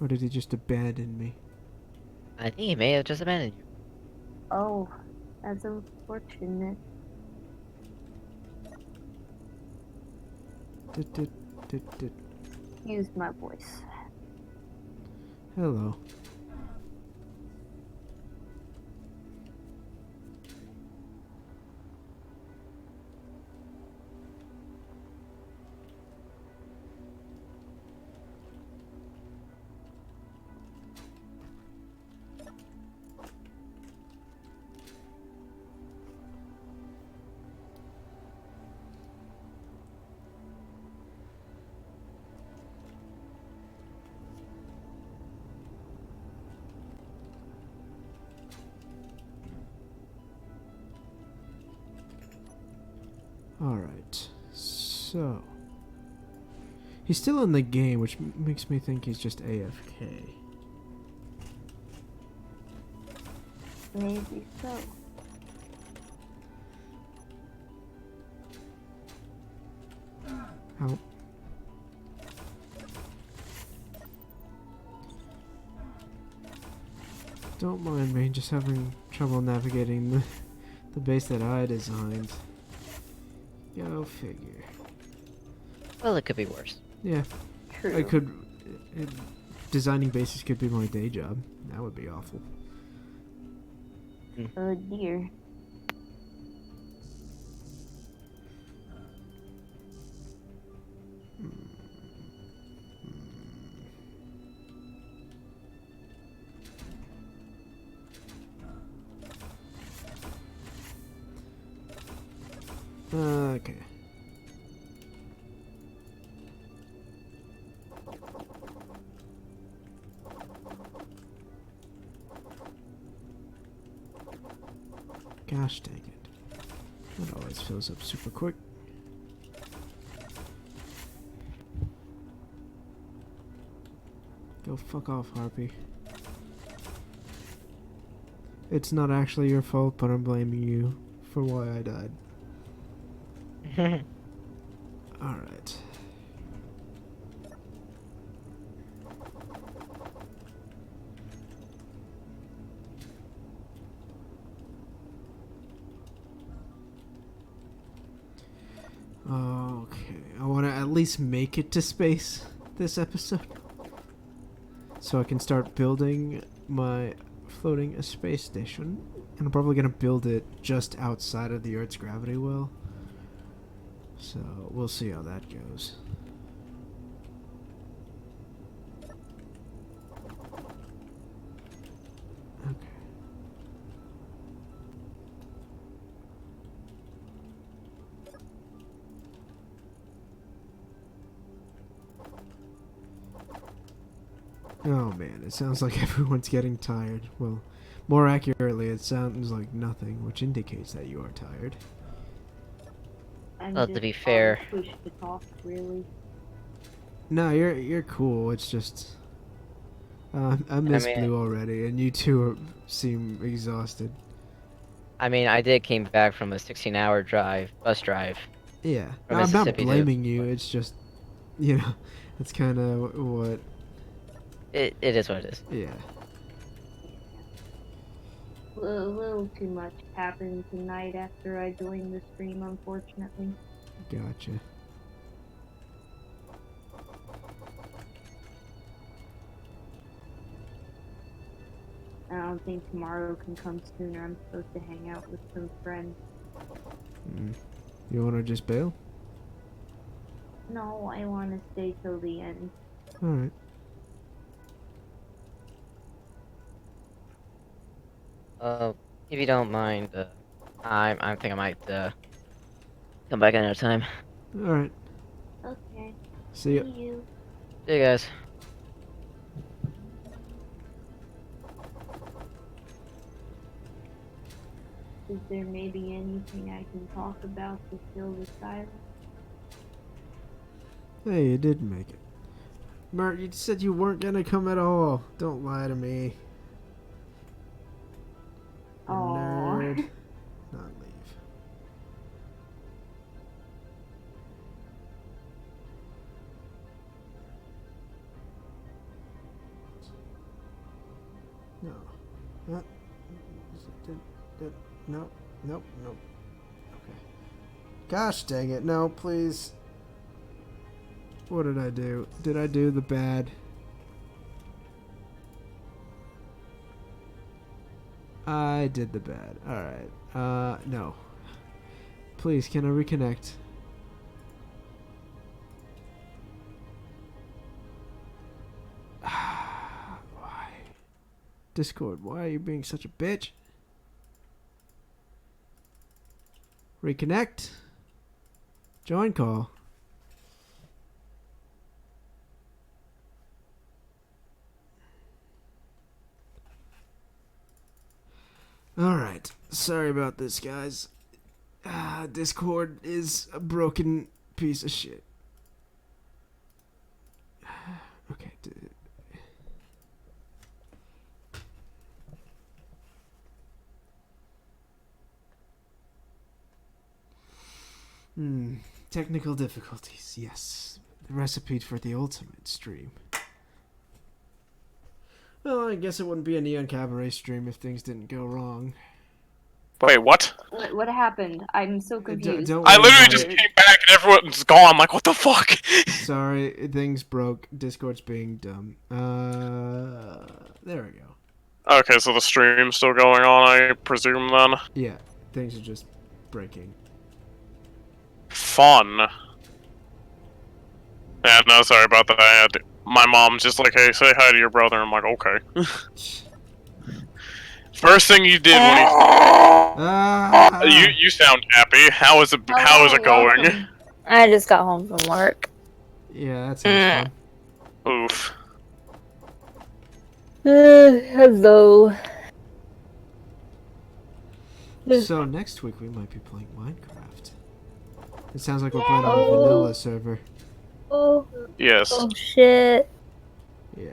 Or did he just abandon me? I think he may have just abandoned you. Oh, that's unfortunate. Did. Use my voice. Hello. Alright. So. He's still in the game, which makes me think he's just AFK. Maybe so. How? Don't mind me, just having trouble navigating the base that I designed. Go figure. Well, it could be worse. Yeah, True. I could. It, designing bases could be my day job. That would be awful. Oh dear. Okay. Gosh dang it. That always fills up super quick. Go fuck off, Harpy. It's not actually your fault, but I'm blaming you for why I died. Alright. Okay, I want to at least make it to space this episode. So I can start building my floating space station. And I'm probably going to build it just outside of the Earth's gravity well. So we'll see how that goes. Okay. Oh man, it sounds like everyone's getting tired. Well, more accurately, it sounds like nothing, which indicates that you are tired. I'm Well, to just be fair. Push to talk, really. No, you're cool. It's just I miss mean- Blue already, and you two seem exhausted. I mean, I did came back from a 16-hour bus drive. Yeah, From no, I'm not Mississippi to- blaming you. It's just, you know, that's kind of what. It is what it is. Yeah. A little too much happened tonight after I joined the stream, unfortunately. Gotcha. don't think tomorrow can come sooner. I'm supposed to hang out with some friends. You want to just bail? No, I want to stay till the end. All right. If you don't mind, I think I might come back another time. All right. Okay. See ya. See you. See you guys. Is there maybe anything I can talk about to fill the silence? Hey, you did make it. Mert, you said you weren't gonna come at all. Don't lie to me. You Aw. nerd. Not leave. No. What? No. Nope. Nope. Okay. Gosh dang it. No, please. What did I do? Did I do the bad? I did the bad. Alright. No. Please, can I reconnect? Why? Discord, why are you being such a bitch? Reconnect. Join call. Alright. Sorry about this, guys. Discord is a broken piece of shit. Okay. Technical difficulties, yes. The recipe for the ultimate stream. Well, I guess it wouldn't be a Neon Cabaret stream if things didn't go wrong. Wait, what? What happened? I'm so confused. Don't I worry literally about just it. came back and everyone's gone. I'm like, what the fuck? Sorry, things broke. Discord's being dumb. There we go. Okay, so the stream's still going on, I presume, then? Yeah, things are just breaking. Fun. Yeah, no, sorry about that. My mom's just like, hey, say hi to your brother. I'm like, okay. First thing you did when you sound happy. How is it going? Welcome. I just got home from work. Yeah, that sounds Oof. Hello. fun. So next week we might be playing Minecraft. It sounds like we're playing on a vanilla server. Oh, Yes. oh shit. Yeah.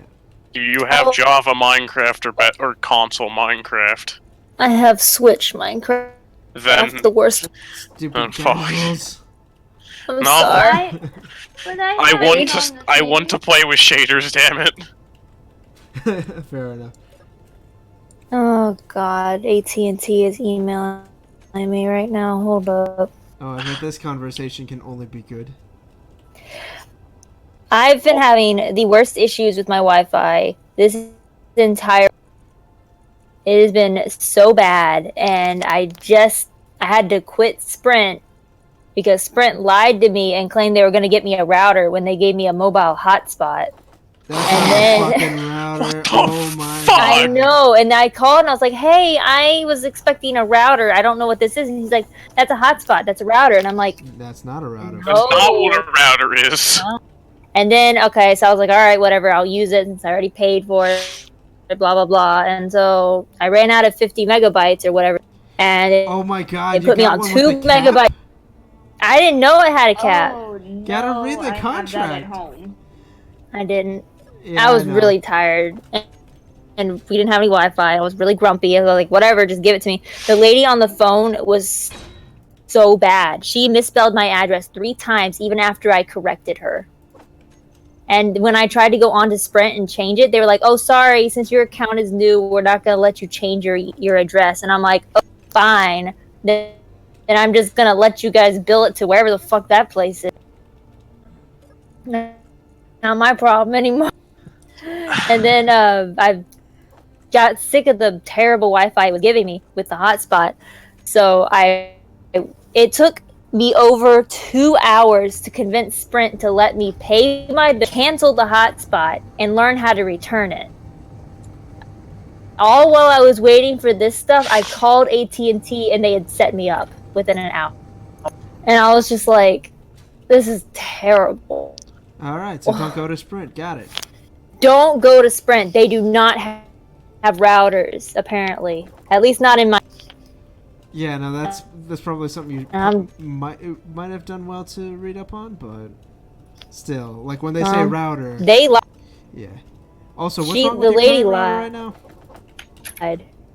Do you have Java Minecraft or console Minecraft? I have Switch Minecraft. Then That's the worst. Stupid fuck. cannibals. I'm No. sorry. But I want to play with shaders. Damn it. Fair enough. Oh god, AT&T is emailing me right now. Hold up. Oh, I bet this conversation can only be good. I've been having the worst issues with my Wi-Fi this entire. It has been so bad, and I had to quit Sprint because Sprint lied to me and claimed they were going to get me a router when they gave me a mobile hotspot. That's And not then- a fucking router. What the Oh my fuck? I god. know, and I called and I was like, "Hey, I was expecting a router. I don't know what this is." And he's like, "That's a hotspot. That's a router." And I'm like, That's not a router. No. That's not what a router is. and then okay, so I was like, "All right, whatever. I'll use it since I already paid for it." Blah blah blah. And so I ran out of 50 megabytes or whatever, and Oh my god. it you put me got on one 2 with the cap? megabytes. I didn't know it had a cap. Oh, no. Gotta read the I have that contract. at home. I didn't. Yeah, I was know. really tired. And we didn't have any Wi-Fi. I was really grumpy. I was like, whatever, just give it to me. The lady on the phone was so bad. She misspelled my address 3 times, even after I corrected her. And when I tried to go on to Sprint and change it, they were like, "Oh, sorry, since your account is new, we're not gonna let you change your address." And I'm like, "Oh, fine. Then I'm just gonna let you guys bill it to wherever the fuck that place is. Not my problem anymore." And then got sick of the terrible Wi-Fi it was giving me with the hotspot. So it took me over 2 hours to convince Sprint to let me pay my bill, cancel the hotspot, and learn how to return it. All while I was waiting for this stuff, I called AT&T and they had set me up within an hour. And I was just like, this is terrible. All right, so don't go to Sprint. Got it. Don't go to Sprint. They do not have routers, apparently. At least not in my... Yeah, no, that's probably something you might have done well to read up on, but still, like when they say router, They lied. yeah. Also, what's wrong with your current router right now?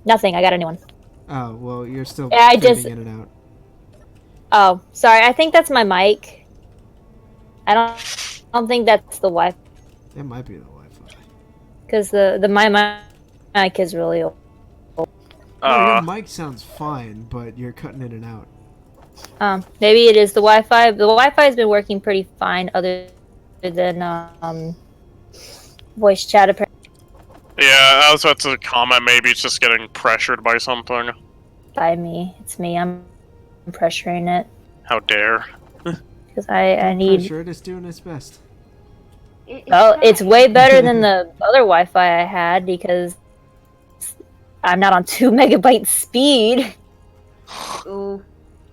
Nothing. I got a new one. Oh, well, you're still I fading just- in and out. Oh, sorry. I think that's my mic. I don't think that's the Wi-Fi, It might be the Wi-Fi. because my mic is really old. No, your mic sounds fine, but you're cutting in and out. Maybe it is the Wi-Fi. The Wi-Fi has been working pretty fine, other than voice chat. Apparently, Yeah, I was about to comment. Maybe it's just getting pressured by something. by me. It's me. I'm pressuring it How dare? because I need. Pretty sure it is doing its best. Oh, it's way better than the other Wi-Fi I had because I'm not on 2 megabyte speed. Ooh.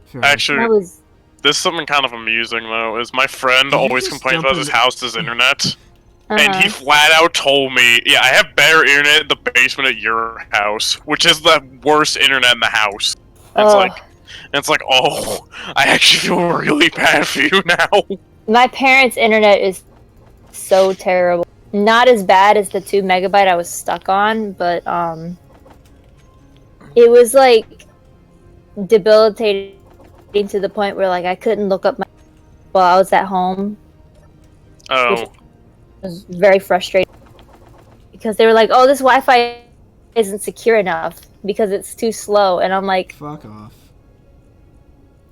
Fair enough. Actually, That was this is something kind of amusing though. Is my friend Did you always just complains jump about in his the- house's internet, and uh-huh. he flat out told me, "Yeah, I have better internet in the basement at your house, which is the worst internet in the house." Ugh. It's like, oh, I actually feel really bad for you now. My parents' internet is so terrible. Not as bad as the 2 megabyte I was stuck on, but it was like debilitating to the point where like I couldn't look up my while I was at home. Oh, It was very frustrating because they were like, "Oh, this Wi-Fi isn't secure enough because it's too slow," and I'm like, Fuck off.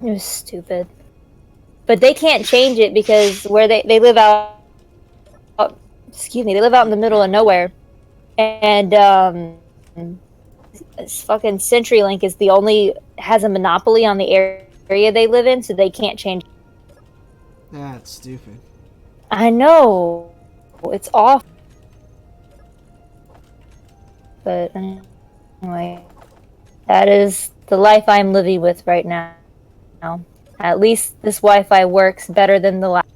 it was stupid. But they can't change it because where they live out, excuse me, they live out in the middle of nowhere, and this fucking CenturyLink is the only has a monopoly on the area they live in, so they can't change. That's stupid. I know, it's awful. But anyway, that is the life I'm living with right now. At least this Wi-Fi works better than the last.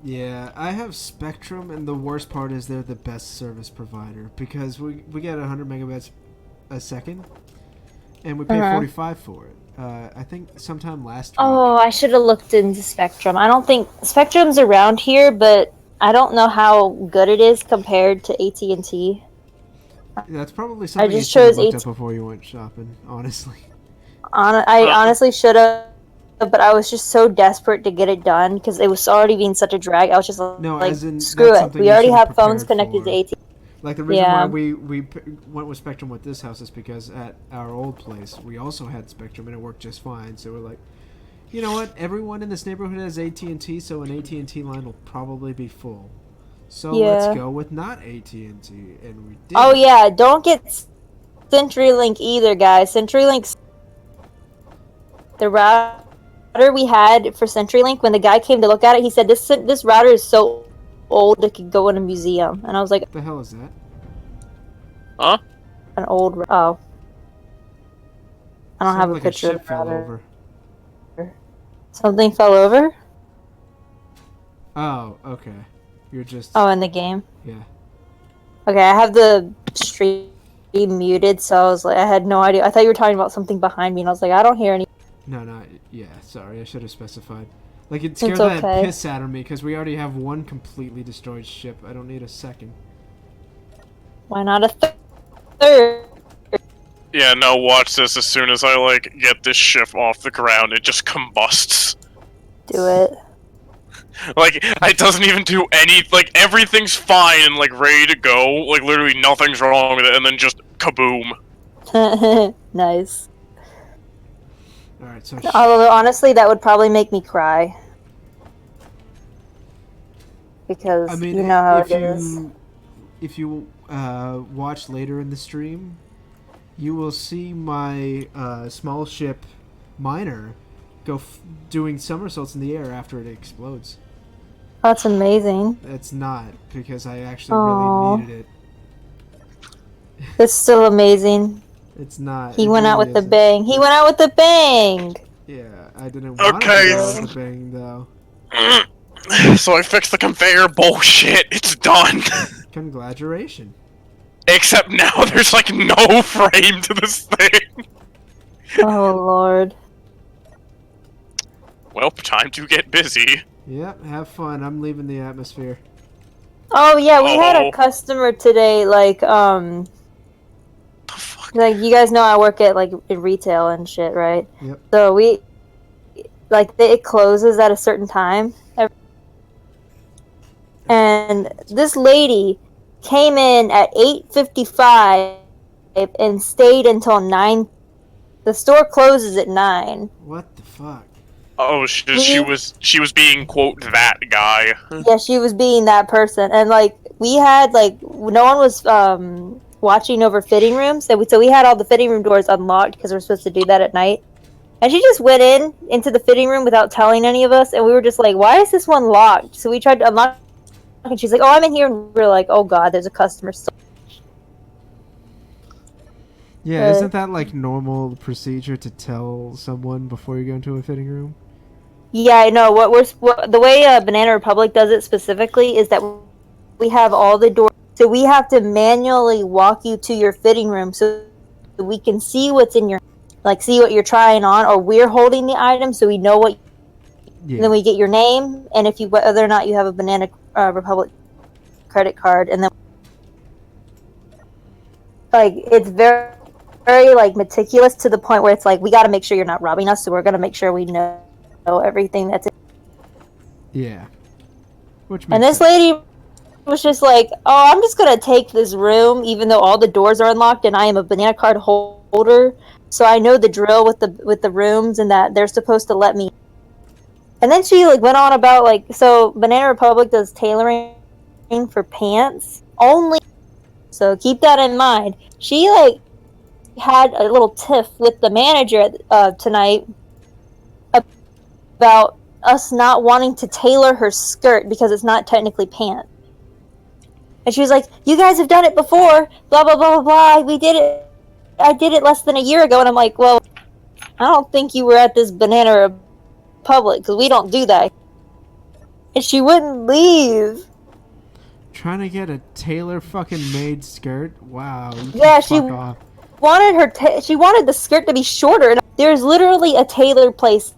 Yeah, I have Spectrum, and the worst part is they're the best service provider because we get 100 megabits a second, and we pay 45 for it. I think sometime last week. Oh, I should have looked into Spectrum. I don't think Spectrum's around here, but I don't know how good it is compared to AT&T. That's probably something just you should have chose looked AT. up before you went shopping, honestly. I honestly should have, but I was just so desperate to get it done because it was already being such a drag. I was just No, like, as in, screw that's it. something We you already should have have phones prepared connected for. to AT. Like, the reason Yeah. why we went with Spectrum with this house is because at our old place, we also had Spectrum, and it worked just fine. So we're like, you know what? Everyone in this neighborhood has AT&T, so an AT&T line will probably be full. So Yeah. let's go with not AT&T, and we did. Oh yeah, don't get CenturyLink either, guys. CenturyLink's the router we had for CenturyLink. When the guy came to look at it, he said this router is so old it could go in a museum. And I was like, What the hell is that? huh? an old. Oh, I don't Sounded have a like picture ship of the fell router. over. Something fell over. Oh, okay. You're just. Oh, in the game. Yeah. Okay, I have the stream muted, so I was like, I had no idea. I thought you were talking about something behind me, and I was like, I don't hear any. No, yeah, sorry, I should have specified. Like, it scared It's the okay. piss out of me, because we already have one completely destroyed ship. I don't need a second. Why not a third? Yeah, no, watch this. As soon as I, like, get this ship off the ground, it just combusts. Do it. Like, it doesn't even do any, like, everything's fine and, like, ready to go. Like, literally nothing's wrong with it, and then just kaboom. Nice. Alright, so. Although honestly, that would probably make me cry. Because I mean, you know how if it is. if you watch later in the stream, you will see my small ship miner go doing somersaults in the air after it explodes. That's amazing. It's not, because I actually Aw. really needed it. It's still amazing. It's not. He it went out really with the isn't. bang. He went out with the bang. Yeah, I didn't want Okay. to go with the bang, though. So I fixed the conveyor bullshit. It's done. Congratulations. Except now there's like no frame to this thing. Oh lord. Well, time to get busy. Yep, have fun. I'm leaving the atmosphere. Oh yeah, we had Oh. a customer today. Like The fuck? like you guys know I work at like in retail and shit, right? Yep. So it closes at a certain time. And this lady came in at 8:55 and stayed until 9. The store closes at 9. What the fuck? Oh, she was being quote that guy. Yeah, she was being that person, and like we had like no one was watching over fitting rooms, so we had all the fitting room doors unlocked because we're supposed to do that at night. And she just went into the fitting room without telling any of us, and we were just like, "Why is this one locked?" So we tried to unlock, and she's like, "Oh, I'm in here," and we are like, "Oh God, there's a customer still." Yeah, isn't that like normal procedure to tell someone before you go into a fitting room? Yeah, I know. The way Banana Republic does it specifically is that we have all the doors, so we have to manually walk you to your fitting room so we can see what's in your, like, see what you're trying on, or we're holding the item so we know what. Yeah. And then we get your name and if you whether or not you have a Banana Republic credit card, and then like it's very like meticulous to the point where it's like we got to make sure you're not robbing us, so we're gonna make sure we know everything that's in. Yeah. Which And makes this lady was just like, "Oh, I'm just gonna take this room, even though all the doors are unlocked, and I am a banana card holder, so I know the drill with the rooms, and that they're supposed to let me." And then she like went on about like, so Banana Republic does tailoring for pants only, so keep that in mind. She like had a little tiff with the manager tonight about us not wanting to tailor her skirt because it's not technically pants. And she was like, "You guys have done it before, blah, blah, blah, blah, blah. We did it. I did it less than a year ago." And I'm like, "Well, I don't think you were at this Banana Republic because we don't do that." And she wouldn't leave. Trying to get a tailor fucking made skirt? Wow. You can Yeah, she fuck off. wanted she wanted the skirt to be shorter. And there's literally a tailor place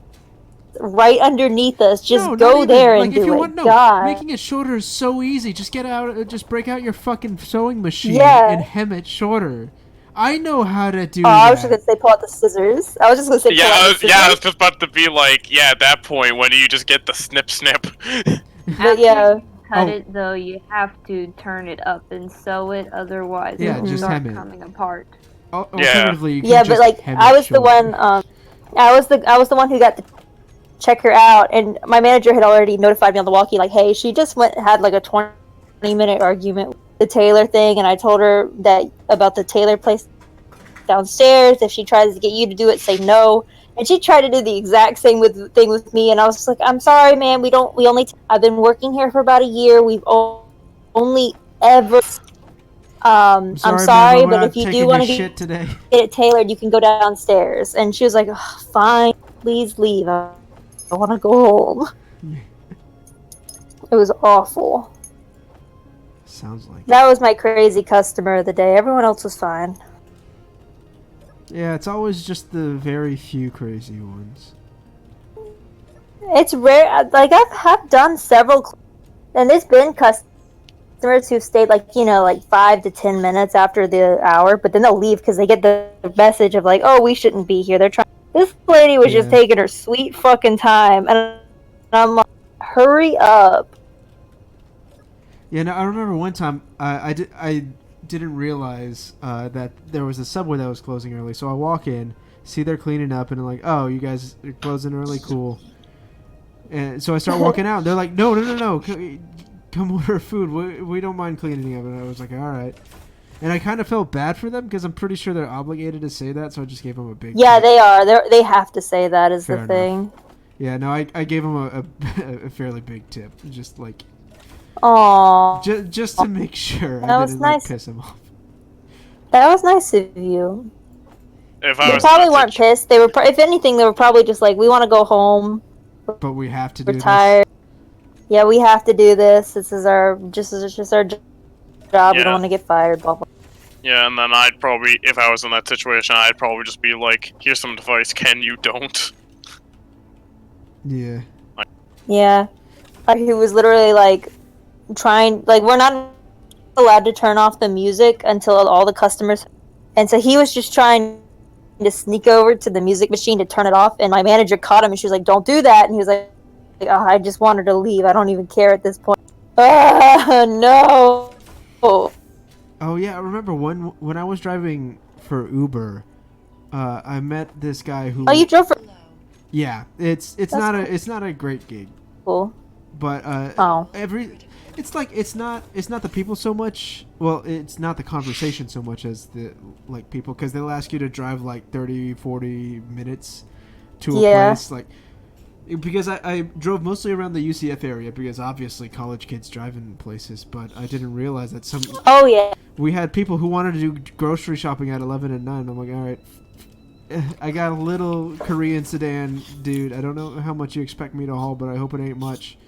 right underneath us. Just No, not go even. there Like, and if do you it. want, no, God. making it shorter is so easy. Just get out, just break out your fucking sewing machine Yeah. and hem it shorter. I know how to do Oh, that. I was just gonna say pull out the scissors. I was just gonna say pull Yeah, out I the was, scissors. yeah, I was just about to be like, yeah, at that point, when do you just get the snip snip? But yeah. Cut Oh. it though, you have to turn it up and sew it, otherwise Yeah, it'll just start hem it. coming apart. Alternatively, you can Yeah, just but like hem I it was the shorter. one. I was the one who got to check her out, and my manager had already notified me on the walkie, like, "Hey, she just had like a 20-minute argument with the tailor thing," and I told her that about the tailor place downstairs. If she tries to get you to do it, say no. And she tried to do the exact same thing with me, and I was just like, "I'm sorry, man. We only. I've been working here for about a year. We've only ever." I'm man, sorry, we're but not if you taking do want to your get shit today. it tailored, you can go downstairs. And she was like, "Ugh, fine, please leave. I want to go home." It was awful. Sounds like. That was my crazy customer of the day. Everyone else was fine. Yeah, it's always just the very few crazy ones. It's rare. Like, have done several, and there's been customers who've stayed like 5 to 10 minutes after the hour, but then they'll leave because they get the message of like, "Oh, we shouldn't be here." They're trying. This lady was just Yeah. taking her sweet fucking time, and I'm like, "Hurry up!" Yeah, no, I remember one time I didn't realize that there was a Subway that was closing early. So I walk in, see they're cleaning up, and I'm like, "Oh, you guys are closing early, cool." And so I start walking out. And they're like, "No, come order food. We don't mind cleaning up. And I was like, all right. And I kind of felt bad for them because I'm pretty sure they're obligated to say that, so I just gave them a big Yeah, tip. they are. They have to say that is Fair the enough. thing. Yeah, no, I gave them a fairly big tip, just like Aww. just to make sure That I was didn't nice. like piss them off. That was nice of you. If I They was in probably that weren't pissed. They were, if anything, they were probably just like, we want to go home. But we have to We're do tired. Yeah, we have to do this. This is our just our job. We Yeah. don't want to get fired. Blah blah. Yeah, and then I'd probably, if I was in that situation, I'd probably just be like, here's some advice, can you don't? this. Yeah. Yeah, like he was literally like trying. Like we're not allowed to turn off the music until all the customers, and so he was just trying to sneak over to the music machine to turn it off. And my manager caught him, and she was like, "Don't do that." And he was like, "Oh, I just wanted to leave. I don't even care at this point." No. Oh yeah, I remember when I was driving for Uber, I met this guy who. Oh, you drove for. Low. Yeah, it's That's not a great gig, Cool. but Oh. it's like it's not the people so much. Well, it's not the conversation so much as the like people, because they'll ask you to drive like 30-40 minutes to a Yeah. place, like because I drove mostly around the UCF area because obviously college kids drive in places, but I didn't realize that Oh yeah. we had people who wanted to do grocery shopping at 11 and 9. I'm like, all right, I got a little Korean sedan, dude. I don't know how much you expect me to haul, but I hope it ain't much.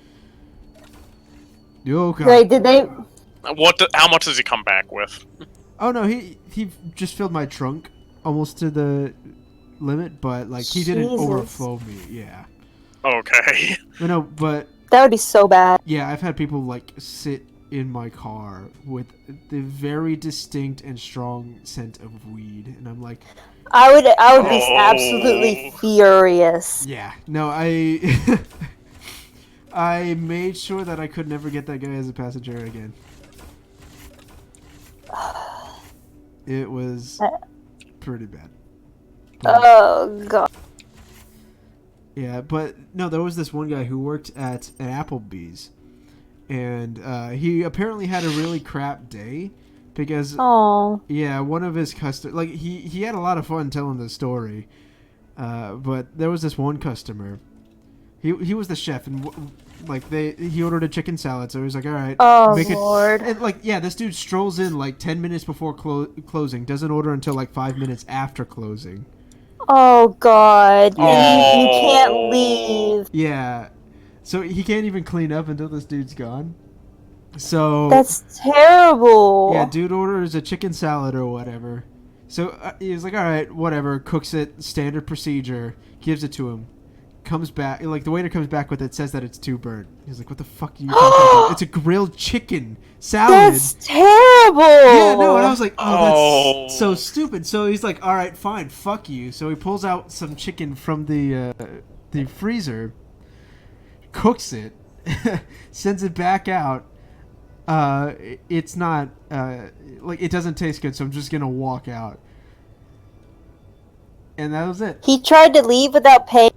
Yo, God. Right? Did they? How much does he come back with? Oh no, he just filled my trunk almost to the limit, but like he didn't Jesus. overflow me. Yeah, Okay. no, but That would be so bad. yeah, I've had people like sit in my car with the very distinct and strong scent of weed, and I'm like, I would be Oh. absolutely furious. yeah, no, I I made sure that I could never get that guy as a passenger again. It was pretty bad. But- Oh god. Yeah, but no, there was this one guy who worked at an Applebee's, and he apparently had a really crap day because Oh. yeah, one of his customers, like he had a lot of fun telling the story, but there was this one customer. He was the chef, and he ordered a chicken salad, so he was like, all right, Oh make it. Lord. And like yeah, this dude strolls in like 10 minutes before closing, doesn't order until like 5 minutes after closing. Oh god. Oh. You can't leave. Yeah, so he can't even clean up until this dude's gone. So That's terrible. yeah, dude orders a chicken salad or whatever. So he was like, all right, whatever, cooks it, standard procedure, gives it to him. Comes back, like the waiter comes back with it, says that it's too burnt. He's like, what the fuck are you talking about? It's a grilled chicken salad. That's terrible. Yeah, no, and I was like, oh, Oh. that's so stupid. So he's like, all right, fine, fuck you. So he pulls out some chicken from the freezer, cooks it, sends it back out. It's not like it doesn't taste good, so I'm just gonna walk out. And that was it. He tried to leave without paying.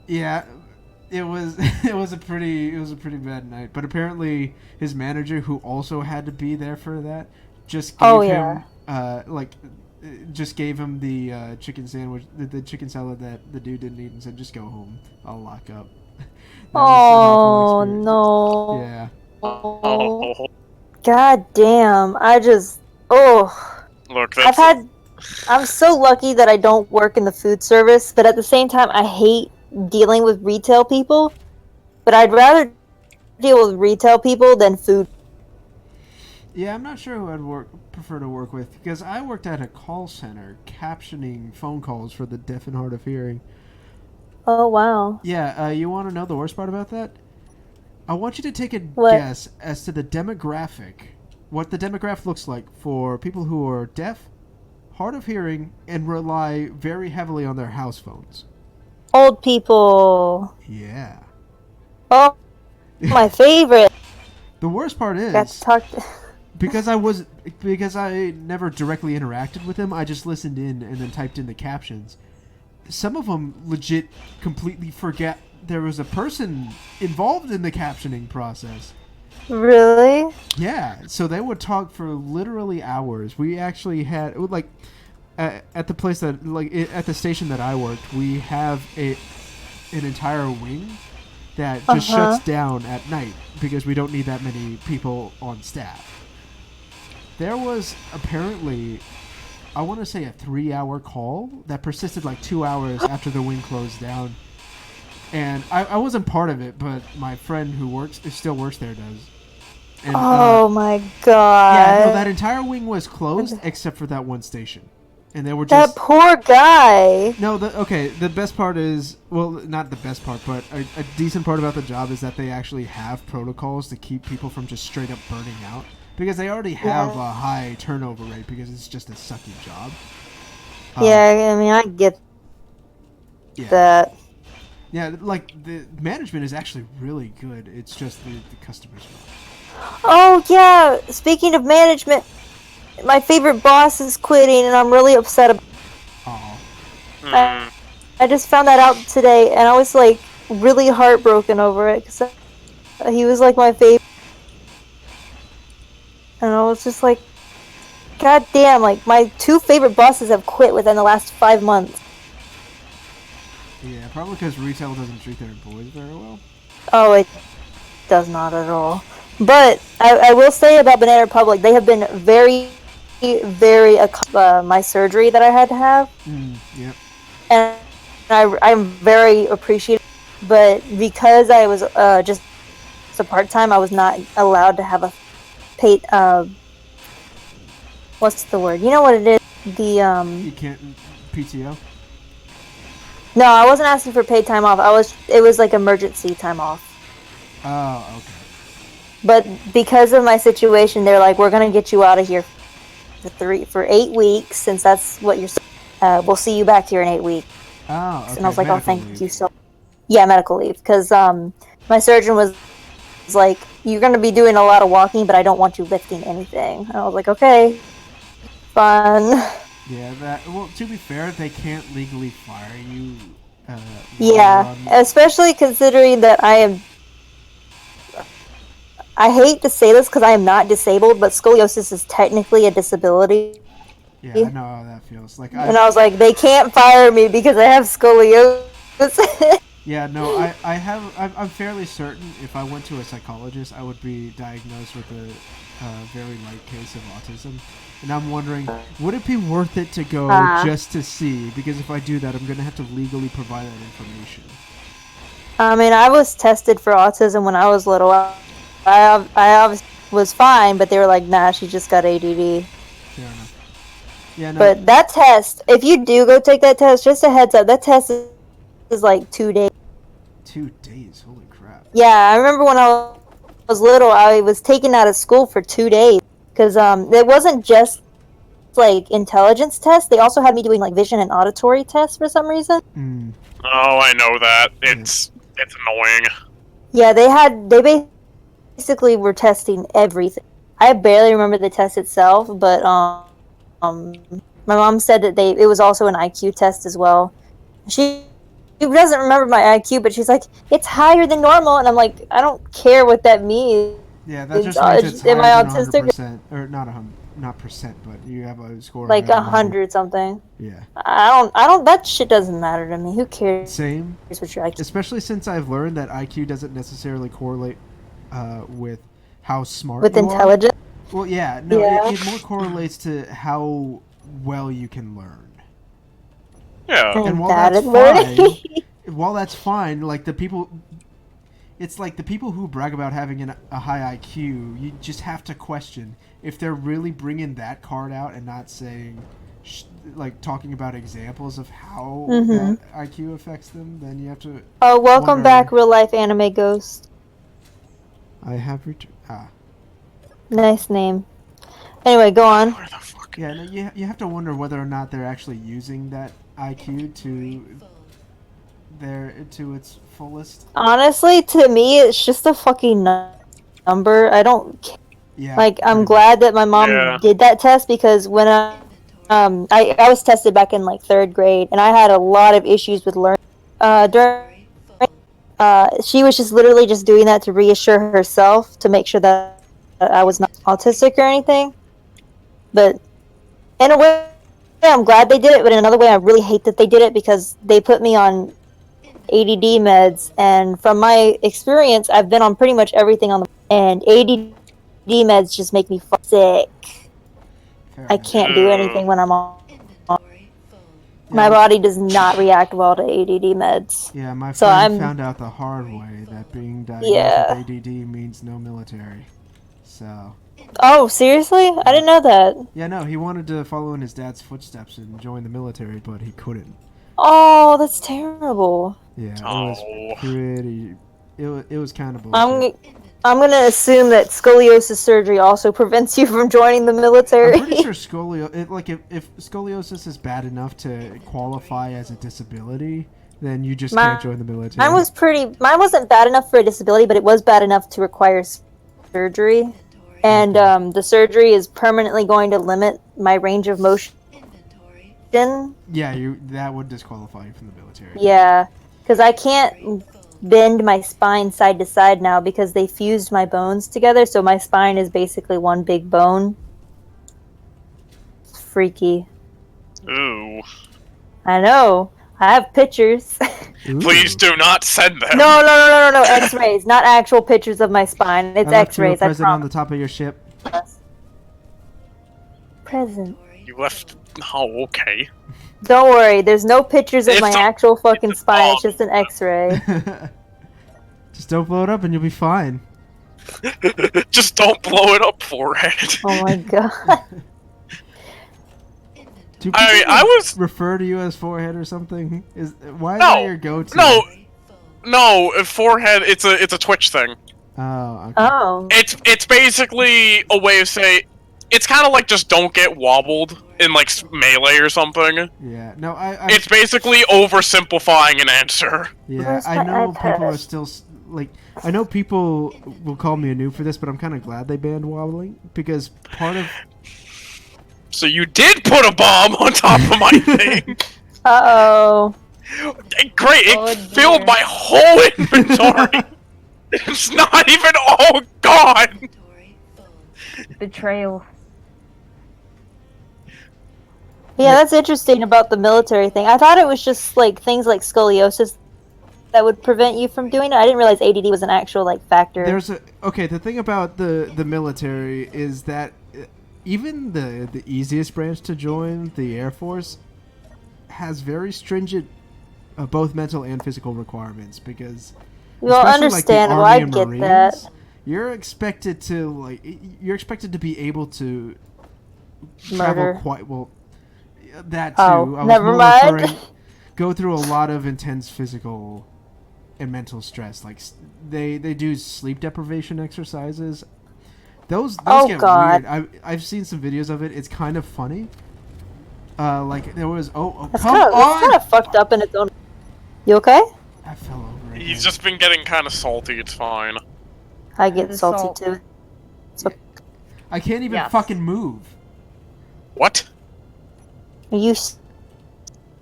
Yeah, it was it was a pretty bad night. But apparently his manager, who also had to be there for that, just gave him just gave him the chicken sandwich, the chicken salad that the dude didn't eat, and said, "Just go home. I'll lock up." That was an awful Oh experience. no. Yeah. Oh. God damn. I just. Oh. Look, that's... I'm so lucky that I don't work in the food service, but at the same time, I hate dealing with retail people. But I'd rather deal with retail people than food. Yeah, I'm not sure who I'd prefer to work with, because I worked at a call center captioning phone calls for the deaf and hard of hearing. Oh wow. Yeah, you want to know the worst part about that? I want you to take a What? guess as to the demographic, what the demographic looks like for people who are deaf, hard of hearing, and rely very heavily on their house phones. Old people. Yeah. Oh, my favorite. The worst part Got to is, talk to... because I never directly interacted with them, I just listened in and then typed in the captions. Some of them legit completely forget there was a person involved in the captioning process. Really? Yeah, so they would talk for literally hours. We actually had like at the place that at the station that I worked, we have an entire wing that just shuts down at night because we don't need that many people on staff. There was apparently, I want to say, a 3-hour call that persisted like 2 hours after the wing closed down. And I wasn't part of it, but my friend who still works there does. And, Oh my god. yeah, no, that entire wing was closed except for that one station. And they were just... That poor guy. No, the best part is... Well, not the best part, but a decent part about the job is that they actually have protocols to keep people from just straight up burning out. Because they already have a high turnover rate because it's just a sucky job. Yeah, I mean, I get that. Yeah, like, the management is actually really good. It's just the customers. Oh, yeah. Speaking of management, my favorite boss is quitting, and I'm really upset about it. I just found that out today, and I was, like, really heartbroken over it, because he was, like, my favorite. And I was just like, god damn, like, my 2 favorite bosses have quit within the last 5 months. Yeah, probably because retail doesn't treat their employees very well. Oh, it does not at all. But I will say about Banana Republic, they have been very, very my surgery that I had to have. Yep. And I'm very appreciative. But because I was just a part-time, I was not allowed to have a paid, what's the word? You know what it is? You can't... PTO? No, I wasn't asking for paid time off. It was like emergency time off. Oh, okay. But because of my situation, they're like, we're gonna get you out of here for 8 weeks, since that's what you're. We'll see you back here in 8 weeks. Oh, okay. And I was like, oh, thank you so. Yeah, medical leave, because my surgeon was like, you're gonna be doing a lot of walking, but I don't want you lifting anything. And I was like, okay, fun. Yeah, well, to be fair, they can't legally fire you. Yeah, especially considering that I hate to say this because I am not disabled, but scoliosis is technically a disability. Yeah, I know how that feels. Like, and I was like, they can't fire me because I have scoliosis. Yeah, no, I'm fairly certain if I went to a psychologist, I would be diagnosed with a very light case of autism. And I'm wondering, would it be worth it to go just to see? Because if I do that, I'm going to have to legally provide that information. I mean, I was tested for autism when I was little. I obviously was fine, but they were like, nah, she just got ADD. Fair enough. Yeah, no. But that test, if you do go take that test, just a heads up, that test is like 2 days. 2 days? Holy crap. Yeah, I remember when I was little, I was taken out of school for 2 days. Because it wasn't just like intelligence tests. They also had me doing like vision and auditory tests for some reason. Oh, I know that. It's annoying. Yeah, they basically were testing everything. I barely remember the test itself, but my mom said that it was also an IQ test as well. She doesn't remember my IQ, but she's like, it's higher than normal, and I'm like, I don't care what that means. Yeah, that just means it's higher am I than autistic? 100%, or not percent, but you have a score like 100 something. Yeah. I don't. That shit doesn't matter to me. Who cares? Same. What your IQ. Especially since I've learned that IQ doesn't necessarily correlate with how smart with you intelligence. Are. Well, yeah, no, yeah. It more correlates to how well you can learn. Yeah. And while that's fine, like the people. It's like the people who brag about having a high IQ, you just have to question if they're really bringing that card out and not saying, like, talking about examples of how that IQ affects them, then you have to... Oh, welcome back, real life anime ghost. I have returned. Nice name. Anyway, go on. Where the fuck? Yeah, no, you have to wonder whether or not they're actually using that IQ to its fullest. Honestly, to me, it's just a fucking number. I don't care. Yeah. Like, I'm glad that my mom did that test, because when I was tested back in like 3rd grade, and I had a lot of issues with learning. She was just literally just doing that to reassure herself to make sure that I was not autistic or anything. But in a way, I'm glad they did it. But in another way, I really hate that they did it because they put me on ADD meds. And from my experience, I've been on pretty much everything on the and ADD meds just make me sick. Fair I enough. can't do anything when I'm on. Inventory full. My body does not react well to ADD meds. Yeah, my So friend I'm- found out the hard way that being diagnosed Yeah. with ADD means no military. So, Oh, seriously? I didn't know that. yeah, no, he wanted to follow in his dad's footsteps and join the military, but he couldn't. Oh, that's terrible. Yeah, it Oh. was pretty. It was kind of bullshit. I'm gonna assume that scoliosis surgery also prevents you from joining the military. I'm pretty sure if scoliosis is bad enough to qualify as a disability, then you just can't join the military. Mine wasn't bad enough for a disability, but it was bad enough to require surgery. Inventory. And the surgery is permanently going to limit my range of motion. Inventory. Yeah, that would disqualify you from the military. Yeah, because I can't bend my spine side to side now because they fused my bones together, so my spine is basically one big bone. It's freaky. Ooh. I know. I have pictures. Ooh. Please do not send them. No. X-rays, not actual pictures of my spine. It's I left you a X-rays. I present on the promise. top of your ship. Present. You left. Oh, okay. Don't worry. There's no pictures of It's my a- actual fucking it's a spine. bomb. It's just an X-ray. Just don't blow it up and you'll be fine. Just don't blow it up, forehead. Oh my god. Do I people was refer to you as forehead or something? Why is No. that your go-to? no, Full. no forehead. It's a Twitch thing. Oh, okay. Oh. It's basically a way of saying. It's kind of like just don't get wobbled in like Melee or something. Yeah. No, I It's basically oversimplifying an answer. yeah, Where's I my know people are iPad? still like. I know people will call me a noob for this, but I'm kind of glad they banned wobbling because part of So you did put a bomb on top of my thing. Uh-oh. Great, it Oh, filled dear. my whole inventory. It's not even all gone. Inventory full. Betrayal. Yeah, that's interesting about the military thing. I thought it was just like things like scoliosis that would prevent you from doing it. I didn't realize ADD was an actual like factor. the thing about the military is that even the easiest branch to join, the Air Force, has very stringent both mental and physical requirements because Well, especially, like, the understandable. Army I and get Marines, that. you're expected to be able to travel Murder. quite well. That too. Oh, I was never more mind. go through a lot of intense physical and mental stress. Like they do sleep deprivation exercises. Those Oh, get God. weird. I've seen some videos of it. It's kind of funny. Like there was That's come kind on! of fucked up in its own. You okay? I fell over. Again. He's just been getting kind of salty. It's fine. I get The salty salt. too. I can't even Yes. fucking move. What? Are you s-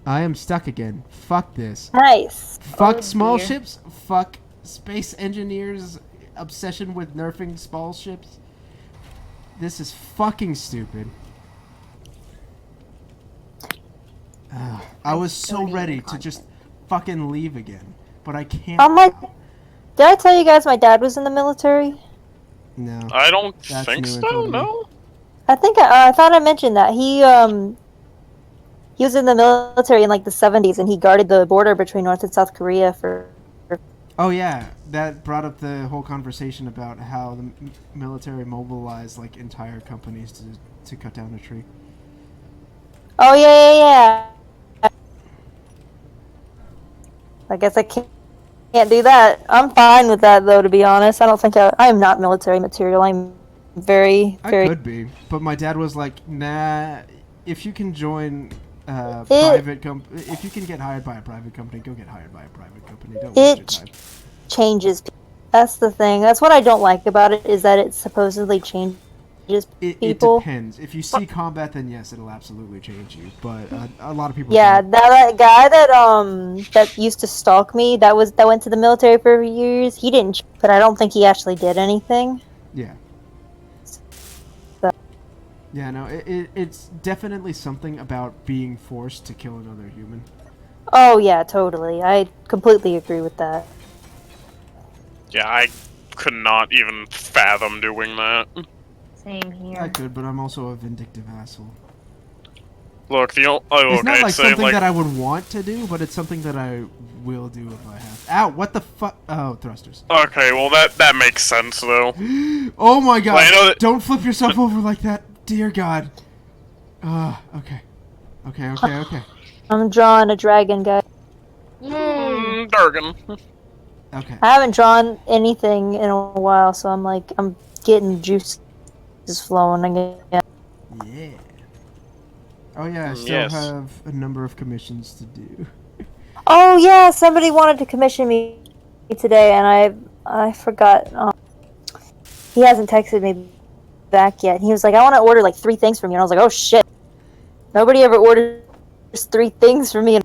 I am stuck again. Fuck this. nice? Fuck Oh, small dear. ships. Fuck space engineers' obsession with nerfing small ships. This is fucking stupid. I was so ready to just fucking leave again, but I can't. Did I tell you guys my dad was in the military? No. I don't That's think new so. info to me. No. I think I thought I mentioned that he was in the military in like the 70s and he guarded the border between North and South Korea for. Oh yeah, that brought up the whole conversation about how the military mobilized like entire companies to cut down a tree. Oh yeah. I guess I can't do that. I'm fine with that though, to be honest. I don't think I am not military material. I'm very I could be, but my dad was like, "Nah, if you can join if you can get hired by a private company, go get hired by a private company. Don't waste your time." changes. That's the thing. That's what I don't like about it is that it supposedly changes just It people. depends. If you see combat, then yes, it'll absolutely change you. But a lot of people. Yeah, don't. that guy that used to stalk me, that went to the military for years. He didn't, but I don't think he actually did anything. Yeah. So- Yeah, no, it's definitely something about being forced to kill another human. Oh yeah, totally. I completely agree with that. Yeah, I could not even fathom doing that. Same I here. could, but I'm also a vindictive asshole. Look, It's look, not I'd like say something like that I would want to do, but it's something that I will do if I have. Ow! What the fuck? Oh, thrusters. okay, well that makes sense though. Oh my god! Well, I know that- Don't flip yourself over like that, dear God. Okay. Okay. I'm drawing a dragon, guy. Yay! Durgan. Okay. I haven't drawn anything in a while, so I'm getting juices flowing again. Yeah. Oh yeah, I still Yes. have a number of commissions to do. Oh yeah, somebody wanted to commission me today, and I forgot. He hasn't texted me back yet. He was like, "I want to order like 3 things from you," and I was like, "Oh shit, nobody ever orders 3 things from me."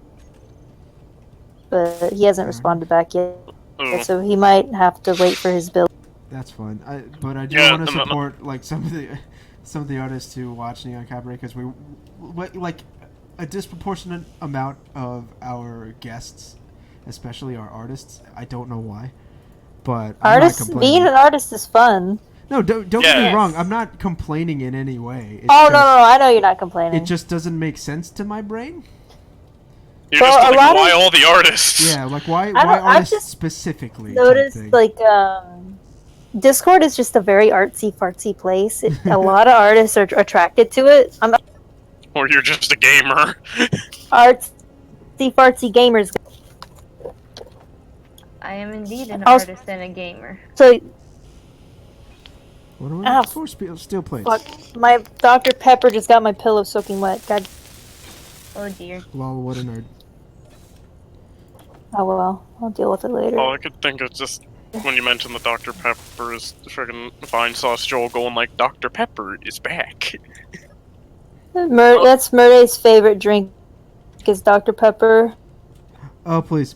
But he hasn't responded back yet, Ooh. so he might have to wait for his bill. That's fine. But I do Yeah, want to no. support like some of the artists who watch Neon Cabaret because like a disproportionate amount of our guests, especially our artists. I don't know why, but I'm not complaining. Being an artist is fun. No, don't get me Yes. wrong. I'm not complaining in any way. It's Oh just, no, I know you're not complaining. It just doesn't make sense to my brain. You're Well, just a like, lot why of- all the artists? Yeah, like why I've artists just specifically? type Noticed thing. like Discord is just a very artsy fartsy place. A lot of artists are attracted to it. I'm Or you're just a gamer. artsy fartsy gamers. I am indeed an Also- artist and a gamer. So What am Ow. I for? Steel plates. fuck, my Dr. Pepper just got my pillow soaking wet. God, Oh dear. Lol, what a nerd. oh well, I'll deal with it later. All I could think of just when you mentioned the Dr. Pepper is friggin' Vine sauce Joel going like, Dr. Pepper is back. That's Murday's favorite drink is Dr. Pepper. Oh please.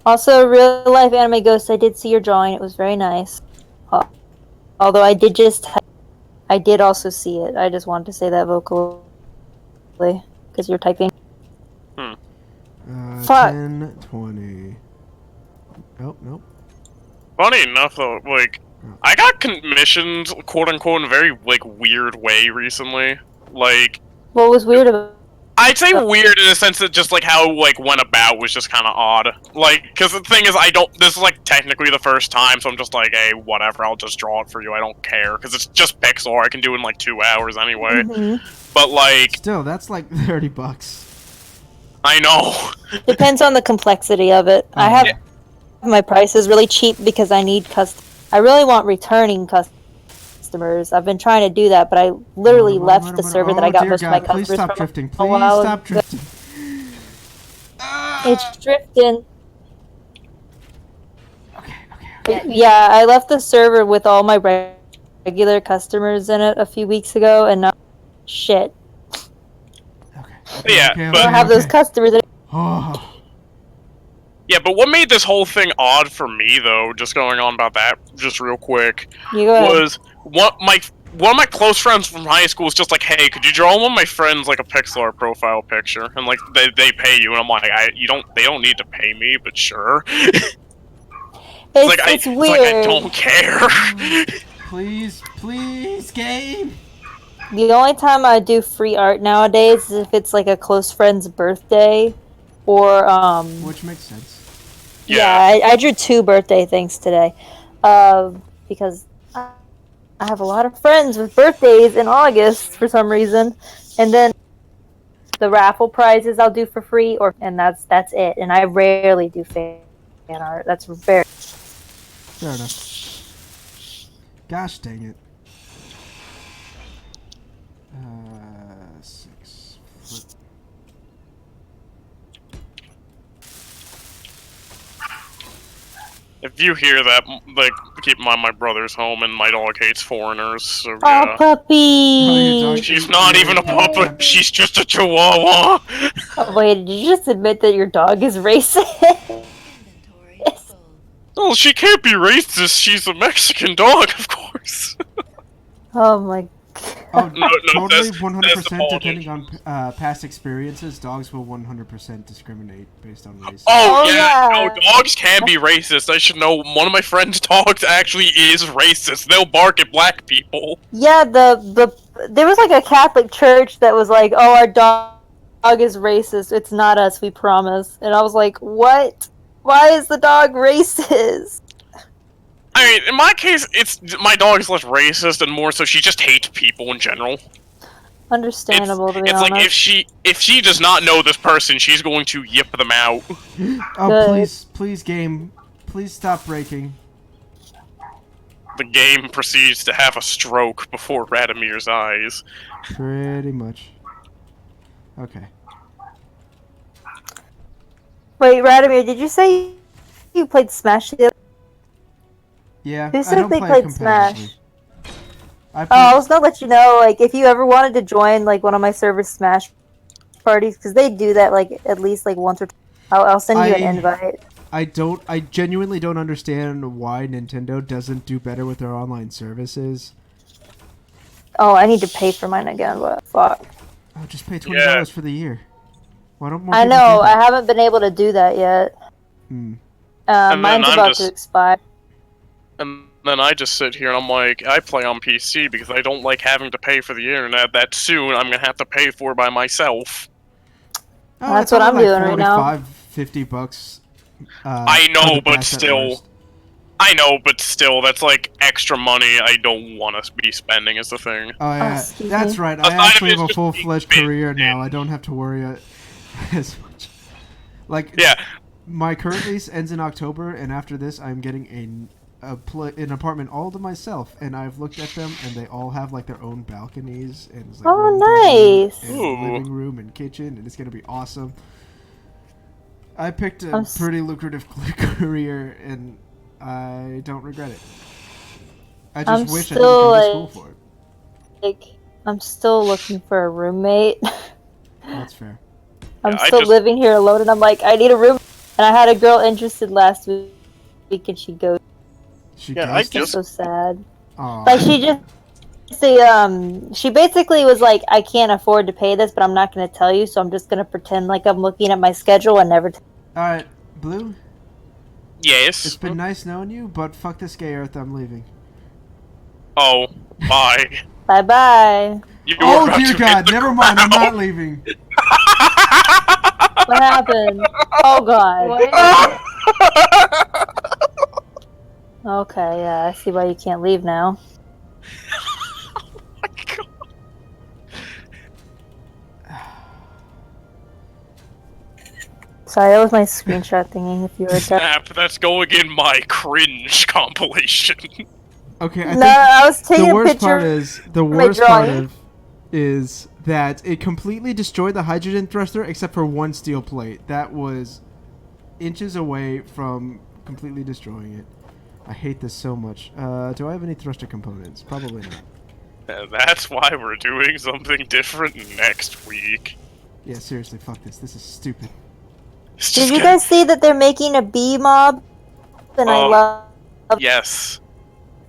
Also, real life anime ghost. I did see your drawing. It was very nice. Although I did also see it. I just wanted to say that vocally because you're typing. Fuck. 10, 20. Nope. Funny enough, though, like, I got commissioned, quote unquote, in a very, like, weird way recently. Like, What was weird about? I'd say weird in the sense that just, like, how, like, went about was just kind of odd. Like, because the thing is, this is, like, technically the first time, so I'm just like, hey, whatever, I'll just draw it for you, I don't care. Because it's just pixel art, I can do it in, like, 2 hours anyway. Mhm. But, like, Still, that's like $30. I know. Depends on the complexity of it. I have my prices really cheap because I need I really want returning customers. I've been trying to do that, but I literally left the server that I got dear most of my God, please customers stop from drifting. a Please while stop ago. drifting. It's drifting. Okay. Yeah, I left the server with all my regular customers in it a few weeks ago, and now shit. Yeah, okay, I but- don't have those customers. Oh. Yeah, but what made this whole thing odd for me, though, just going on about that, just real quick, You go ahead. was one of my close friends from high school was just like, hey, could you draw one of my friends like a pixel art profile picture? And like they pay you, and I'm like, they don't need to pay me, but sure. It's It's weird. like I don't care. Please, game. The only time I do free art nowadays is if it's like a close friend's birthday, or Which makes sense. yeah, I drew 2 birthday things today, because I have a lot of friends with birthdays in August for some reason, and then the raffle prizes I'll do for free, and that's it. And I rarely do fan art. That's very. Fair enough. Gosh dang it. 6 flip. If you hear that, like, keep in mind my brother's home and my dog hates foreigners, so Oh, yeah. puppy! She's not even a puppet, she's just a chihuahua! Oh, wait, did you just admit that your dog is racist? Inventory full. Well, she can't be racist, she's a Mexican dog, of course. Oh my Oh, No, totally, that's 100%. the Depending on past experiences, dogs will 100% discriminate based on race. Oh, Oh, yeah, yeah. no, dogs can be racist. I should know. One of my friend's dogs actually is racist. They'll bark at black people. Yeah, there was like a Catholic church that was like, "Oh, our dog is racist. It's not us, we promise." And I was like, "What? Why is the dog racist?" I mean, in my case, it's my dog is less racist and more so she just hates people in general. Understandable, to be It's honest. like if she does not know this person, she's going to yip them out. Oh, Good. please, game. Please stop breaking. The game proceeds to have a stroke before Radimir's eyes. Pretty much. Okay. Wait, Radomir, did you say you played Smash the other? Yeah, Who I said don't they play played competitively. Smash? I Oh, play, I was gonna let you know, like, if you ever wanted to join, like, one of my server Smash parties, because they do that, like, at least, like, once or twice. I'll send you an invite. I genuinely don't understand why Nintendo doesn't do better with their online services. Oh, I need to pay for mine again, but fuck. Oh, just pay $20 for the year. Why don't more I people know, do I that? haven't been able to do that yet. Hmm. then Mine's I'm about just- to expire. And then I just sit here and I'm like, I play on PC because I don't like having to pay for the internet that soon I'm gonna have to pay for by myself. Oh, That's it's what only I'm like doing right now. $45-$50. I for know, the but best at still. worst. I know, but still, that's like extra money I don't want to be spending is the thing. Oh yeah, excuse that's me. right. Aside I of actually it's have a just full-fledged being career busy. now. I don't have to worry as much. Like, Yeah, my current lease ends in October, and after this, I'm getting an apartment all to myself. And I've looked at them, and they all have like their own balconies and it's, like, Oh, one bedroom nice. and Ooh. living room and kitchen, and it's gonna be awesome. I picked a I'm s- pretty lucrative career, and I don't regret it. I just I'm wish I didn't still, go to like- school for it. Like, I'm still looking for a roommate. That's fair. I'm Yeah, I still just- living here alone, and I'm like, I need a room. And I had a girl interested last week, and she goes, She Yeah, I ghosted? just- so sad. Aw. Like, she basically was like, I can't afford to pay this, but I'm not going to tell you, so I'm just going to pretend like I'm looking at my schedule and never Alright, Blue, yes. it's been nice knowing you, but fuck this gay earth, I'm leaving. Oh, bye. Bye-bye. You were Oh about dear to hit god, the never mind, I'm ground. not leaving. What happened? Oh, God. What? Okay, yeah, I see why you can't leave now. My God. Sorry, that was my screenshot thingy, if you were there. Snap, that's going in my cringe compilation. Okay, I No, think I was taking the a worst picture. part is that it completely destroyed the hydrogen thruster except for one steel plate. That was inches away from completely destroying it. I hate this so much. Do I have any thruster components? Probably not. And that's why we're doing something different next week. Yeah, seriously, fuck this. This is stupid. It's Did just you getting- guys see that they're making a bee mob? And I Yes.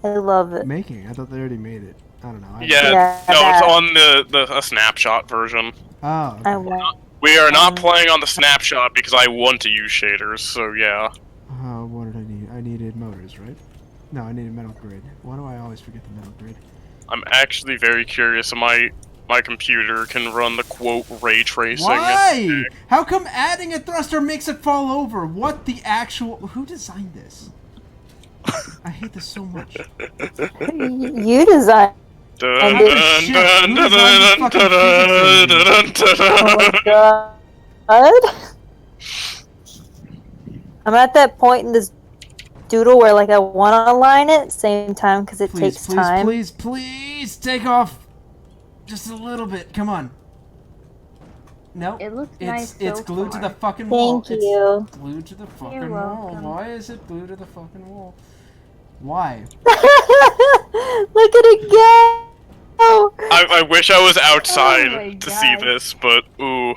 love it. Making? I thought they already made it. I don't know. Yeah, Yeah, no, it's that. on a snapshot version. Oh, okay. I want. We are not Um, playing on the snapshot because I want to use shaders, so yeah. What did I need? I needed motors, right? No, I needed metal grid. Why do I always forget the metal grid? I'm actually very curious if my computer can run the quote ray tracing. Why? How come adding a thruster makes it fall over? What the actual... Who designed this? I hate this so much. You designed. Dun, Oh, dun, shit. dun, Who dun, designed this dun, fucking dun, physics engine? dun, dun, dun, Oh dun. my god. I'm at that point in this doodle where like I want to align it, same time because it Please, takes please, time. please, please take off just a little bit. Come on. No, It looks it's nice it's so glued to far. the fucking wall. Thank you. It's glued to the fucking You're wall. welcome. Why is it glued to the fucking wall? Why? Look at it go! I wish I was Oh my outside to see God. this, but ooh.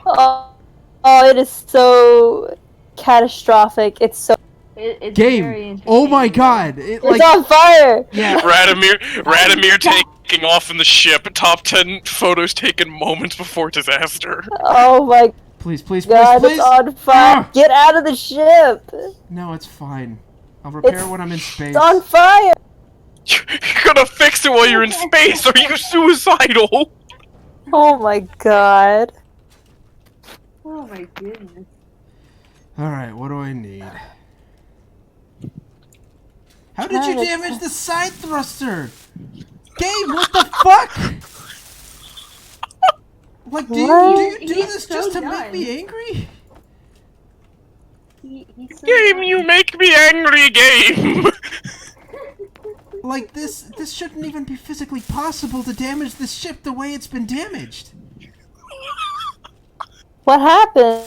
Oh, it is so catastrophic. It's so. It's Game. very interesting. Oh my god! It like It's on fire! yeah. Radomir taking off in the ship. Top 10 photos taken moments before disaster. Oh my Please, please, please, god, please. it's on fire! Ah! Get out of the ship! No, it's fine. I'll repair It's- when I'm in space. It's on fire! You're gonna fix it while you're in space. Are you suicidal? Oh my god. Oh my goodness. All right, what do I need? How did you damage the side thruster? Game, what the fuck? Like, do you do He's this so just to done. make me angry? He's so Game, done. you make me angry, game. Like, this shouldn't even be physically possible to damage this ship the way it's been damaged. What happened?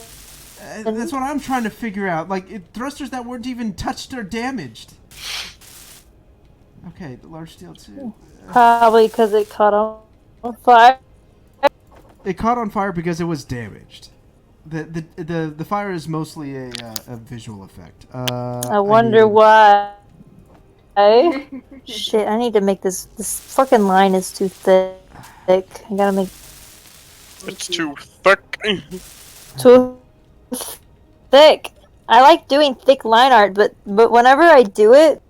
That's what I'm trying to figure out. Like, thrusters that weren't even touched or damaged. Okay, the large steel too. Probably because it caught on fire. It caught on fire because it was damaged. The fire is mostly a visual effect. I wonder why. Shit, I need to make this fucking line is too thick. I gotta make It's too thick. too thick. I like doing thick line art, but whenever I do it,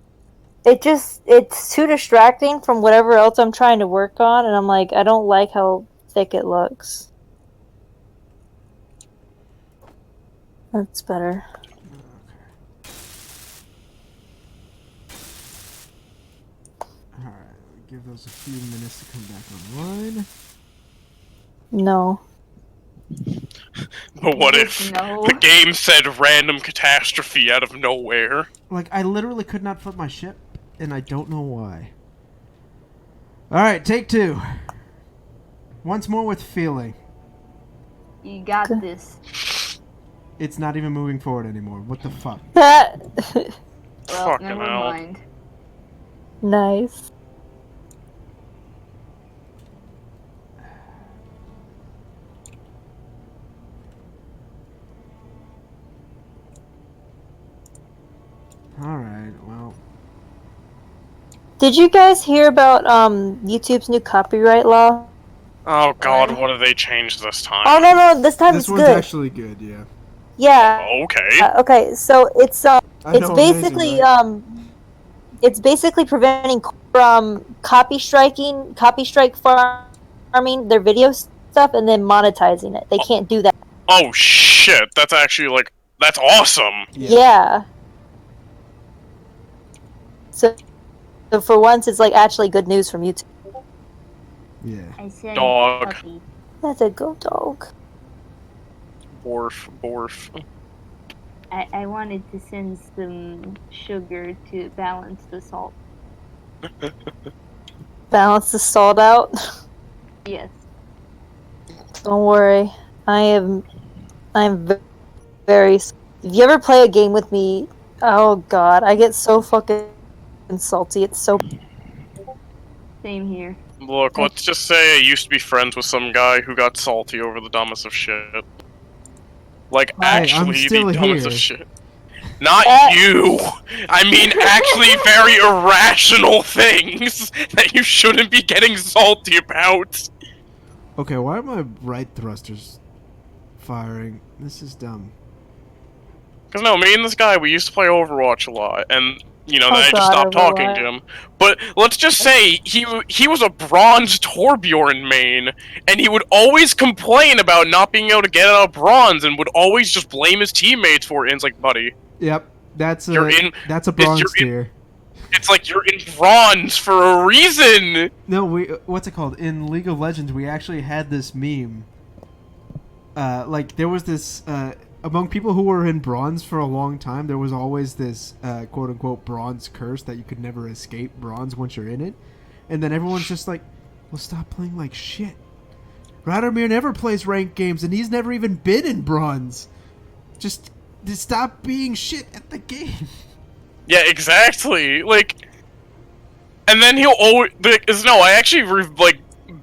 it's too distracting from whatever else I'm trying to work on, and I'm like, I don't like how thick it looks. That's better. Alright, give those a few minutes to come back online. No. But what if No. the game said random catastrophe out of nowhere? Like, I literally could not flip my ship, and I don't know why. Alright, take two. Once more with feeling. You got this. It's not even moving forward anymore. What the fuck? That Well, Fucking never hell. mind. nice. Alright, well. Did you guys hear about YouTube's new copyright law? Oh god, what have they changed this time? Oh no, this time This it's one's good. actually good, yeah. Yeah. Okay. Okay, so it's I it's know, basically amazing, right? it's basically preventing from copy strike farming their video stuff and then monetizing it. They can't do that. Oh shit, that's actually like, that's awesome. Yeah. So for once, it's like actually good news from YouTube. Yeah. I said Dog. puppy. That's a go dog. Borf, borf. I wanted to send some sugar to balance the salt. Balance the salt out. Yes. Don't worry, I'm very. If you ever play a game with me, oh god, I get so fucking salty. It's so. Same here. Look, let's just say I used to be friends with some guy who got salty over the dumbest of shit. Like, Hey, I'm actually still the dumbest here. of shit. Not Uh, you! I mean, actually very irrational things that you shouldn't be getting salty about. Okay, why are my right thrusters firing? This is dumb. Because no, me and this guy, we used to play Overwatch a lot, and, you know, Oh, then I just God, stopped talking Overwatch. to him. But let's just say, he was a bronze Torbjorn main, and he would always complain about not being able to get out of bronze, and would always just blame his teammates for it, and it's like, buddy, Yep, that's You're in- that's a bronze you're in- tier. it's like you're in bronze for a reason! No, what's it called? In League of Legends, we actually had this meme. Like there was this among people who were in bronze for a long time. There was always this quote unquote bronze curse that you could never escape bronze once you're in it. And then everyone's just like, "Well, stop playing like shit." Radomir never plays ranked games, and he's never even been in bronze. Just stop being shit at the game. Yeah, exactly. Like, and then he'll always no. I actually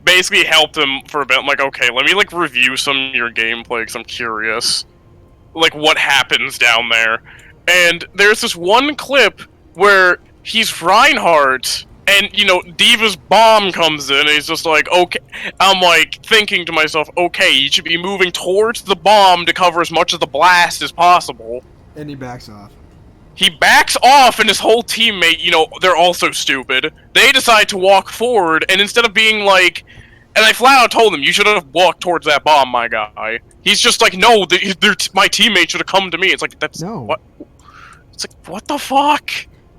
basically helped him for a bit. I'm like, okay, let me like review some of your gameplay because I'm curious, like what happens down there. And there's this one clip where he's Reinhardt, and you know Diva's bomb comes in, and he's just like, okay. I'm like thinking to myself, okay, you should be moving towards the bomb to cover as much of the blast as possible. And he backs off. He backs off, and his whole teammate, you know, they're also stupid. They decide to walk forward, and instead of being like, and I flat out told him, you should have walked towards that bomb, my guy. He's just like, no, my teammate should have come to me. It's like, that's No. what? It's like, what the fuck?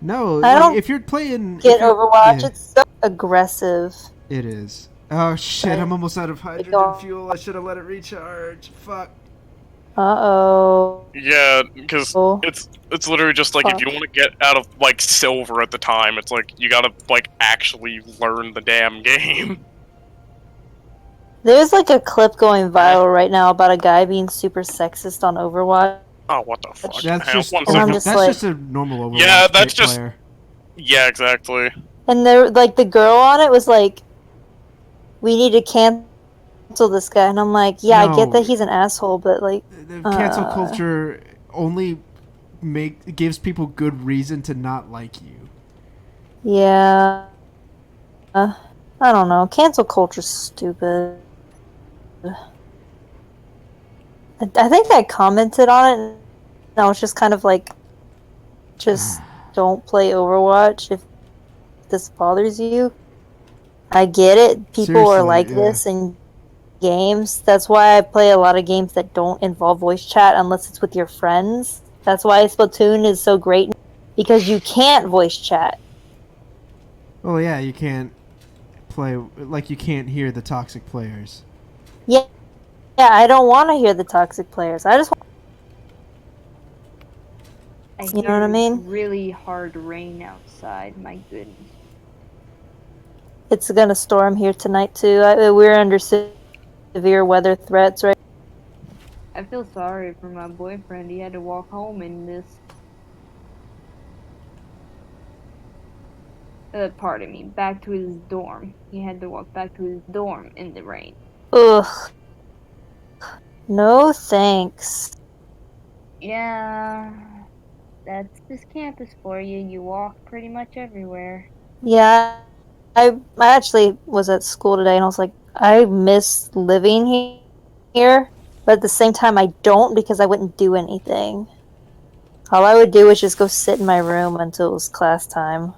No, I don't if you're playing... Get if you're- Overwatch. yeah, It's so aggressive. it is. Oh shit, I'm almost out of hydrogen fuel. I should have let it recharge. Fuck. Uh-oh. Yeah, because Oh. it's literally just like, if you want to get out of, like, silver at the time, it's like, you gotta, like, actually learn the damn game. There's like a clip going viral right now about a guy being super sexist on Overwatch. Oh, what the fuck? That's Hang on, just, one And I'm second. just that's like- just a normal Overwatch Yeah, that's just- player. Yeah, exactly. And there, like, the girl on it was like, we need to cancel this guy. And I'm like, yeah, I No. get that he's an asshole, but like, The cancel culture only gives people good reason to not like you. yeah. I don't know. Cancel culture's stupid. I think I commented on it, and I was just kind of like, just don't play Overwatch if this bothers you. I get it. People are Seriously, like yeah. this in games. That's why I play a lot of games that don't involve voice chat unless it's with your friends. That's why Splatoon is so great, because you can't voice chat. Oh yeah, you can't play, like you can't hear the toxic players. Yeah, I don't want to hear the toxic players. I just want... You know what I mean? Really hard rain outside. My goodness. It's gonna storm here tonight too. We're under severe weather threats right. I feel sorry for my boyfriend. He had to walk home in this. Pardon me. Back to his dorm. He had to walk back to his dorm in the rain. Ugh. No thanks. Yeah, that's this campus for you. You walk pretty much everywhere. Yeah, I actually was at school today and I was like, I miss living here, but at the same time I don't, because I wouldn't do anything. All I would do was just go sit in my room until it was class time.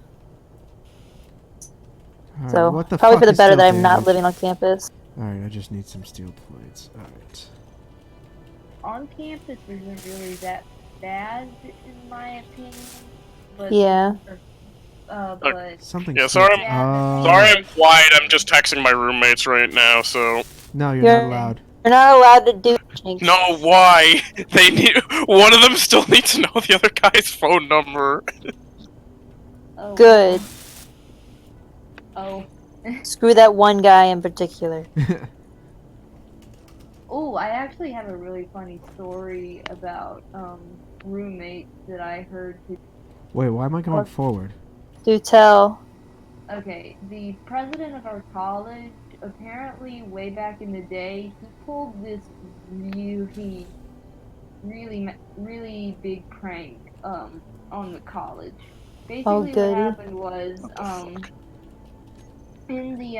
Alright, So what the probably fuck for the is better still that I'm not damaged? living on campus. Alright, I just need some steel plates. Alright. On campus isn't really that bad, in my opinion. But Yeah. but Something. Yeah, sorry, Yeah. Sorry I'm quiet, I'm just texting my roommates right now, so... No, you're You're- not allowed. You're not allowed to do things. No, why? They need... One of them still needs to know the other guy's phone number. oh, Good. Oh, Screw that one guy in particular. oh, I actually have a really funny story about roommates that I heard. Wait, why am I going forward? Do tell. Okay, the president of our college, apparently way back in the day, he pulled this really big prank on the college. Basically, goody. what happened was in the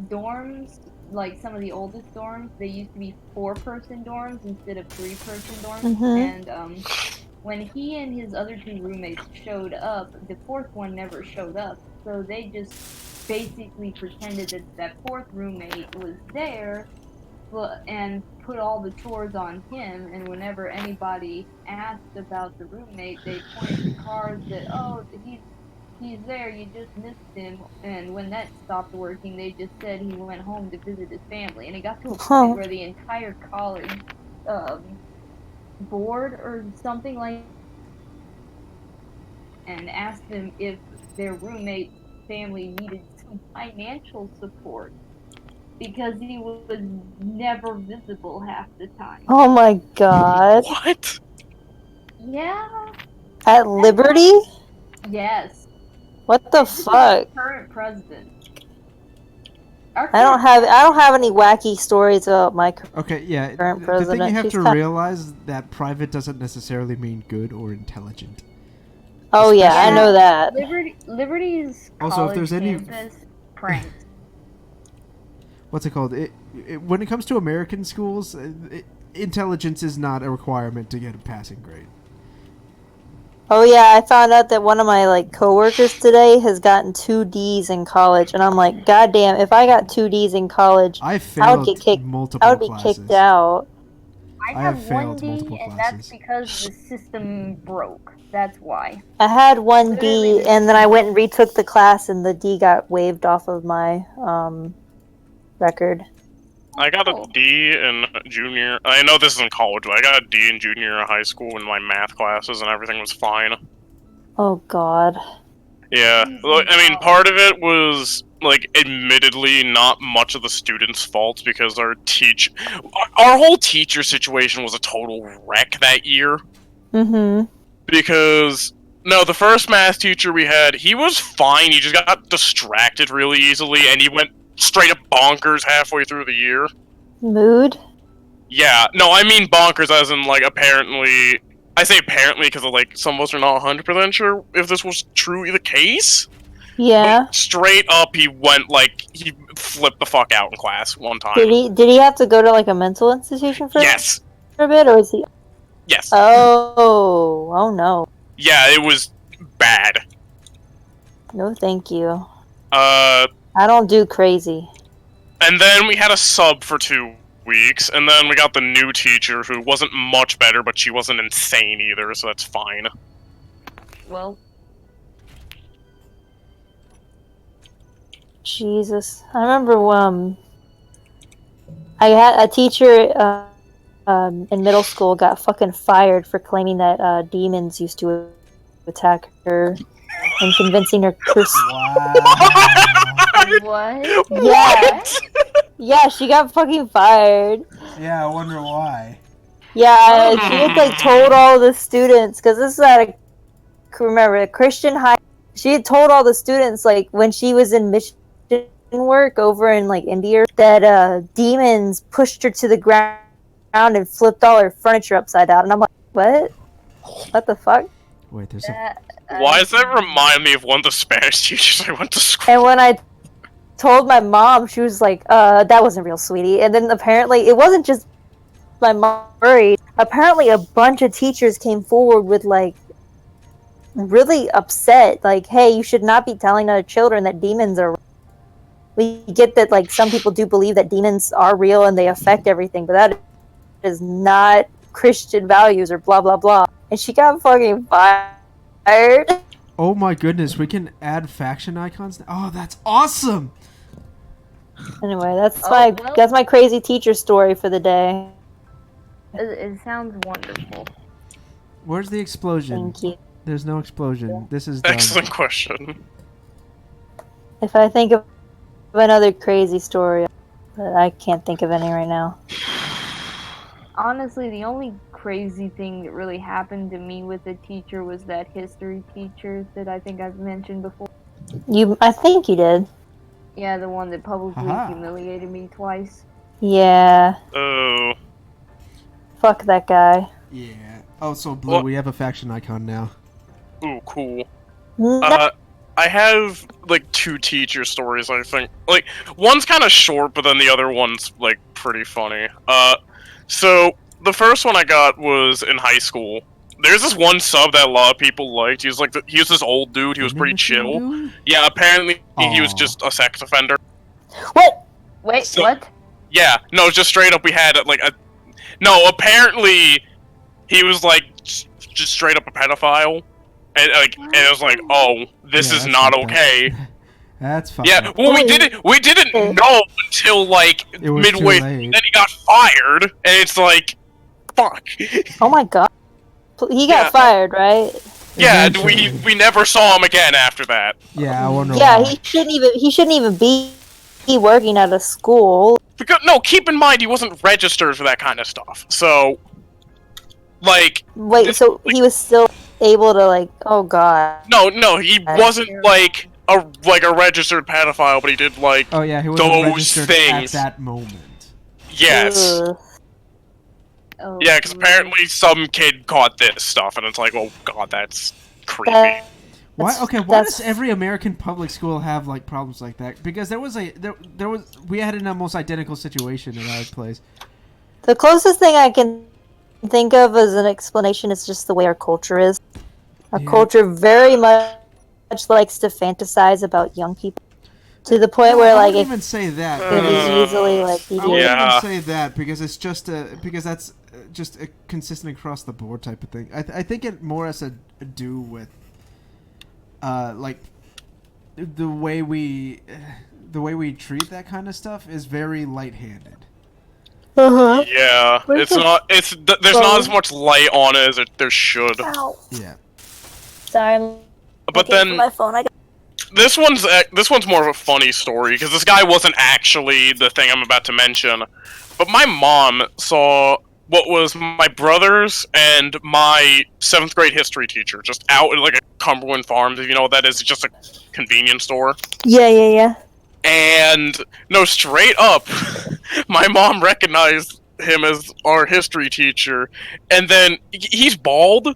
dorms, like some of the oldest dorms, they used to be 4-person dorms instead of 3-person dorms, Mhm. and when he and his other 2 roommates showed up, the 4th one never showed up. So they just basically pretended that that 4th roommate was there, and put all the chores on him. And whenever anybody asked about the roommate, they pointed to cards that, oh, he's there, you just missed him. And when that stopped working, they just said he went home to visit his family. And it got to a point where the entire college board or something like, and asked them if their roommate's family needed some financial support. because he was never visible half the time. Oh my god. What? Yeah. At Liberty? Yes. What the This is fuck? current president. Our I don't have any wacky stories about my Okay, yeah. current The thing president. you have She's to kind- realize that private doesn't necessarily mean good or intelligent. Oh yeah, I especially- know that. Liberty's Also, if college there's any- campus pranked. What's it called? When it comes to American schools, intelligence is not a requirement to get a passing grade. Oh yeah, I found out that one of my like coworkers today has gotten 2 D's in college, and I'm like, God damn, if I got 2 D's in college, I I would failed get kicked. multiple I would be classes. kicked out. I I have have one failed D, multiple and classes. that's because the system broke. That's why. I had 1 Literally, D, and then I went and retook the class, and the D got waived off of my record. I got Oh. a D in junior. I know this isn't college, but I got a D in junior high school in my math classes, and everything was fine. Oh God. Yeah, look, I mean, part of it was like, admittedly, not much of the students' fault because our whole teacher situation was a total wreck that year. Mm-hmm. Because no, the first math teacher we had, he was fine. He just got distracted really easily, and he went straight up bonkers halfway through the year. Mood. Yeah, no, I mean bonkers as in, like, apparently... I say apparently because, like, some of us are not 100% sure if this was truly the case. Yeah. But straight up, he went, like, he flipped the fuck out in class one time. Did he have to go to like a mental institution for Yes. a bit, or was he? Yes. Oh no. Yeah, it was bad. No, thank you. Uh... I don't do crazy. And then we had a sub for 2 weeks, and then we got the new teacher who wasn't much better, but she wasn't insane either, so that's fine. Well, Jesus, I remember I had a teacher in middle school got fucking fired for claiming that demons used to attack her and convincing her. Wow. what? Yeah, yeah, she got fucking fired. Yeah, I wonder why. Yeah, she had like told all the students because this is at a Christian high. She had told all the students like when she was in mission work over in like India that demons pushed her to the ground and flipped all her furniture upside down. And I'm like, what the fuck? Wait, there's a... Why does that remind me of one of the Spanish teachers I went to school? And when I told my mom, she was like, that wasn't real, sweetie. And then apparently it wasn't just my mom worried. Apparently a bunch of teachers came forward with like really upset, like, hey, you should not be telling other children that demons are real. We get that like some people do believe that demons are real and they affect everything, but that is not Christian values or blah blah blah. And she got fucking fired. Oh my goodness, we can add faction icons now? Oh, that's awesome! Anyway, that's Oh, well. that's my crazy teacher story for the day. It sounds wonderful. Where's the explosion? Thank you. There's no explosion. This is done. Excellent question. If I think of another crazy story, but I can't think of any right now. Honestly, the only crazy thing that really happened to me with a teacher was that history teacher that I think I've mentioned before. I think you did. Yeah, the one that publicly Haha. humiliated me twice. Yeah. Oh. Fuck that guy. Yeah. Oh, so Blue, Well- we have a faction icon now. Ooh, cool. No- I have, like, 2 teacher stories, I think. Like, one's kind of short, but then the other one's, like, pretty funny. So, the first one I got was in high school. There's this one sub that a lot of people liked. He was, like, he was this old dude. He was pretty chill. Yeah, apparently he was Aw. just a sex offender. What? Wait, So- what? Yeah, no, just straight up we had, like, a... No, apparently he was, like, just straight up a pedophile. And, like, and it was like, oh, this Yeah, is that's not fucked up. okay. That's fucked Yeah, up. well, we didn't know until, like, It was too midway, late. and then he got fired, and it's like, fuck. Oh my god. He Yeah. got fired, right? Yeah, and Eventually. we never saw him again after that. Yeah, I wonder Yeah, why. he shouldn't even be working at a school. Because no, keep in mind he wasn't registered for that kind of stuff. So, like, Wait, so he was still able to like? Oh god. no, he wasn't like a registered pedophile, but he did like Oh yeah, he wasn't those registered things. at that moment. Yes. Ugh. Oh, Yeah, because apparently some kid caught this stuff, and it's like, oh god, that's creepy. Why? That's- Okay, why that's- does every American public school have like problems like that? Because we had an almost identical situation at our place. The closest thing I can think of as an explanation is just the way our culture is. Our Yeah. culture very much likes to fantasize about young people to the point No, where I like wouldn't it even say that. could be easily like I wouldn't Yeah. even say that because it's just because that's just a consistent across the board type of thing. I think it more has to do with like the way we treat that kind of stuff is very light-handed. uh-huh. Yeah, Where's it's the not. There's not as much light on it as there should. Yeah. Sorry, I'm But looking for then my phone. this one's more of a funny story because this guy wasn't actually the thing I'm about to mention. But my mom saw what was my brother's and my 7th grade history teacher just out at like a Cumberland Farms, if you know what that is. It's just a convenience store. Yeah. And no, straight up, my mom recognized him as our history teacher, and then he's bald,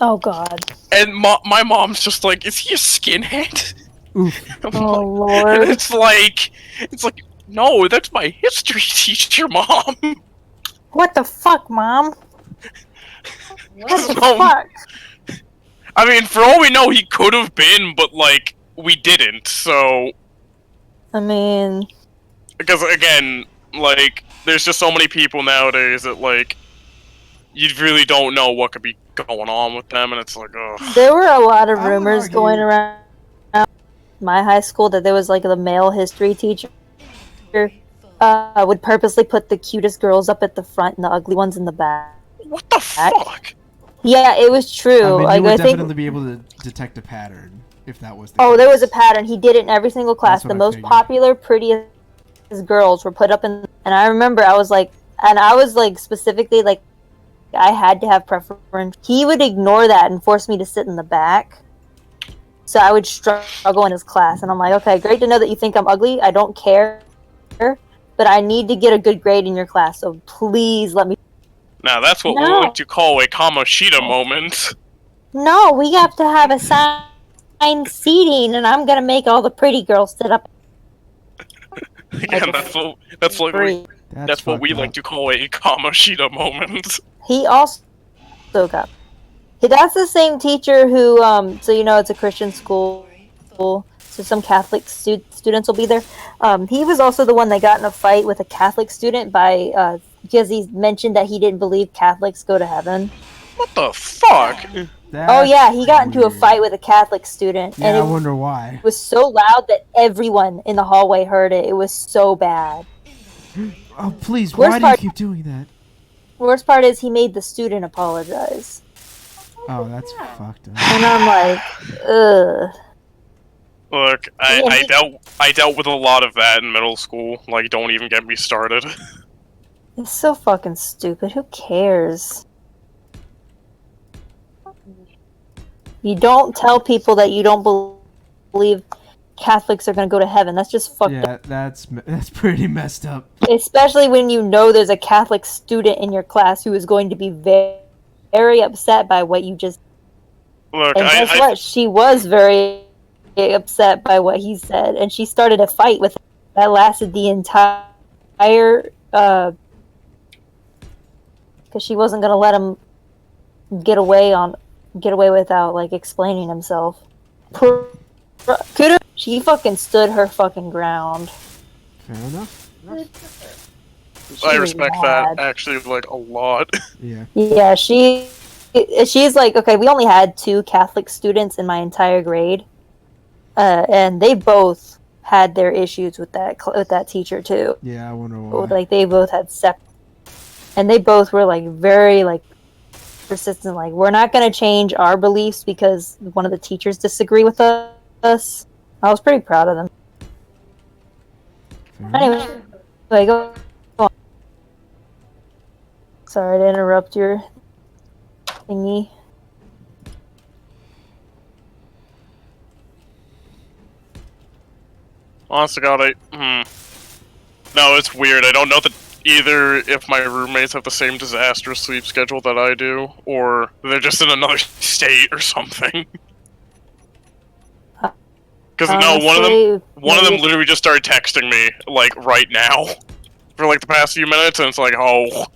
Oh god. and my mom's just like, "Is he a skinhead?" Oof. I'm Oh like- and lord. it's like, no, that's my history teacher, mom. What the fuck, mom? What the So, fuck? I mean, for all we know, he could have been, but like we didn't. So I mean, because again, like, there's just so many people nowadays that like you really don't know what could be going on with them, and it's like, ugh. there were a lot of I would rumors argue- going around my high school that there was like the male history teacher would purposely put the cutest girls up at the front and the ugly ones in the back. What the fuck? Yeah, it was true. I mean, like you would I think. definitely be able to detect a pattern if that was the Oh, case. there was a pattern. He did it in every single class. That's what The I most figured. popular, prettiest girls were put up in. And I remember I was like, specifically like, I had to have preference. He would ignore that and force me to sit in the back. So I would struggle in his class, and I'm like, okay, great to know that you think I'm ugly. I don't care, but I need to get a good grade in your class. So please let me. Now that's what we No. like to call a Kamoshida moment. No, we have to have assigned seating, and I'm gonna make all the pretty girls sit up. Again, that's what we fucked like up. to call a Kamoshida moment. He also got. That's the same teacher who, so you know, it's a Christian school, so some Catholic students will be there. He was also the one that got in a fight with a Catholic student because he mentioned that he didn't believe Catholics go to heaven. What the fuck? Oh yeah, he got into a weird. fight with a Catholic student, Yeah, and I it wonder why. was so loud that everyone in the hallway heard it. It was so bad. Oh, please, Worst why do you part- keep doing that? Worst part is he made the student apologize, Oh, that's fucked up. and I'm like, ugh. Look, I dealt with a lot of that in middle school. Like, don't even get me started. It's so fucking stupid. Who cares? You don't tell people that you don't believe Catholics are going to go to heaven. That's just fucked up. Yeah, that's pretty messed up. Especially when you know there's a Catholic student in your class who is going to be very, very upset by what you just. Look, And guess what? She was very upset by what he said, and she started a fight with him that lasted the entire. Because she wasn't going to let him get away without like explaining himself. She fucking stood her fucking ground. Fair enough. She I was respect mad. that actually like a lot. Yeah. Yeah, she's like, okay, we only had 2 Catholic students in my entire grade, and they both had their issues with that teacher too. Yeah, I wonder why. Like they both had separate, and they both were like very like persistent. Like, we're not going to change our beliefs because one of the teachers disagree with us. I was pretty proud of them. Anyway, go on. Sorry to interrupt your thingy. Honest to God, No, it's weird. I don't know that either if my roommates have the same disastrous sleep schedule that I do, or they're just in another state or something. Because no, one of them literally just started texting me like right now for like the past few minutes, and it's like, oh,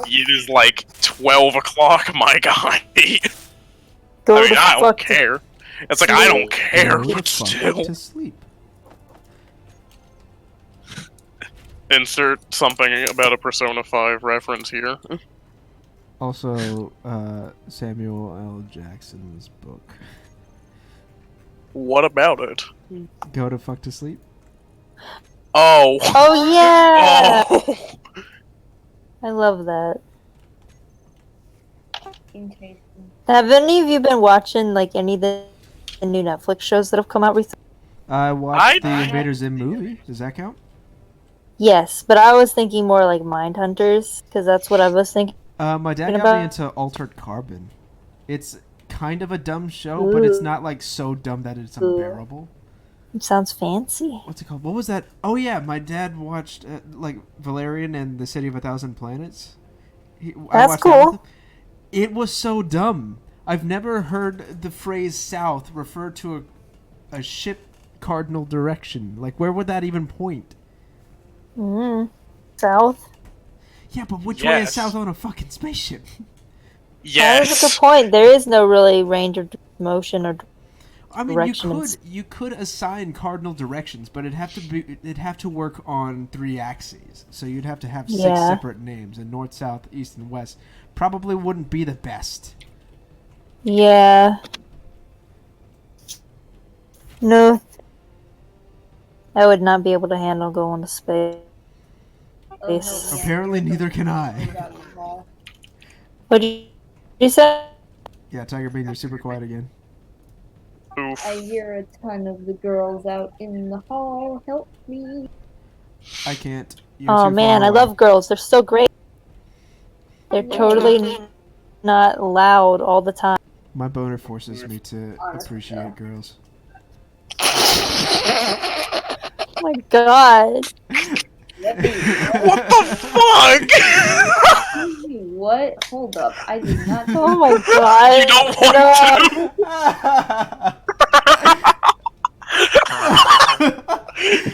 it is like 12 o'clock, my guy. Go I mean, the I don't fuck to care. It's like I don't care, Go but the fuck still. to sleep. Insert something about a Persona 5 reference here. Also, Samuel L. Jackson's book. What about it? Go to fuck to sleep. Oh. Oh yeah! Oh. I love that. Have any of you been watching like any of the new Netflix shows that have come out recently? I watched the Invader Zim movie. Does that count? Yes, but I was thinking more like Mindhunters because that's what I was thinking. My dad got me into Altered Carbon. It's kind of a dumb show, but it's not like so dumb that it's unbearable. It sounds fancy. What's it called? What was that? Oh yeah, my dad watched like Valerian and the City of a Thousand Planets. That's cool. It was so dumb. I've never heard the phrase "south" refer to a ship cardinal direction. Like, where would that even point? South. Yeah, but which way is south on a fucking spaceship? Yes. That's a good point. There is no really range of motion or. I mean, you could assign cardinal directions, but it'd have to work on 3 axes. So you'd have to have 6 separate names, and north, south, east, and west probably wouldn't be the best. Yeah. No. I would not be able to handle going to space. Apparently, neither can I. What did you say? Yeah, Tiger Bean, you're super quiet again. Oof. I hear a ton of the girls out in the hall. Help me. I can't. You're Oh too man, far I away. love girls. They're so great. They're totally not loud all the time. My boner forces me to appreciate girls. Oh my god. What the fuck? What? Hold up. I did not. Oh my god. You don't want to? God.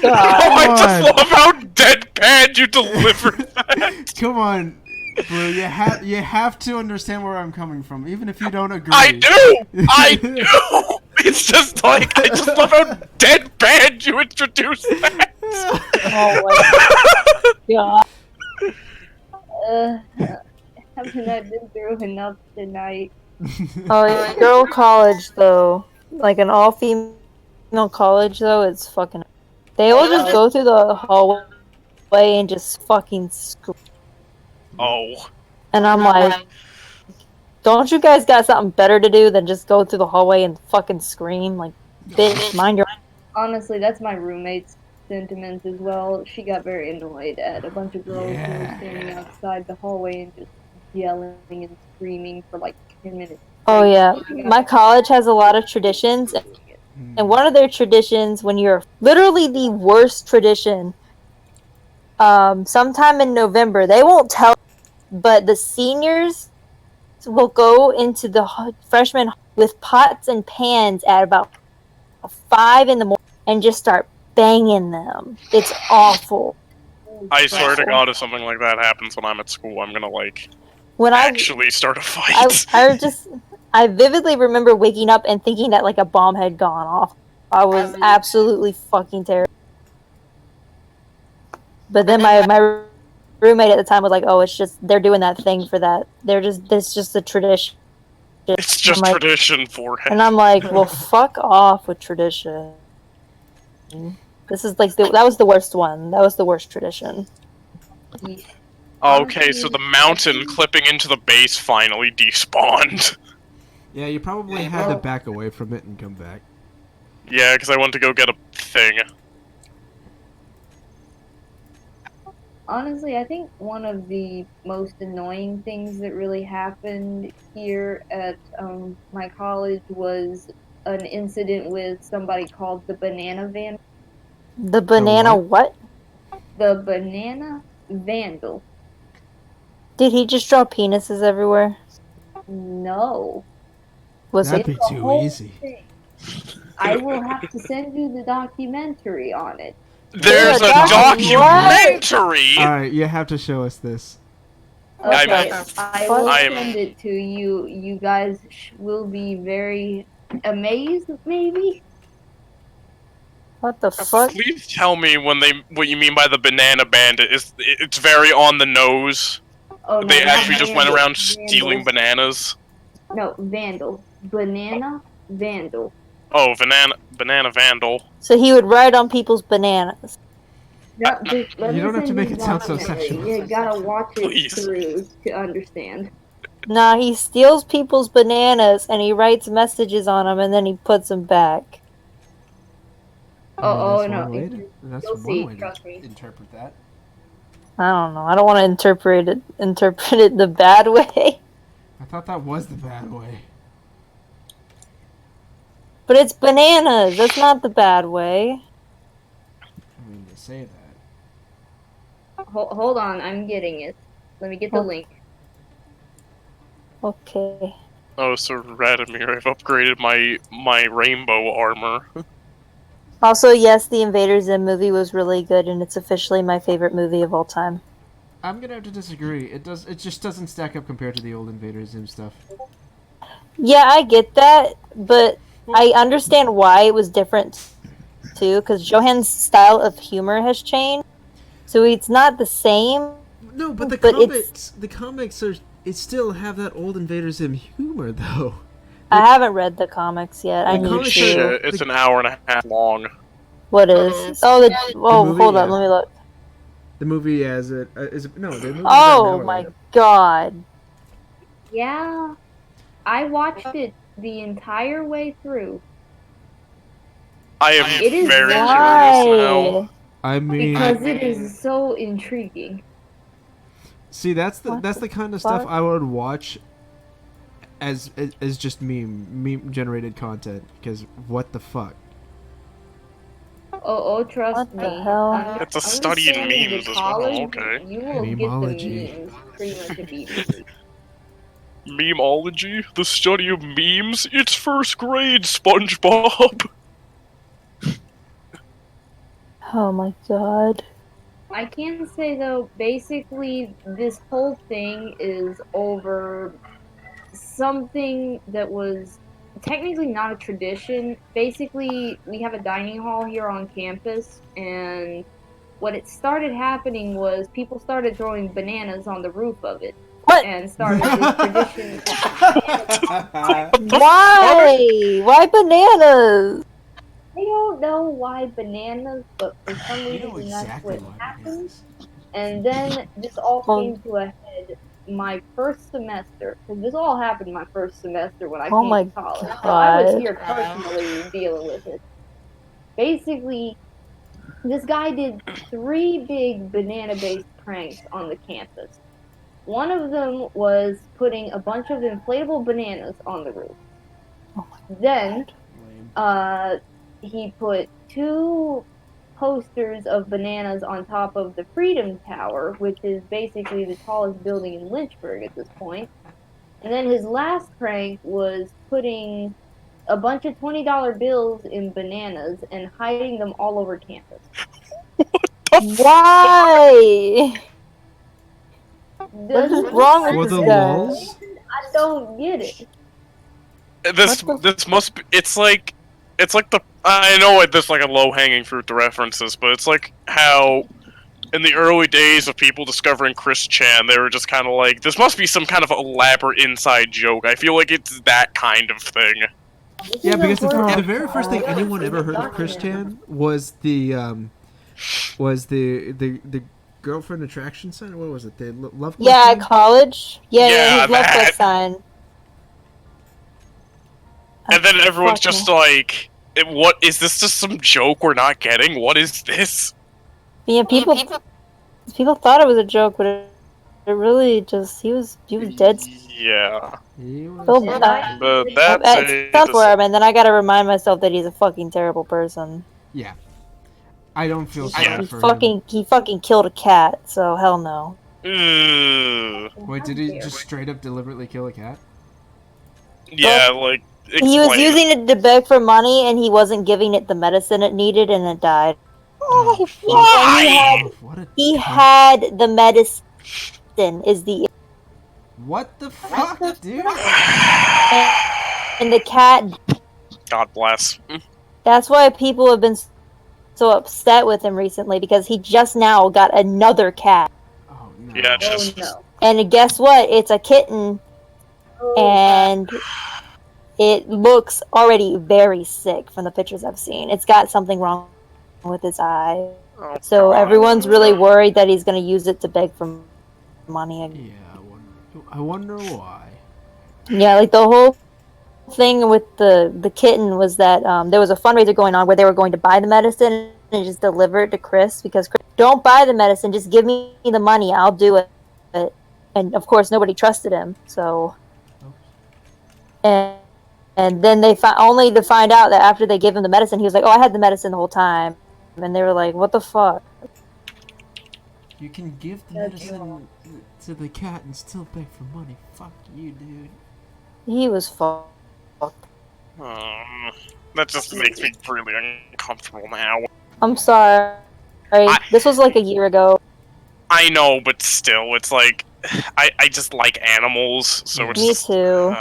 Oh, I just love how deadpan you delivered that. Come on, Blue. You have to understand where I'm coming from, even if you don't agree. I do. It's just like I just love how deadpan you introduced that. Oh my god. Haven't I been through enough tonight? Oh, yeah, girl college though. Like an all-female college though, it's fucking. They all just go through the hallway and just fucking scream. Oh. And I'm like, don't you guys got something better to do than just go through the hallway and fucking scream? Like, bitch, mind your. Honestly, that's my roommate's sentiments as well. She got very annoyed at a bunch of girls who were standing outside the hallway and just yelling and screaming for like 10 minutes. Oh yeah, my college has a lot of traditions, and one of their traditions, when you're literally the worst tradition, sometime in November, they won't tell, but the seniors will go into the freshmen with pots and pans at about 5 in the morning and just start banging them. It's awful. I swear to God, if something like that happens when I'm at school, I'm gonna like When actually start a fight. I vividly remember waking up and thinking that like a bomb had gone off. I was absolutely fucking terrified. But then my roommate at the time was like, "Oh, it's just they're doing that thing for that. It's just a tradition." It's just tradition for him. And I'm like, "Well, fuck off with tradition." This is like that was the worst one. That was the worst tradition. Okay, so the mountain clipping into the base finally despawned. Yeah, you probably had to back away from it and come back. Yeah, because I went to go get a thing. Honestly, I think one of the most annoying things that really happened here at my college was an incident with somebody called the Banana Van. The banana what? The Banana Vandal. Did he just draw penises everywhere? No, Was That'd it? be the too whole easy. thing. I will have to send you the documentary on it. There's a What? documentary. All right, you have to show us this. Okay, I'm- I will I'm- send it to you. You guys will be very amazed, maybe. What the fuck? Please tell me what you mean by the banana bandit. It's very on the nose. Oh no, They not actually just went Vandal, around stealing Vandal. bananas. No, Vandal. Banana Vandal. Oh, banana vandal. So he would ride on people's bananas. No, just let You me don't have to send make you it the sound so documentary. sexual. You gotta watch it Please. through to understand. Nah, he steals people's bananas and he writes messages on them and then he puts them back. Oh, that's no, one way if to, you- that's you'll one see, way to trust me. interpret that. I don't know. I don't want to interpret it the bad way. I thought that was the bad way. But it's bananas. That's not the bad way. I mean, they say that. Hold on, I'm getting it. Let me get the Oh. link. Okay. Oh, Sir Radimir, I've upgraded my rainbow armor. Also, yes, the Invader Zim movie was really good and it's officially my favorite movie of all time. I'm gonna have to disagree. It just doesn't stack up compared to the old Invader Zim stuff. Yeah, I get that, but I understand why it was different too, because Johan's style of humor has changed. So it's not the same. No, but the comics are it still have that old Invader Zim humor though. I haven't read the comics yet. I The need comics to. are- Shit, it's an hour and a half long. What is? Oh, movie, hold yeah. on. Let me look. The movie as it is no the movie. Oh my god. Yeah, I watched it the entire way through. I am It is very why- curious now. Why? I mean, Because it is so intriguing. see that's the What the kind of stuff fuck? I would watch as just meme generated content because what the fuck. Oh, trust What me. the hell? It's a study in understanding memes the as well, college, okay. You will Memology. get the memes pretty much immediately. Memeology? The study of memes? It's first grade, SpongeBob! Oh my god. I can say though, basically, this whole thing is over something that was technically not a tradition. Basically, we have a dining hall here on campus, and what it started happening was people started throwing bananas on the roof of it. What? And started this tradition. Why? Why bananas? I don't know why bananas, but for some We know reason that's exactly what why happened. bananas. And then this all Well- came to a head my first semester, because this all happened my first semester when I Oh came my to college. So I was God. here personally dealing with it. Basically, this guy did 3 big banana-based pranks on the campus. One of them was putting a bunch of inflatable bananas on the roof. Oh Then, Lame. he put 2 posters of bananas on top of the Freedom Tower, which is basically the tallest building in Lynchburg at this point. And then his last prank was putting a bunch of $20 bills in bananas and hiding them all over campus. Why? What is Doesn't wrong For with the this guy? lulz? I don't get it. This must be. It's like the. I know this like a low hanging fruit to references, but it's like how in the early days of people discovering Chris Chan, they were just kind of like, this must be some kind of elaborate inside joke. I feel like it's that kind of thing. This Yeah, is because a word- the very first thing anyone ever heard of Chris Chan was the girlfriend attraction sign. What was it? The love. Yeah, Quest at college. Yeah, Yeah, his love that. quest sign. And then everyone's Fuck just me. like, what is this? Just some joke we're not getting? What is this? Yeah, people People thought it was a joke, but it really just he was dead. Yeah, He was. So And bad. but that's It's for him, and then I gotta remind myself that he's a fucking terrible person. Yeah. I don't feel Yeah. sorry He for him. fucking killed a cat, so hell no. Ugh. Wait, did he just straight up deliberately kill a cat? Yeah, like He was explain. using it to beg for money, and he wasn't giving it the medicine it needed, and it died. Oh, Why? oh, what a He cunt. had the medicine. Is the What the fuck, dude? and the cat. God bless. That's why people have been so upset with him recently because he just now got another cat, Oh no. Yeah, Oh just no. and guess what? It's a kitten, and it looks already very sick from the pictures I've seen. It's got something wrong with its eye. oh, So God. everyone's really worried that he's going to use it to beg for money again. Yeah, I wonder why. Yeah, like the whole thing with the kitten was that there was a fundraiser going on where they were going to buy the medicine and just deliver it to Chris because Chris, don't buy the medicine, just give me the money, I'll do it. And of course, nobody trusted him. So, and then they only to find out that after they gave him the medicine, he was like, "Oh, I had the medicine the whole time," and they were like, "What the fuck?" You can give the medicine to the cat and still beg for money. Fuck you, dude. He was fucked. That just makes me really uncomfortable now. I'm sorry. This was like a year ago. I know, but still, it's like I just like animals, so it's Me just, too.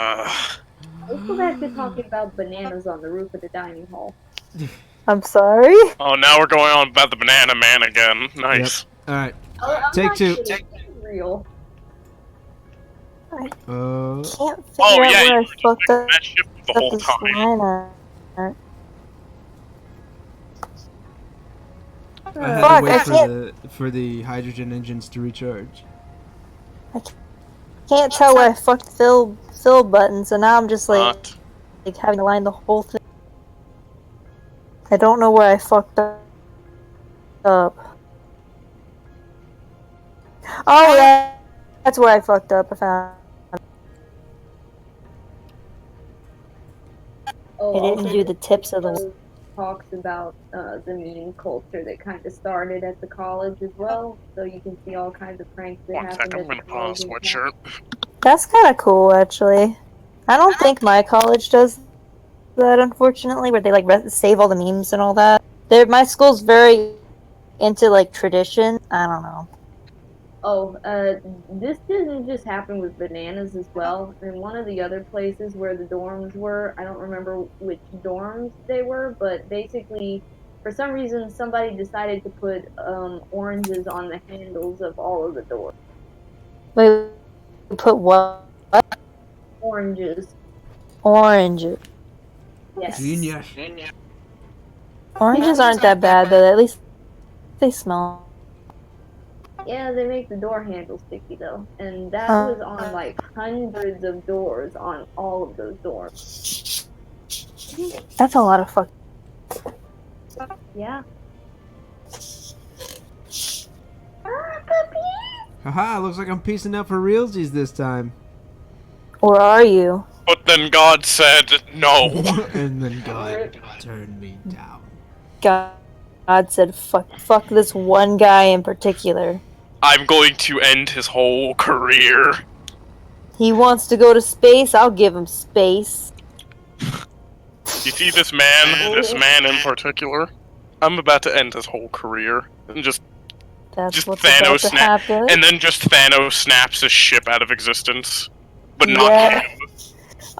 Let's go back to talking about bananas on the roof of the dining hall. I'm sorry. Oh, now we're going on about the banana man again. Nice. Alright. I'm Take not two. kidding, it's real. Can't figure Oh out yeah, where you I were just fucked making up that shift the whole this time. line art. I had Fuck, to wait I for the hydrogen engines to recharge. Can't tell where I fucked fill button, so now I'm just What? like having to line the whole thing. I don't know where I fucked up. Oh yeah, that's where I fucked up. I found. Oh, I didn't also, do the tips of the. also talks about the meme culture that kind of started at the college as well. So you can see all kinds of pranks that One happen sec, I'm at the gonna put on a college. and sweatshirt. That's kind of cool, actually. I don't think my college does that, unfortunately, where they like save all the memes and all that. My school's very into like tradition. I don't know. Oh, this didn't just happen with bananas as well. In one of the other places where the dorms were, I don't remember which dorms they were, but basically, for some reason, somebody decided to put oranges on the handles of all of the doors. Wait, put what? Oranges. Orange. Yes. Genius. Oranges aren't that bad though. At least they smell. Yeah, they make the door handle sticky though, and that was on like hundreds of doors on all of those doors. That's a lot of fuck. Yeah. Haha, looks like I'm piecing out for realsies this time. Or are you? But then God said no. And then God turned me down. God said fuck this one guy in particular. I'm going to end his whole career. He wants to go to space, I'll give him space. You see this man in particular? I'm about to end his whole career. And just That's what's Thanos about to snap, happen. and then just Thanos snaps his ship out of existence. But not Yeah. him.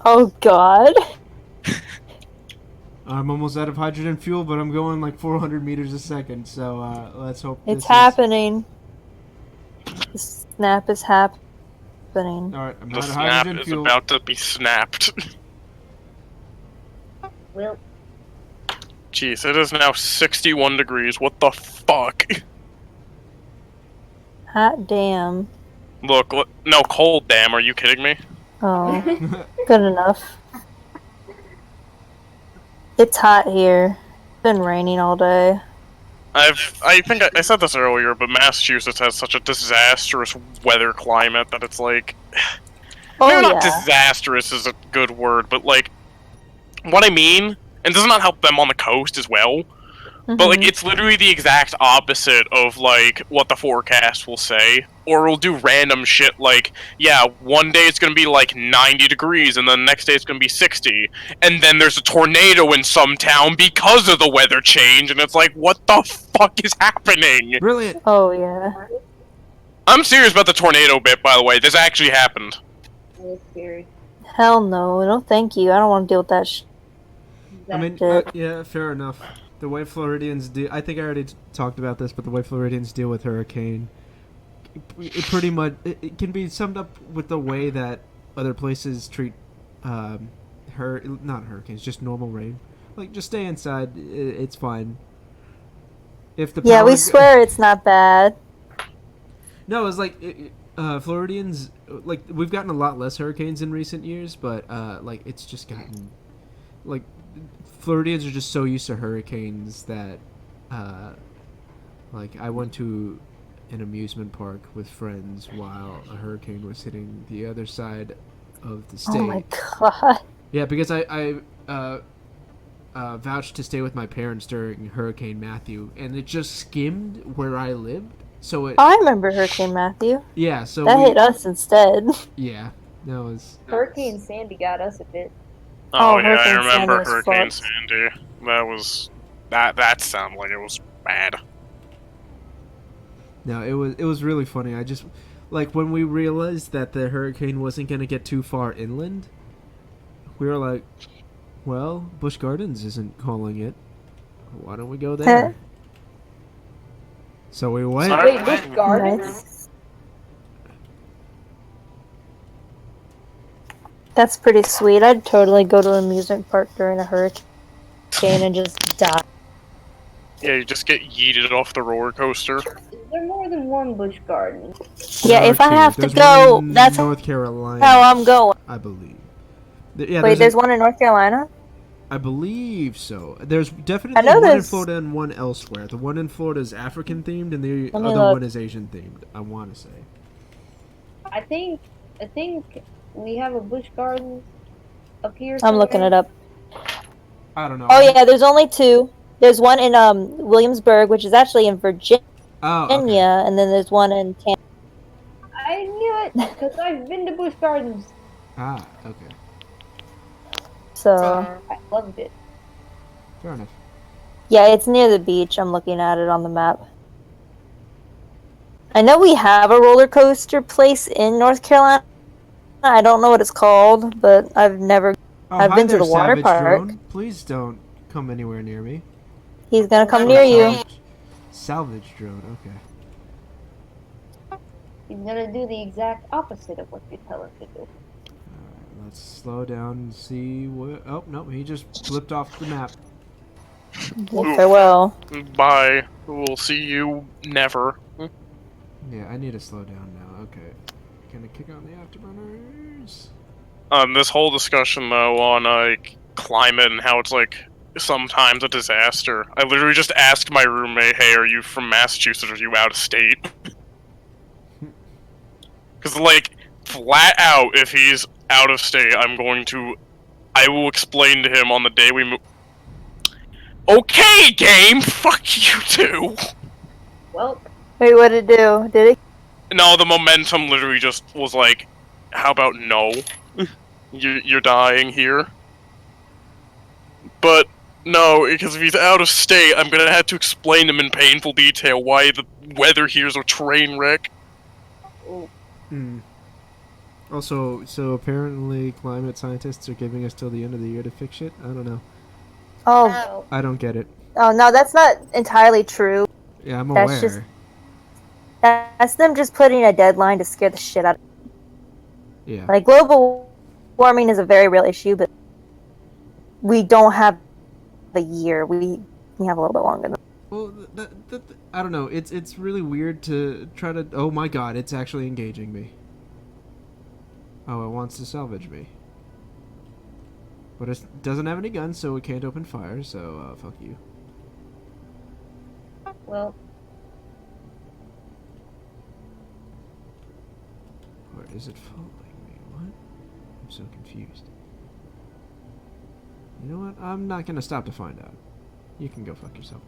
Oh god. I'm almost out of hydrogen fuel, but I'm going like 400 meters a second, so let's hope It's this happening. The snap is happening. Alright, I'm The out of snap hydrogen is fuel. about to be snapped. Well, Jeez, it is now 61 degrees. What the fuck? Hot damn. Look, no, cold damn, are you kidding me? Oh, good enough. It's hot here. It's been raining all day. I think I said this earlier, but Massachusetts has such a disastrous weather climate that it's like, Oh maybe not yeah. disastrous is a good word, but like, what I mean, and does not help them on the coast as well. But like, Mhm. it's literally the exact opposite of like what the forecast will say, or it'll do random shit like, yeah, one day it's gonna be like 90 degrees, and then the next day it's gonna be 60, and then there's a tornado in some town because of the weather change, and it's like, what the fuck is happening? Brilliant. Oh yeah. I'm serious about the tornado bit, by the way. This actually happened. That's scary. Hell no. No, thank you. I don't want to deal with that shit. I mean, Shit. yeah, fair enough. The way Floridians deal, I think I already talked about this, but the way Floridians deal with hurricane, it pretty much it can be summed up with the way that other places treat, not hurricanes, just normal rain. Like, just stay inside. It's fine. If the Yeah, power we swear it's not bad. No, it's like Floridians. Like, we've gotten a lot less hurricanes in recent years, but like, it's just gotten like Floridians are just so used to hurricanes that like, I went to an amusement park with friends while a hurricane was hitting the other side of the state. Oh my god. Yeah, because I vouched to stay with my parents during Hurricane Matthew, and it just skimmed where I lived. So it, I remember Hurricane Matthew. yeah. So That we, hit us instead. yeah, that was. Hurricane Sandy got us a bit. Oh, Oh, yeah, I Hurricane remember Sandy was Hurricane fucked. Sandy. That was that sounded like it was bad. No, it was really funny. I just like when we realized that the hurricane wasn't gonna get too far inland, we were like, well, Busch Gardens isn't calling it. Why don't we go there? So we went. Sorry. Wait, Busch Gardens? Nice. That's pretty sweet. I'd totally go to an amusement park during a hurricane and just die. Yeah, you just get yeeted off the roller coaster. Is there more than one Busch Garden? Yeah, There if are I two. have to There's go, one in that's North Carolina. how I'm going. I believe. Yeah, Wait, there's one in North Carolina? I believe so. There's definitely I know one in there's- Florida and one elsewhere. The one in Florida is African themed, and the Let me other look. one is Asian themed. I want to say. I think we have a Busch Gardens up here. I'm looking it up. I don't know. Oh yeah, there's only two. There's one in Williamsburg, which is actually in Virginia, Oh, okay. and then there's one in Tampa. I knew it because I've been to Busch Gardens. Ah, okay. So I loved it. Fair enough. yeah, it's near the beach. I'm looking at it on the map. I know we have a roller coaster place in North Carolina. I don't know what it's called, but I've never. Oh, I've hi been to there, the water Savage park. Drone. Please don't come anywhere near me. He's gonna come Oh, near you. Salvage drone. Okay. He's gonna do the exact opposite of what you tell him to do. Alright, let's slow down and see what. Oh no, he just flipped off the map. Farewell. Bye. We'll see you never. Yeah, I need to slow down now. Okay. Gonna kick on the afterburners. This whole discussion though on like climate and how it's like sometimes a disaster. I literally just asked my roommate, "Hey, are you from Massachusetts? Or are you out of state?" Because like flat out, if he's out of state, I will explain to him on the day we move. Okay, game. Fuck you too. Well, Wait, what did it do? Did it? No, the momentum literally just was like, "How about no? You're dying here." But no, because if he's out of state, I'm gonna have to explain to him in painful detail why the weather here is a train wreck. Hmm. Also, so apparently climate scientists are giving us till the end of the year to fix shit? I don't know. Oh, well, I don't get it. oh no, that's not entirely true. Yeah, I'm That's aware. just- That's them just putting a deadline to scare the shit out of. Yeah. Like global warming is a very real issue, but we don't have a year. We have a little bit longer than. Well, I don't know. It's really weird to try to. Oh my god, it's actually engaging me. Oh, it wants to salvage me. But it doesn't have any guns, so it can't open fire. So fuck you. Well, Or is it following me? What? I'm so confused. You know what? I'm not gonna stop to find out. You can go fuck yourself.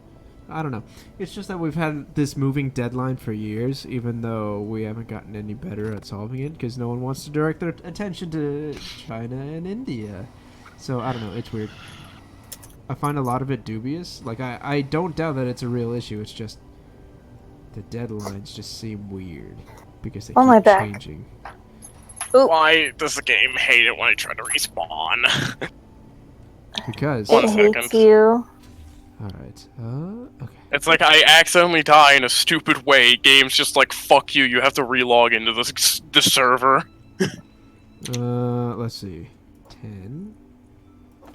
I don't know. It's just that we've had this moving deadline for years, even though we haven't gotten any better at solving it, because no one wants to direct their attention to China and India. So, I don't know. It's weird. I find a lot of it dubious. Like, I don't doubt that it's a real issue. It's just the deadlines just seem weird because they On my keep back. changing. Why does the game hate it when I try to respawn? Because... One It second. hates you. Alright. Okay. It's like I accidentally die in a stupid way. Game's just like, fuck you, you have to relog into the server. Let's see. 10.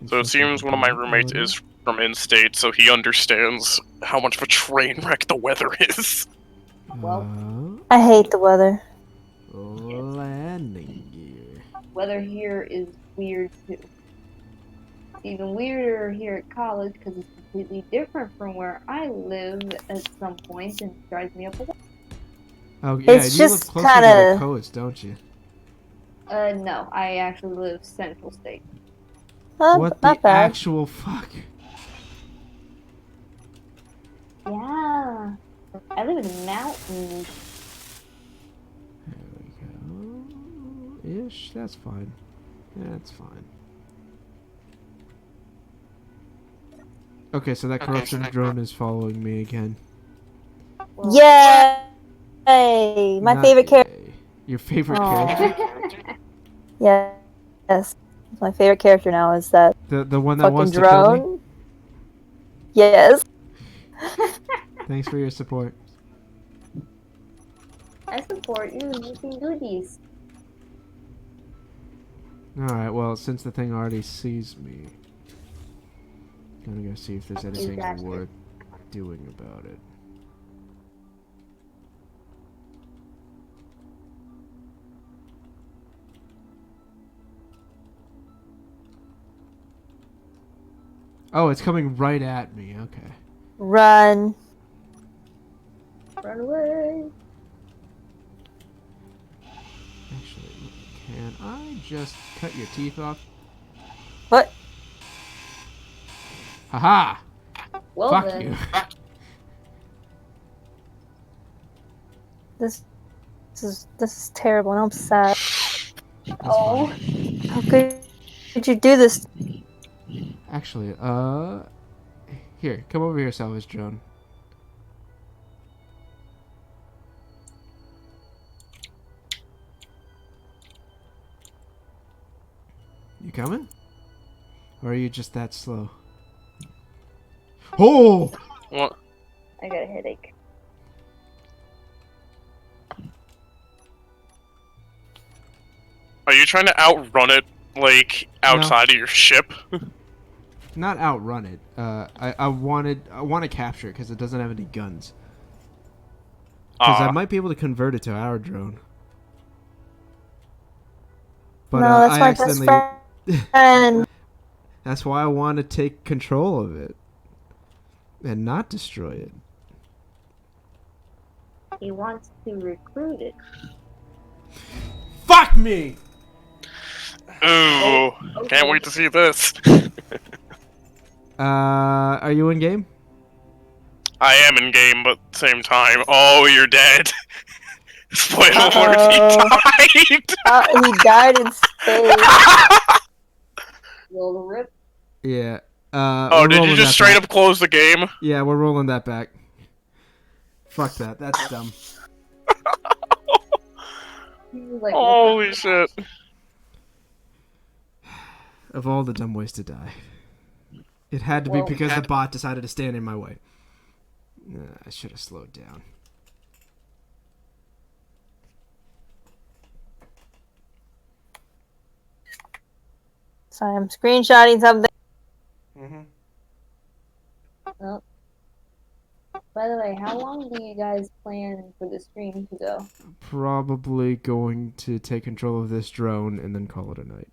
So it seems one of my roommates is from in-state, so he understands how much of a train wreck the weather is. I hate the weather. Landing gear. weather here is weird too. It's even weirder here at college because it's completely different from where I live at some point and it drives me up a wall. Oh yeah, It's you live just closer to the kinda- coast, don't you? No, I actually live central state. What not the bad. actual fuck? Yeah. I live in the mountains. There we go. Ish, that's fine. That's fine. Okay, so that corruption drone is following me again. Well, Yay! My Not favorite character. yay. Your favorite Aw. character? Yes. My favorite character now is that The one that fucking wants to kill me? drone. Yes. Thanks for your support. I support you. You can do these. Alright, well, since the thing already sees me, I'm gonna go see if there's anything Exactly. worth doing about it. Oh, it's coming right at me. Okay. Run. Run away. Actually, can I just cut your teeth off? What? Haha! Well Fuck then. you. This is terrible, and I'm sad. Oh. How could you do this? Actually, here, come over here, salvage drone. You coming? Or are you just that slow? Oh! What? I got a headache. Are you trying to outrun it, like, outside of your ship? Not outrun it. I want to capture it because it doesn't have any guns. Because I might be able to convert it to our drone. But No, that's I my best accidentally. friend. That's why I want to take control of it and not destroy it. He wants to recruit it. Fuck me! Ooh, okay. can't wait to see this. Are you in game? I am in game, but at the same time, oh, you're dead. Spoiler alert, he died. He died in space. Will the rip? Yeah. Oh, we're did you rolling just that straight back. up close the game? Yeah, we're rolling that back. Fuck that. That's dumb. He was like, Holy shit. Of all the dumb ways to die. It had to be Well, because the bot decided to stand in my way. I should have slowed down. Sorry, I'm screenshotting something. Mm-hmm. Well, by the way, how long do you guys plan for the stream to go? Probably going to take control of this drone and then call it a night.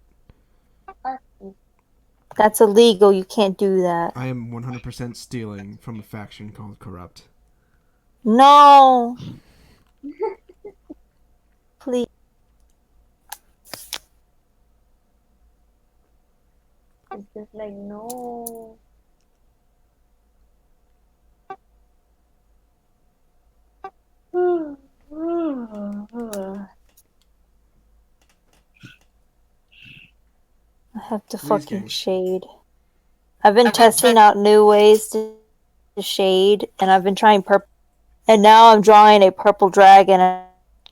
That's illegal. You can't do that. I am 100% stealing from a faction called Corrupt. No. Please. It's just like, no. I have to Please, fucking game. shade. I've been testing out new ways to shade, and I've been trying purple. And now I'm drawing a purple dragon, and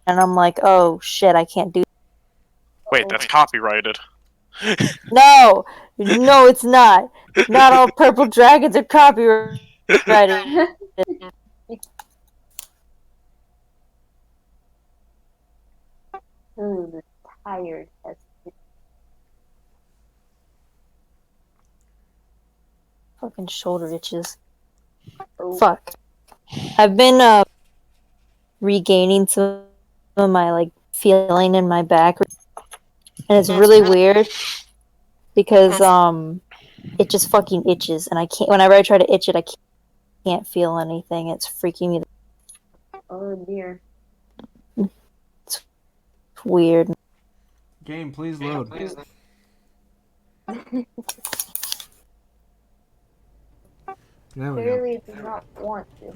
I'm like, oh shit, I can't do. Wait, that's copyrighted. No, no, it's not. Not all purple dragons are copyrighted. Ooh, the tired has Fucking shoulder itches. oh, Fuck. I've been regaining some of my like feeling in my back, and it's really weird because it just fucking itches, and I can't. Whenever I try to itch it, I can't feel anything. It's freaking me. oh dear. It's weird. Game, please load. There we go. Clearly it does not want to.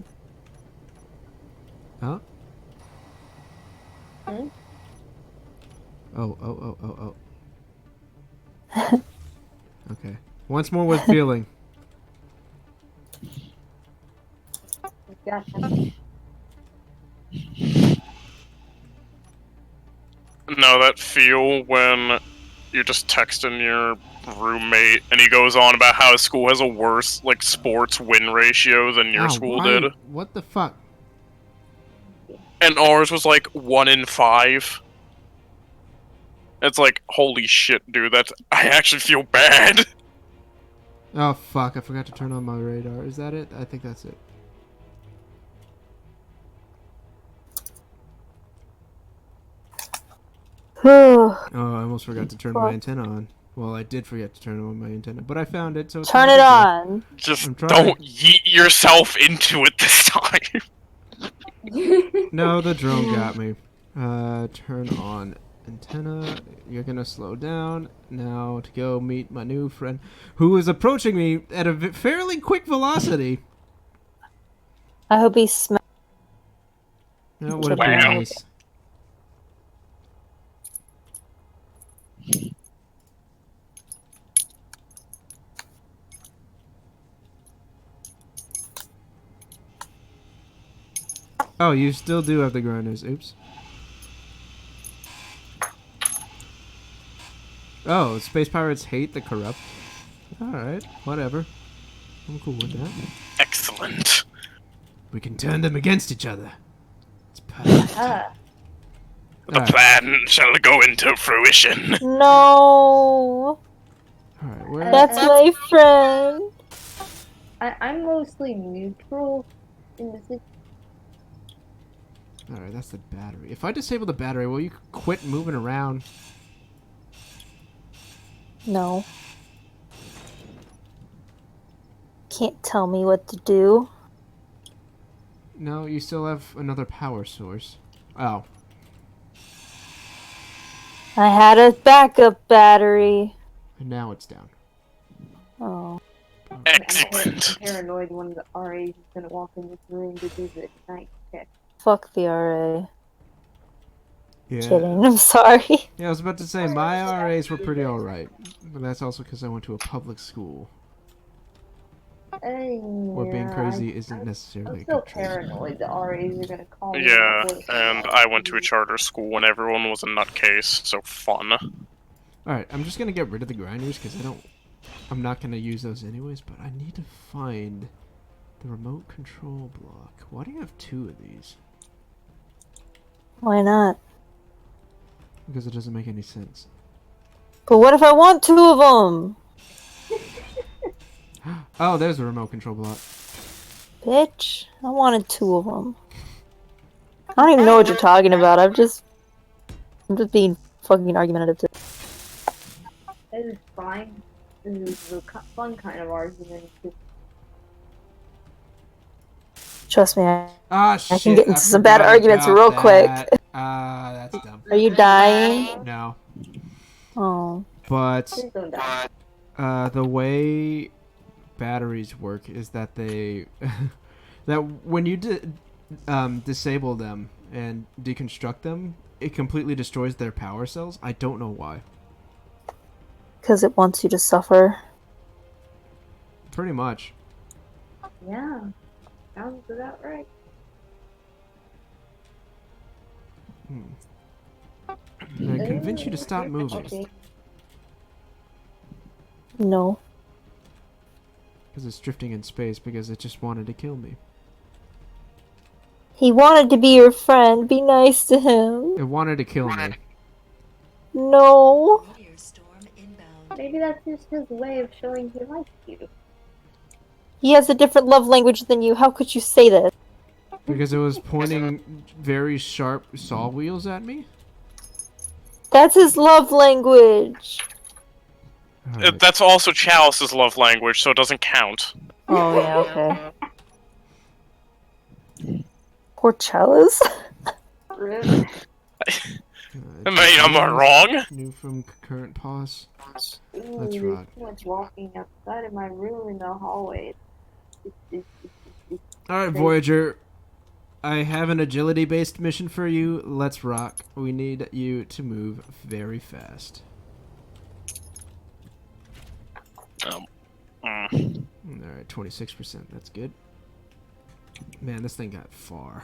Huh? Hmm? Oh. Okay. Once more with feeling. Gotcha. No, that feel when you're just texting your roommate and he goes on about how his school has a worse like sports win ratio than your Ow, school why? did, What the fuck? and ours was like 1 in 5. It's like, holy shit, dude. That's I actually feel bad. Oh fuck, I forgot to turn on my radar. Is that it? I think that's it. Oh, I almost forgot to turn my antenna on. Well, I did forget to turn on my antenna, but I found it, so it's Turn not it a big deal. on. Just I'm trying. don't yeet yourself into it this time. No, the drone got me. Turn on antenna. You're gonna slow down now to go meet my new friend, who is approaching me at a fairly quick velocity. I hope he smells. That would have Wow. been nice. Oh, you still do have the grinders. Oops. Oh, space pirates hate the corrupt. Alright, whatever. I'm cool with that. Excellent. We can turn them against each other. It's perfect. Ah, The Alright, plan shall go into fruition. No. alright, where? That's my friend. I'm mostly neutral in the situation. Alright, that's the battery. If I disable the battery, will you quit moving around? No. Can't tell me what to do. No, you still have another power source. Oh. I had a backup battery. And now it's down. Oh. Excellent. I'm paranoid when the RA is gonna walk in this room to do the night check. Fuck the RA. Yeah. Kidding. I'm sorry. Yeah, I was about to say, my RAs were pretty alright. But that's also because I went to a public school. Where being crazy isn't necessarily I'm a still good choice. paranoid the RAs are gonna call me. Yeah, out for and I went to a charter school and everyone was a nutcase, so fun. Alright, I'm just gonna get rid of the grinders because I'm not gonna use those anyways, but I need to find the remote control block. Why do you have 2 of these? Why not? Because it doesn't make any sense. But what if I want 2 of them? Oh, there's the remote control block. Bitch. I wanted 2 of them. I don't even know what you're talking about. I'm just being fucking argumentative. This is fine. This is the fun kind of argument. Trust me, I Shit, can get into some forgot bad arguments about real quick. that. That's dumb. Are you dying? No. Oh. But Please don't die. the way batteries work is that they that when you disable them and deconstruct them, it completely destroys their power cells. I don't know why. Because it wants you to suffer. Pretty much. Yeah. Sounds about right. Can I convince you to stop moving? Okay. No. Because it's drifting in space because it just wanted to kill me. He wanted to be your friend. Be nice to him. It wanted to kill me. No. Meteor storm inbound. Maybe that's just his way of showing he likes you. He has a different love language than you. How could you say this? Because it was pointing very sharp saw wheels at me? That's his love language. Alright. That's also Chalice's love language, so it doesn't count. Oh, yeah, okay. Poor Chalice. Rip. I mean, I'm not wrong. New from current pause. Ooh, Let's there's rock. too much walking outside of my room in the hallway. Alright, Voyager. I have an agility-based mission for you. Let's rock. We need you to move very fast. Mm. Alright, 26%. That's good. Man, this thing got far.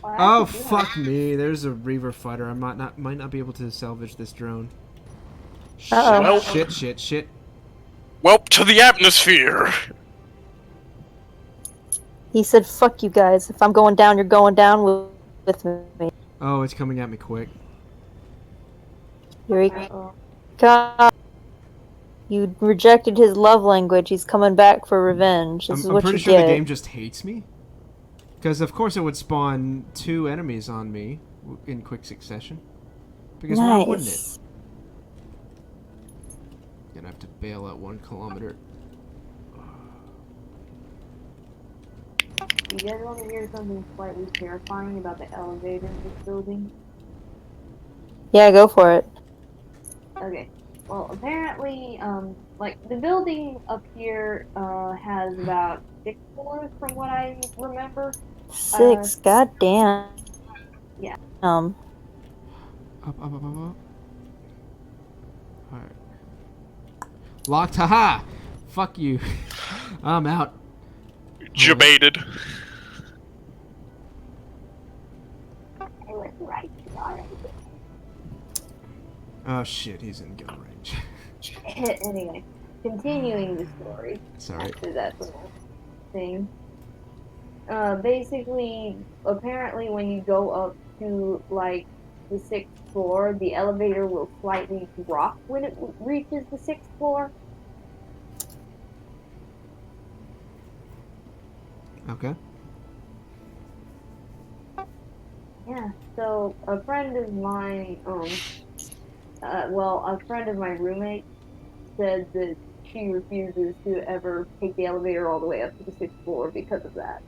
Well, Oh, actually, fuck me. There's a Reaver fighter. I might not be able to salvage this drone. Uh-oh. Well, Shit. welp to the atmosphere. He said, fuck you guys. If I'm going down, you're going down with me. Oh, it's coming at me quick. Here he Uh-oh. comes. You rejected his love language. He's coming back for revenge. This is I'm what pretty you sure get. the game just hates me. Because, of course, it would spawn 2 enemies on me in quick succession. Because why wouldn't it? Nice. Gonna have to bail out 1 kilometer. You guys want to hear something slightly terrifying about the elevator in this building? Yeah, go for it. Okay. Well, apparently, like, the building up here, has about 6 floors from what I remember. 6. God damn. Yeah. Up. Alright. Locked, haha! Fuck you. I'm out. Debated. I was right, sorry. Oh shit, he's in gun range. Anyway, continuing the story. Sorry. After that little thing. Basically, apparently when you go up to, like, the 6th floor, the elevator will slightly drop when it reaches the 6th floor. Okay. Yeah, so a friend of mine, a friend of my roommate said that she refuses to ever take the elevator all the way up to the 6th floor because of that.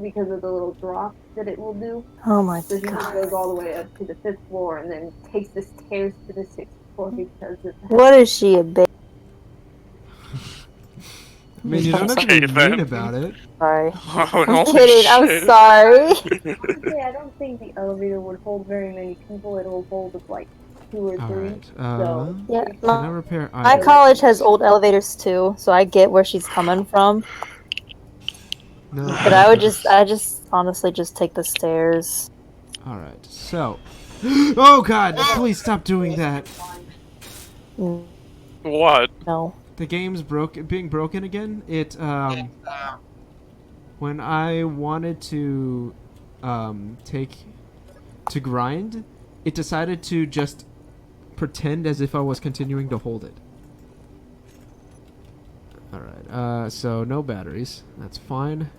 Because of the little drop that it will do. Oh my So she just god. goes all the way up to the 5th floor and then takes the stairs to the 6th floor because of that. What is she, a bitch? I mean, you don't have to Okay, be then. mean about it. Sorry. Oh, I'm holy kidding. I'm shit. sorry. Honestly, I don't think the elevator would hold very many people. It will hold like 2 or 3. Alright. So, Yeah, Can I repair my iron? college has old elevators too, so I get where she's coming from. No. But I just honestly just take the stairs. Alright, so. Oh god, please stop doing that. What? No. The game's being broken again. When I wanted to grind, it decided to just pretend as if I was continuing to hold it. Alright, so no batteries. That's fine.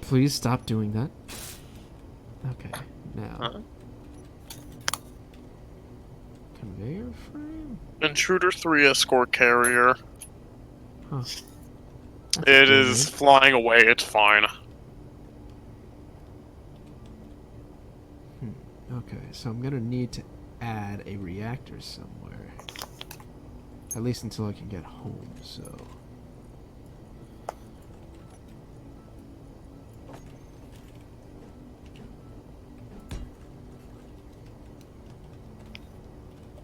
Please stop doing that. Okay, now. Conveyor frame? Intruder 3 escort carrier. Huh. It is flying away. It's fine. Okay, so I'm gonna need to add a reactor somewhere. At least until I can get home, so...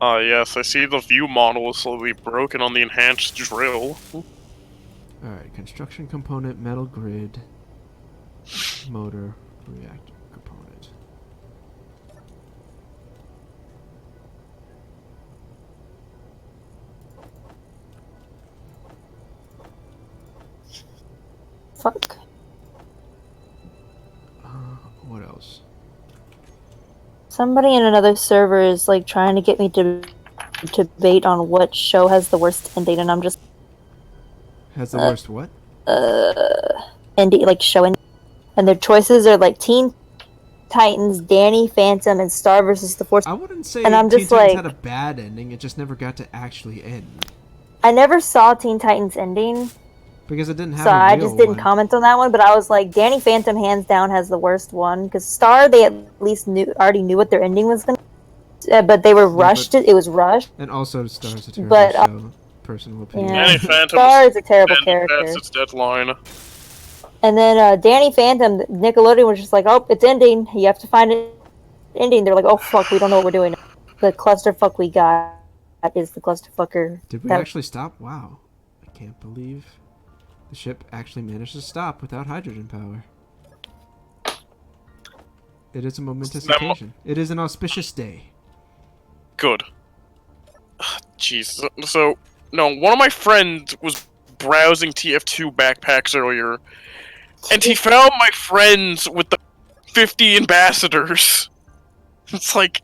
Yes, I see the view model is slowly broken on the enhanced drill. Alright, construction component, metal grid, motor, reactor component. Fuck. What else? Somebody in another server is like trying to get me to debate on what show has the worst ending, and I'm just Has the worst what? ending, like show ending. And their choices are like Teen Titans, Danny Phantom, and Star versus the Force. I wouldn't say And I'm Teen just Titans like- had a bad ending, it just never got to actually end. I never saw Teen Titans ending, Because it didn't have so a real I just didn't one. comment on that one. But I was like, Danny Phantom hands down has the worst one, because Star they at least already knew what their ending was gonna. But they were rushed. It was rushed. And also Star's a terrible But, show. Personal opinion. Yeah. Danny Phantom Star is a terrible and character. that's its deadline. And then Danny Phantom, Nickelodeon was just like, oh, it's ending. You have to find an ending. They're like, oh fuck, we don't know what we're doing. The clusterfuck we got is the clusterfucker. Did we that- actually stop? Wow. I can't believe the ship actually managed to stop without hydrogen power. It is a momentous occasion. It is an auspicious day. Good. Jeez. So, no, one of my friends was browsing TF2 backpacks earlier, and he found my friends with the 50 ambassadors. It's like,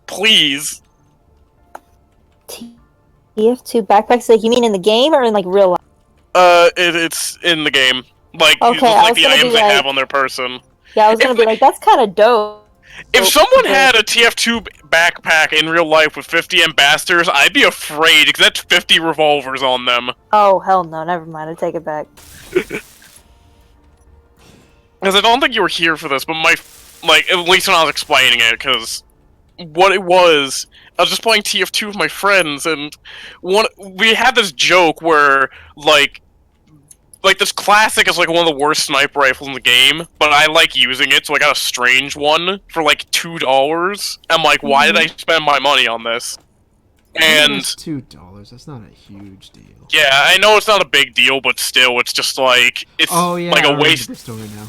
please. TF2 backpacks, like you mean in the game or in like real life? It's in the game. Like, Okay, it looks I like was the gonna be items they like- have on their person. Yeah, I was gonna be like, that's kind of dope. If someone okay. had a TF2 backpack in real life with 50 ambassadors, I'd be afraid, because that's 50 revolvers on them. Oh hell no, never mind. I take it back. Because I don't think you were here for this, but at least when I was explaining it, because what it was, I was just playing TF2 with my friends, and we had this joke where, like this classic is like one of the worst sniper rifles in the game, but I like using it, so I got a strange one for like $2. I'm like, why did I spend my money on this? And It's $2. That's not a huge deal. yeah, I know it's not a big deal, but still, it's just like it's Oh yeah, like I a remember waste. the story now.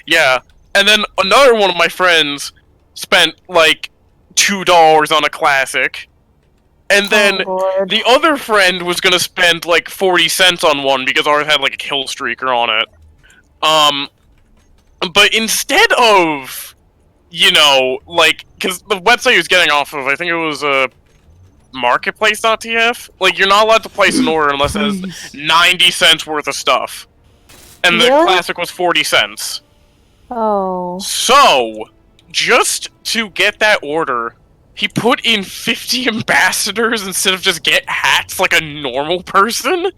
Yeah, and then another one of my friends spent like $2 on a classic, and then Oh, Lord. the other friend was gonna spend like 40 cents on one because ours had like a kill streaker on it. But instead of, like, because the website he was getting off of, I think it was marketplace.tf. Like, you're not allowed to place an order unless it has Please. 90 cents worth of stuff, and the Really? classic was 40 cents. Oh. So, just to get that order, he put in 50 ambassadors instead of just get hats like a normal person?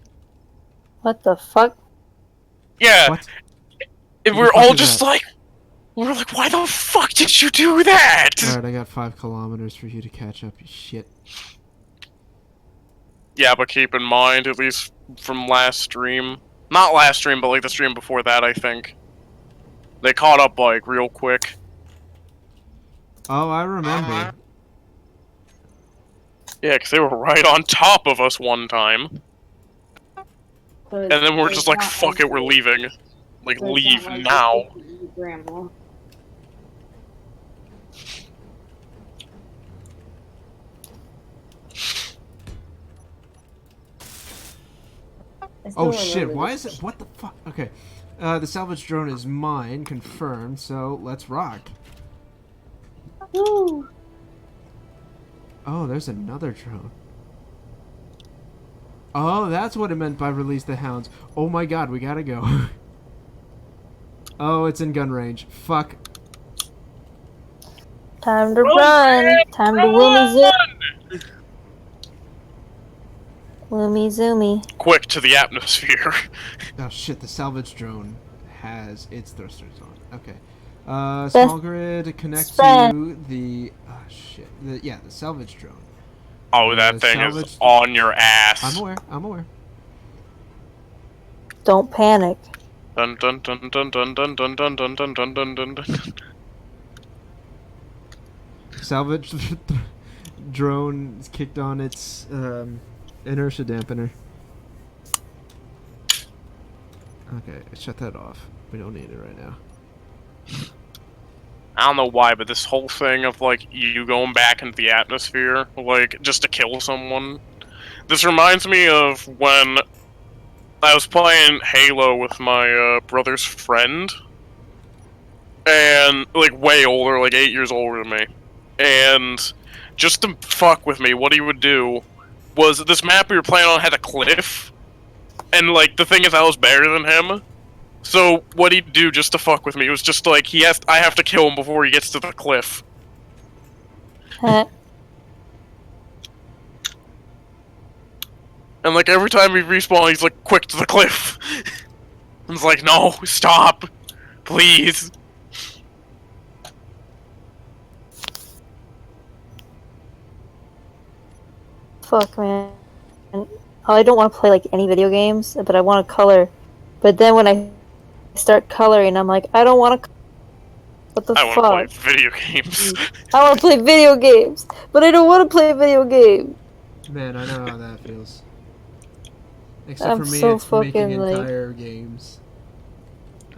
What the fuck? Yeah, What? and Who we're the fuck all is just that? like, why the fuck did you do that? Alright, I got 5 kilometers for you to catch up, you shit. Yeah, but keep in mind, at least from last stream, not last stream, but like the stream before that, I think, they caught up like real quick. Oh, I remember. Yeah, because they were right on top of us one time. And then we're just like, fuck it, we're leaving. Like, leave now. Oh shit, why is it? What the fuck? Okay. The salvage drone is mine, confirmed, so let's rock. Ooh. Oh, there's another drone. Oh, that's what it meant by release the hounds. Oh my god, we gotta go. Oh, it's in gun range. Fuck. Time to run. Time to woomy zoom. Loomy zoomy. Quick to the atmosphere. Oh shit! The salvage drone has its thrusters on. Okay. Best Small grid connect to the. Oh shit! The salvage drone. Oh, that thing is salvage- on your ass. I'm aware. I'm aware. Don't panic. Dun dun dun dun dun dun dun dun dun dun dun dun dun dun. Salvage drone is kicked on its inertia dampener. Okay, shut that off. We don't need it right now. I don't know why, but this whole thing of like you going back into the atmosphere, like just to kill someone. This reminds me of when I was playing Halo with my brother's friend, and like way older, like 8 years older than me. And just to fuck with me, what he would do was this map we were playing on had a cliff, and like the thing is, I was better than him. So what he'd do just to fuck with me was just like I have to kill him before he gets to the cliff. Huh. And like every time he respawn, he's like quick to the cliff. I was like, no, stop, please. Fuck, man. I don't want to play like any video games, but I want to color. But then when I start coloring, I'm like, I don't want to. What the I fuck? want to play video games. I want to play video games, but I don't want to play video games. Man, I know how that feels. Except I'm for me, so it's making fucking, like- entire games.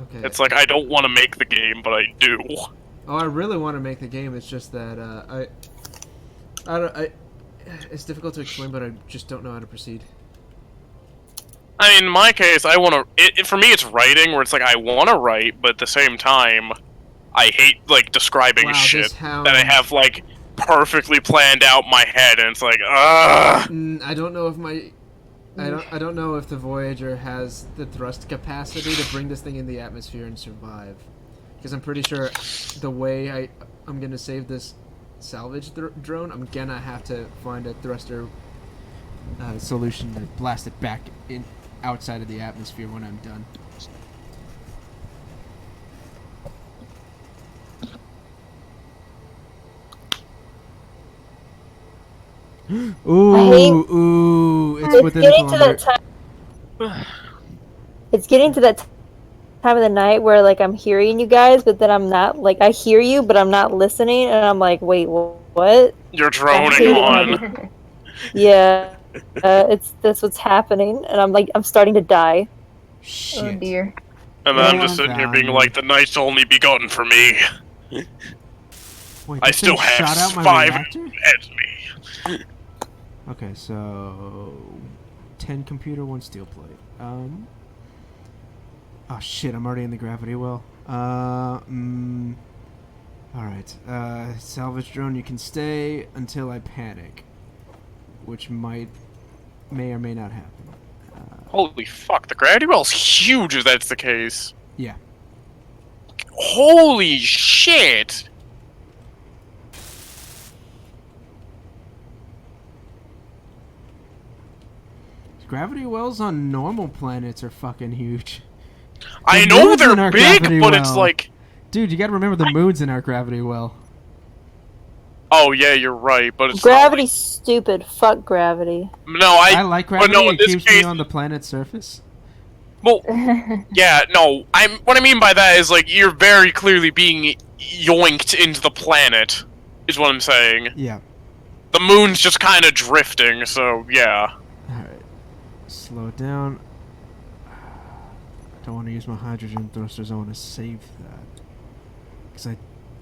Okay. It's like I don't want to make the game, but I do. Oh, I really want to make the game. It's just that it's difficult to explain, but I just don't know how to proceed. I mean, in my case, I want to. For me, it's writing, where it's like I want to write, but at the same time, I hate like describing Wow, shit this hound- that I have like perfectly planned out in my head, and it's like, ugh. I don't know if I don't know if the Voyager has the thrust capacity to bring this thing in the atmosphere and survive. Because I'm pretty sure the way I'm gonna save this salvage drone, I'm gonna have to find a thruster solution to blast it back in outside of the atmosphere when I'm done. Ooh, it's within a getting to that kilometer. time. It's getting to that time of the night where like I'm hearing you guys, but then I'm not. Like I hear you, but I'm not listening, and I'm like, wait, what? You're droning on. Yeah, that's what's happening, and I'm starting to die. Shit. Oh dear. And then I'm just Yeah. sitting here being like, the night's only begun for me. Wait, I this still thing have shot out my 5 reactor? at me. Okay, so 10 computer, 1 steel plate. Oh shit, I'm already in the gravity well. Alright, salvage drone, you can stay until I panic. Which may or may not happen. Holy fuck, the gravity well's huge if that's the case. Yeah. Holy shit! Gravity wells on normal planets are fucking huge. I The know moon's in they're our big, gravity but it's well. like... Dude, you gotta remember the moon's in our gravity well. Oh yeah, you're right, but it's Gravity's stupid. Fuck gravity. No, I like gravity, no, in it this keeps case, me on the planet's surface. well, yeah, no. What I mean by that is like you're very clearly being yoinked into the planet, is what I'm saying. Yeah. The moon's just kind of drifting, so yeah. Alright. Slow it down. I don't want to use my hydrogen thrusters, I want to save that. Because I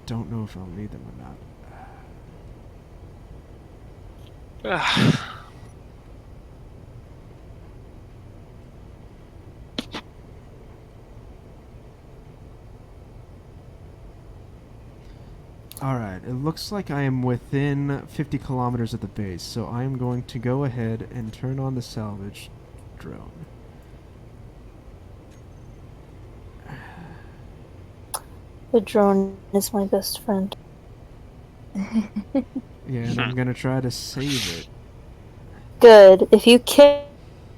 don't know if I'll need them or not. Alright, it looks like I am within 50 kilometers of the base, so I am going to go ahead and turn on the salvage drone. The drone is my best friend. Yeah, and I'm gonna try to save it. Good. If you kill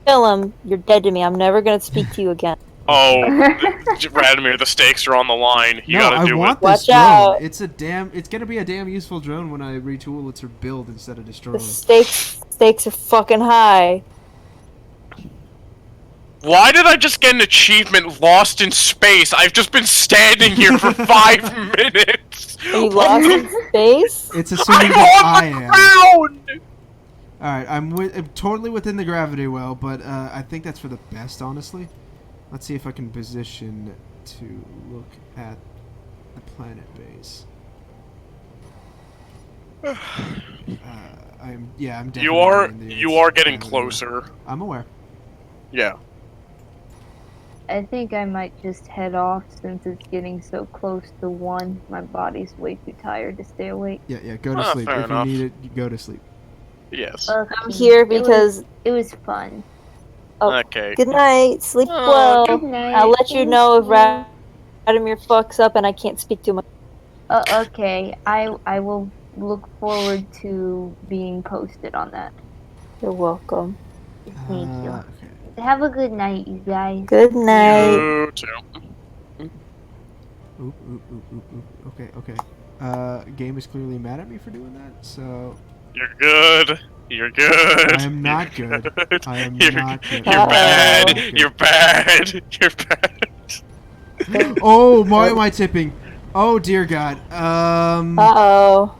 him, you're dead to me. I'm never gonna speak to you again. Oh, Radomir, the stakes are on the line. You No, gotta I do want it. this Watch drone. out. It's gonna be a damn useful drone when I retool it to build instead of destroy The it. stakes are fucking high. Why did I just get an achievement lost in space? I've just been standing here for 5 minutes. Are you lost in space? It's assuming I'm that on I the am. ground. Alright, I'm totally within the gravity well, but I think that's for the best, honestly. Let's see if I can position to look at the planet base. I'm definitely in the You are getting gravity well. closer. I'm aware. Yeah. I think I might just head off since it's getting so close to 1. My body's way too tired to stay awake. Yeah, go to sleep. Fair If enough. you need it, you go to sleep. Yes. I'm here because it was fun. Okay. good night, sleep Oh, well. Good night. I'll let you Thank know if you. Radomir fucks up and I can't speak to him. Okay, I will look forward to being posted on that. You're welcome. Thank you. Okay. Have a good night, you guys. Good night. You too. Oop. Okay. Game is clearly mad at me for doing that, so You're good. You're good. I am not good. I am You're, not good. You're Uh-oh. bad. Good. You're bad. You're bad. Oh, why am I tipping? Oh dear God. Uh-oh.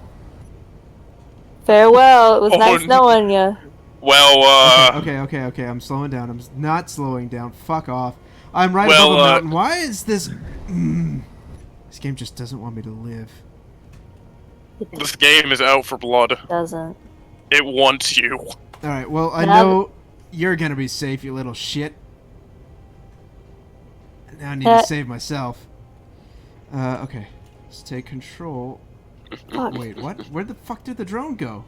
Farewell. It was Oh, nice knowing you. Well, Okay. I'm slowing down. I'm not slowing down. Fuck off. I'm right Well, above a mountain. Why is this? This game just doesn't want me to live. this game is out for blood. Doesn't. It wants you. All right. Well, I Now know you're gonna be safe, you little shit. Now I need to save myself. Okay. Let's take control. Fuck. Wait, what? Where the fuck did the drone go?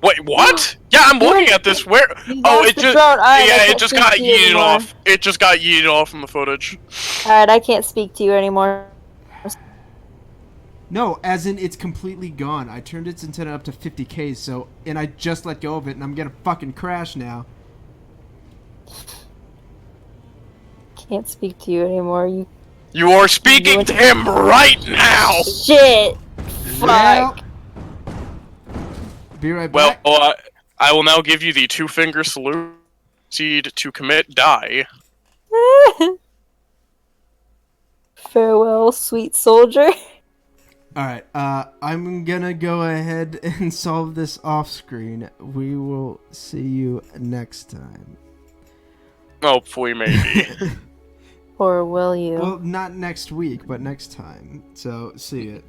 Wait, what? Yeah, I'm looking at this. Where? You Oh, lost it the just. drone. Alright, I Yeah, it can't just speak got to you yeeted anymore. off. It just got yeeted off from the footage. Alright, I can't speak to you anymore. No, as in it's completely gone. I turned its antenna up to 50k, so and I just let go of it, and I'm gonna fucking crash now. Can't speak to you anymore. You are speaking to him right now. Shit. Well, Fuck. be right Well, back. I will now give you the 2-finger salute. Proceed to commit die. Farewell, sweet soldier. Alright, I'm gonna go ahead and solve this off screen. We will see you next time. Hopefully, maybe. Or will you? Well, not next week, but next time. So, see ya.